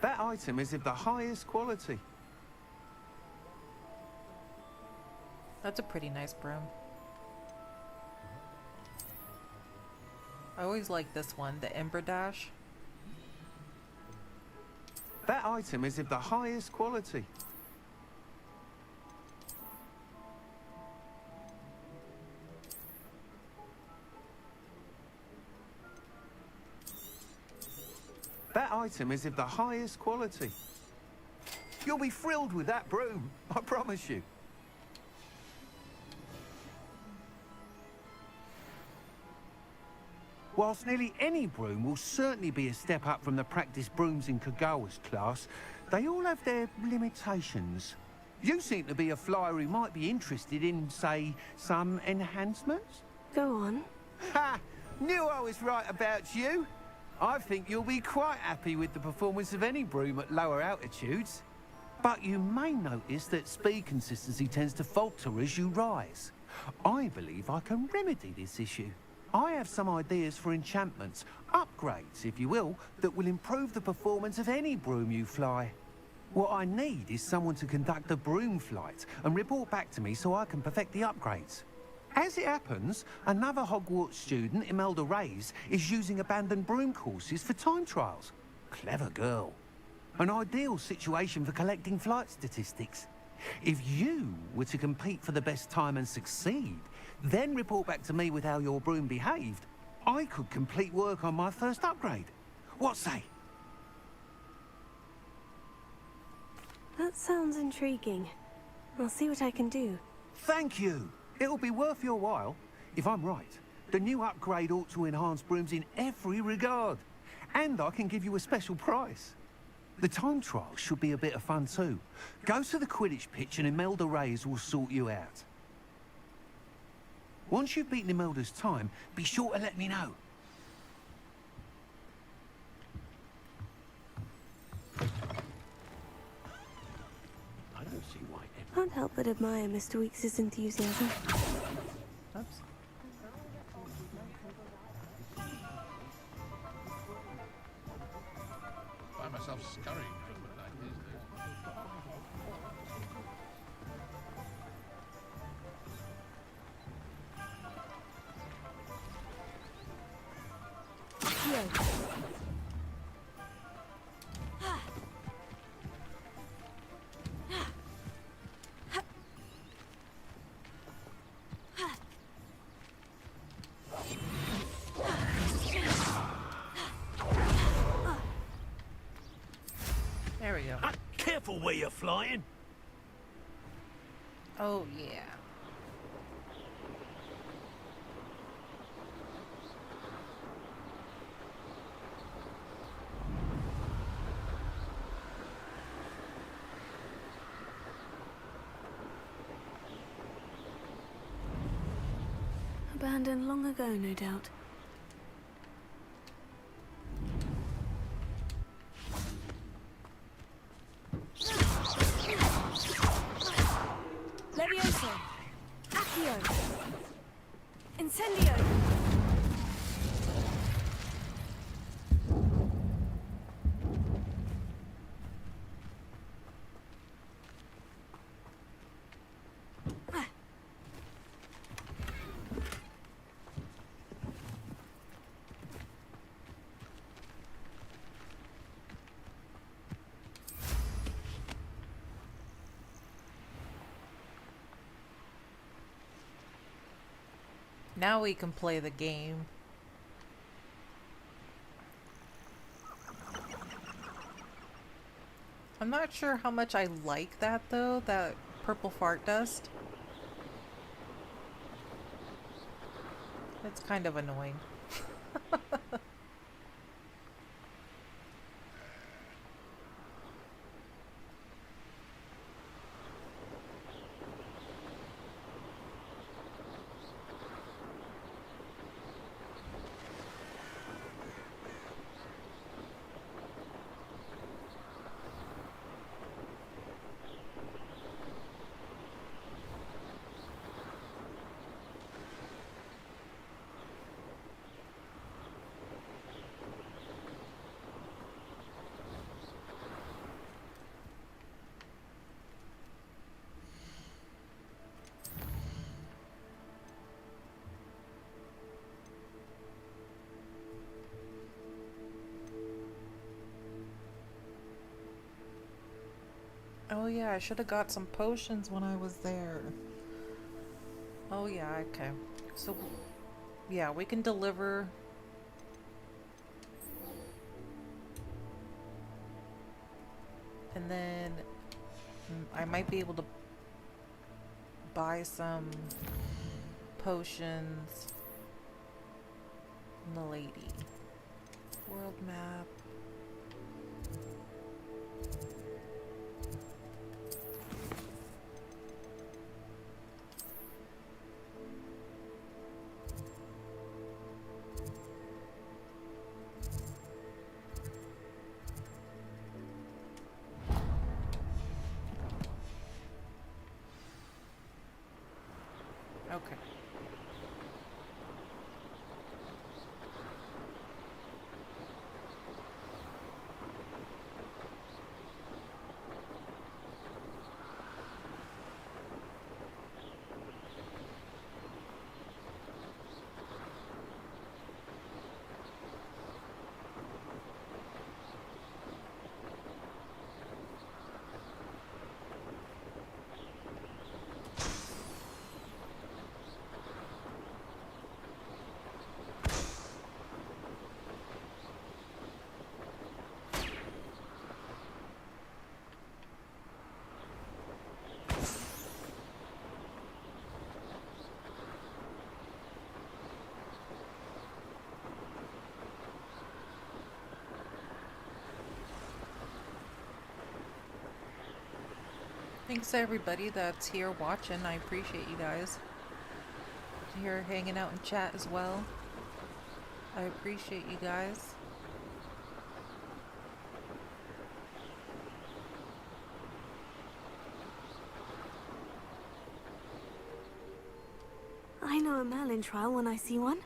Speaker 21: That item is of the highest quality.
Speaker 1: That's a pretty nice broom. I always like this one, the Ember Dash.
Speaker 21: That item is of the highest quality. item is of the highest quality. You'll be thrilled with that broom, I promise you. Whilst nearly any broom will certainly be a step up from the practice brooms in Kagawa's class, they all have their limitations. You seem to be a flyer who might be interested in, say, some enhancements?
Speaker 2: Go on.
Speaker 21: Ha! Knew I was right about you. I think you'll be quite happy with the performance of any broom at lower altitudes. But you may notice that speed consistency tends to falter as you rise. I believe I can remedy this issue. I have some ideas for enchantments, upgrades, if you will, that will improve the performance of any broom you fly. What I need is someone to conduct a broom flight and report back to me so I can perfect the upgrades. As it happens, another Hogwarts student, Imelda Reyes, is using abandoned broom courses for time trials. Clever girl. An ideal situation for collecting flight statistics. If you were to compete for the best time and succeed, then report back to me with how your broom behaved, I could complete work on my first upgrade. What say?
Speaker 2: That sounds intriguing. I'll see what I can do.
Speaker 21: Thank you. It'll be worth your while. If I'm right, the new upgrade ought to enhance brooms in every regard. And I can give you a special price. The time trial should be a bit of fun too. Go to the Quidditch pitch and Imelda Reyes will sort you out. Once you've beaten Imelda's time, be sure to let me know.
Speaker 9: I don't see why.
Speaker 2: Can't help but admire Mr. Weeks' enthusiasm.
Speaker 1: Oops.
Speaker 6: I find myself scurrying from it like these
Speaker 1: There we go.
Speaker 9: Careful where you're flying.
Speaker 1: Oh, yeah.
Speaker 2: Abandoned long ago, no doubt. Levioso! Accio! Incendio!
Speaker 1: Now we can play the game. I'm not sure how much I like that though, that purple fart dust. It's kind of annoying. Oh yeah, I should have got some potions when I was there. Oh yeah, okay. So, yeah, we can deliver And then I might be able to buy some potions from the lady. World map. Okay. Thanks to everybody that's here watching. I appreciate you guys. Here hanging out in chat as well. I appreciate you guys.
Speaker 2: I know a Merlin trial when I see one.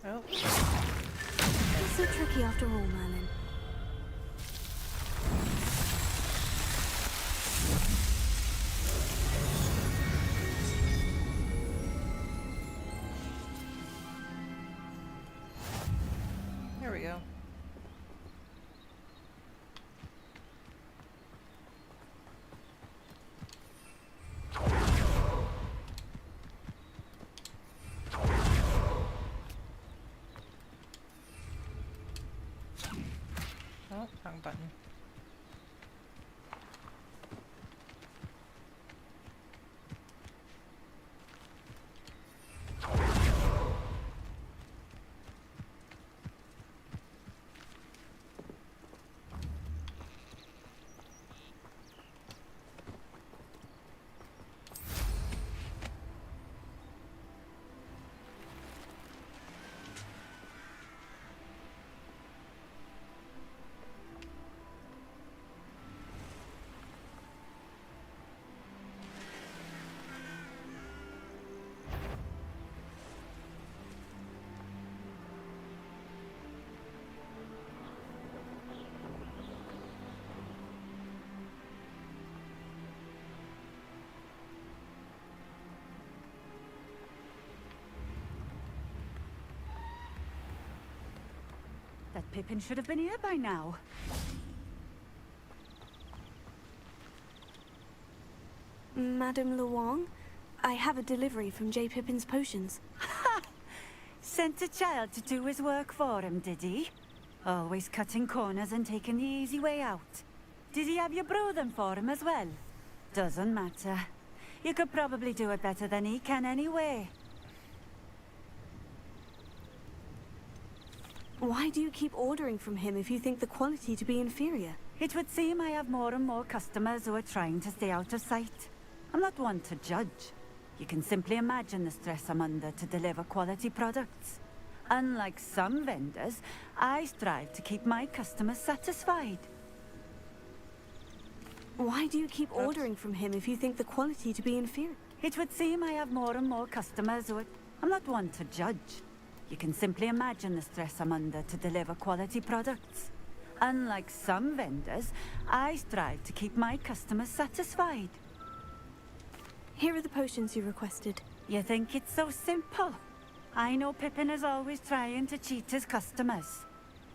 Speaker 1: Oh.
Speaker 2: It's so tricky after all, Merlin.
Speaker 1: There we go. Oh, wrong button.
Speaker 8: That Pippin should have been here by now.
Speaker 2: Madame Luong, I have a delivery from J. Pippin's potions.
Speaker 8: Ha! Sent a child to do his work for him, did he? Always cutting corners and taking the easy way out. Did he have you brew them for him as well? Doesn't matter. You could probably do it better than he can anyway.
Speaker 2: Why do you keep ordering from him if you think the quality to be inferior?
Speaker 8: It would seem I have more and more customers who are trying to stay out of sight. I'm not one to judge. You can simply imagine the stress I'm under to deliver quality products. Unlike some vendors, I strive to keep my customers satisfied.
Speaker 2: Why do you keep ordering from him if you think the quality to be inferior?
Speaker 8: It would seem I have more and more customers who... I'm not one to judge. You can simply imagine the stress I'm under to deliver quality products. Unlike some vendors, I strive to keep my customers satisfied.
Speaker 2: Here are the potions you requested.
Speaker 8: You think it's so simple? I know Pippin is always trying to cheat his customers.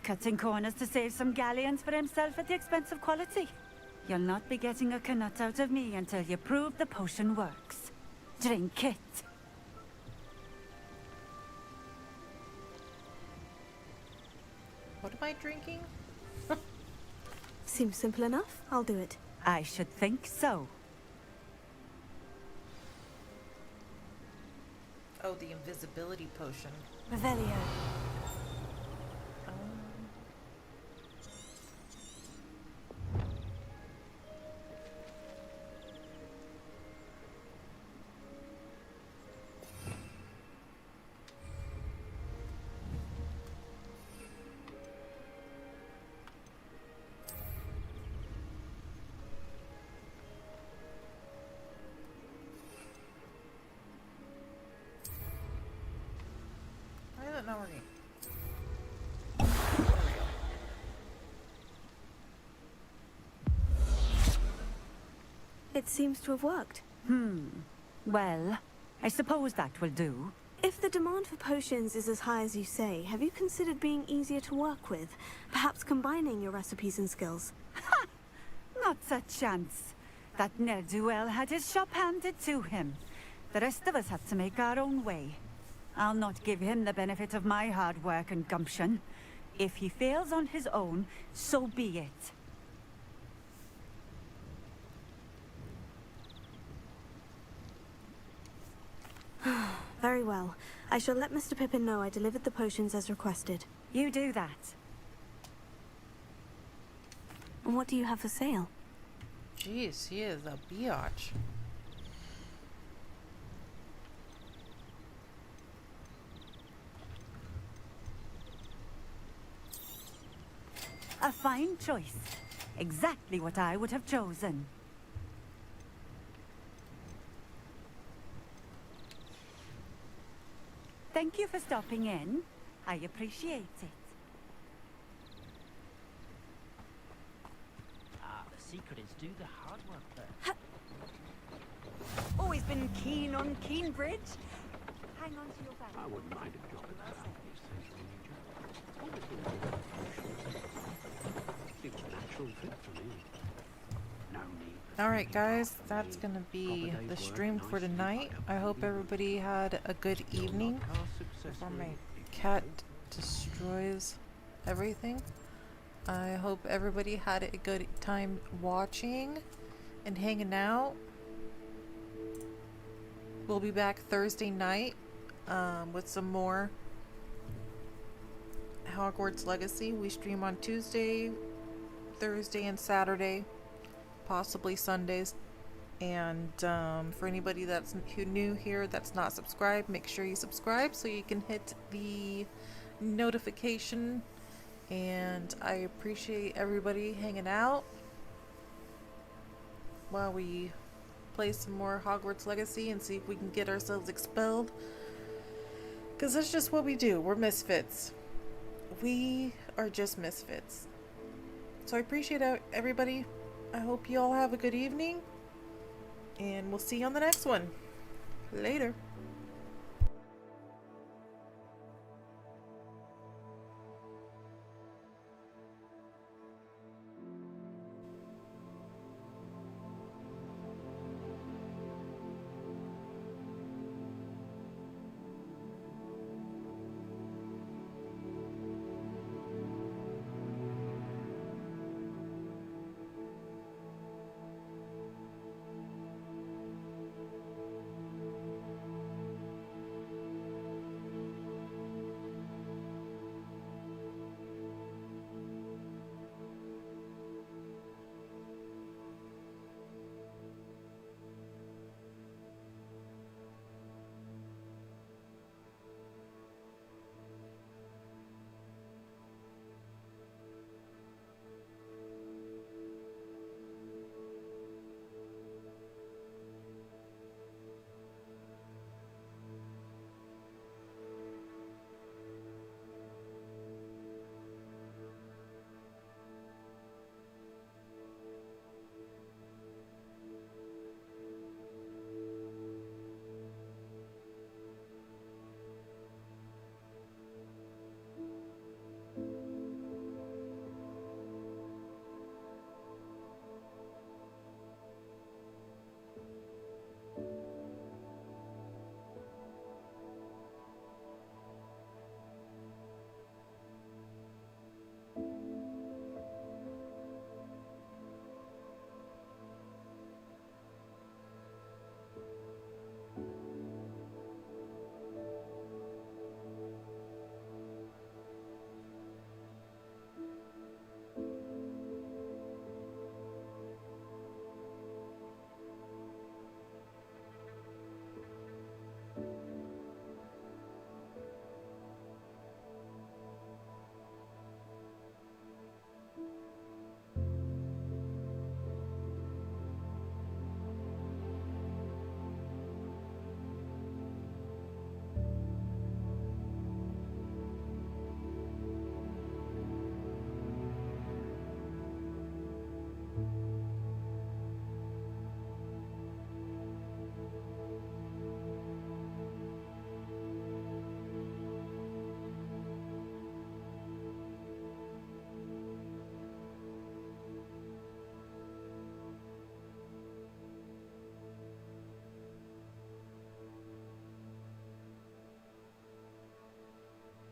Speaker 8: Cutting corners to save some galleons for himself at the expense of quality. You'll not be getting a canut out of me until you prove the potion works. Drink it.
Speaker 1: What am I drinking?
Speaker 2: Seems simple enough. I'll do it.
Speaker 8: I should think so.
Speaker 1: Oh, the invisibility potion.
Speaker 2: Revelio.
Speaker 1: Not working.
Speaker 2: It seems to have worked.
Speaker 8: Well, I suppose that will do.
Speaker 2: If the demand for potions is as high as you say, have you considered being easier to work with? Perhaps combining your recipes and skills?
Speaker 8: Ha! Not a chance. That ne'er-do-well had his shop handed to him. The rest of us had to make our own way. I'll not give him the benefit of my hard work and gumption. If he fails on his own, so be it.
Speaker 2: Very well. I shall let Mr. Pippin know I delivered the potions as requested.
Speaker 8: You do that.
Speaker 2: And what do you have for sale?
Speaker 1: Jeez, he is a biatch.
Speaker 8: A fine choice. Exactly what I would have chosen. Thank you for stopping in. I appreciate it.
Speaker 15: The secret is do the hard work first.
Speaker 16: Always been keen on Keenbridge. Hang on to your bag.
Speaker 15: I wouldn't mind a job at that. It was a natural fit for me. No need.
Speaker 1: Alright guys, that's gonna be the stream for tonight. I hope everybody had a good evening before my cat destroys everything. I hope everybody had a good time watching and hanging out. We'll be back Thursday night with some more Hogwarts Legacy. We stream on Tuesday, Thursday, and Saturday. Possibly Sundays. And for anybody that's new here that's not subscribed, make sure you subscribe so you can hit the notification. And I appreciate everybody hanging out while we play some more Hogwarts Legacy and see if we can get ourselves expelled, because that's just what we do. We're misfits. We are just misfits. So I appreciate everybody. I hope you all have a good evening, and we'll see you on the next one. Later.